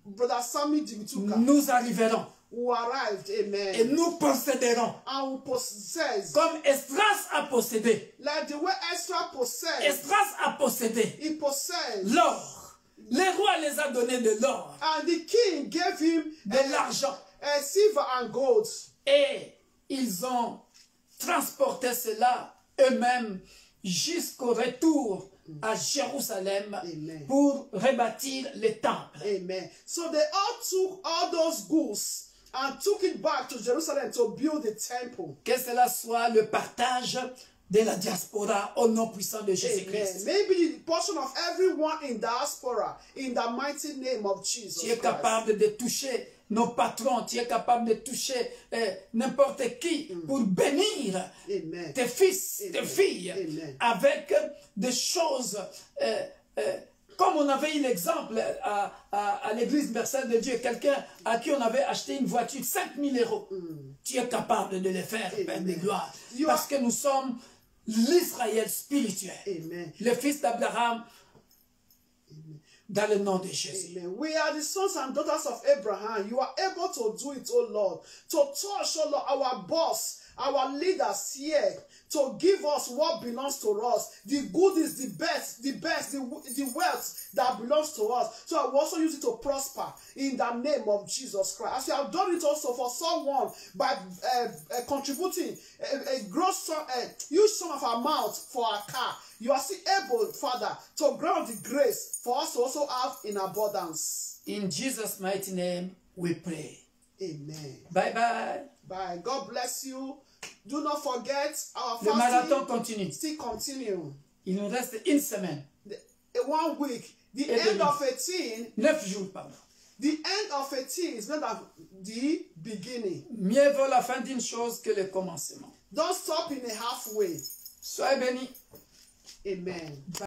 Brother Sammy Dimituka, nous arriverons who arrived, et amen, nous posséderons, and who possessed, comme Esdras a possédé. like the way Ezra possessed, Esdras a possédé he possessed, l'or. Les rois les a donné de l'or, and the king gave him de l'argent. silver and gold, Et ils ont transporté cela eux-mêmes jusqu'au retour à Jérusalem Amen. pour rebâtir le temple. amen. So they all took all those goods and took it back to Jerusalem to build the temple. Que cela soit le partage de la diaspora au nom puissant de Amen. Jésus-Christ. Maybe the portion of everyone in diaspora in the mighty name of Jesus Tu es Christ. capable de toucher nos patrons, tu es capable de toucher n'importe qui pour bénir Amen. tes fils, tes Amen. filles, Amen. avec des choses, comme on avait eu l'exemple à l'église universelle de Dieu, quelqu'un à qui on avait acheté une voiture, 5 000 €. Tu es capable de le faire, Père de gloire, You parce are- que nous sommes l'Israël spirituel, Amen. le fils d'Abraham, dans le nom de Jésus. Amen. We are the sons and daughters of Abraham. You are able to do it, oh Lord. To touch, oh Lord, our boss, our leaders here, to give us what belongs to us. The good is the best, the wealth that belongs to us. So I will also use it to prosper in the name of Jesus Christ. As you have done it also for someone by contributing a gross sum, huge sum of amount for a car. You are still able, Father, to grant the grace for us to also have in abundance. In Jesus' mighty name, we pray. Amen. Bye bye. Bye. God bless you. Do not forget our Le marathon fasting continue. still continue. Il nous reste une semaine. 1 week. The Et end demi. of 18. 9 jours, pardon. The end of 18 is not the beginning. Mieux vaut la fin d'une chose que le commencement. Don't stop in a halfway. Soyez bénis. Amen.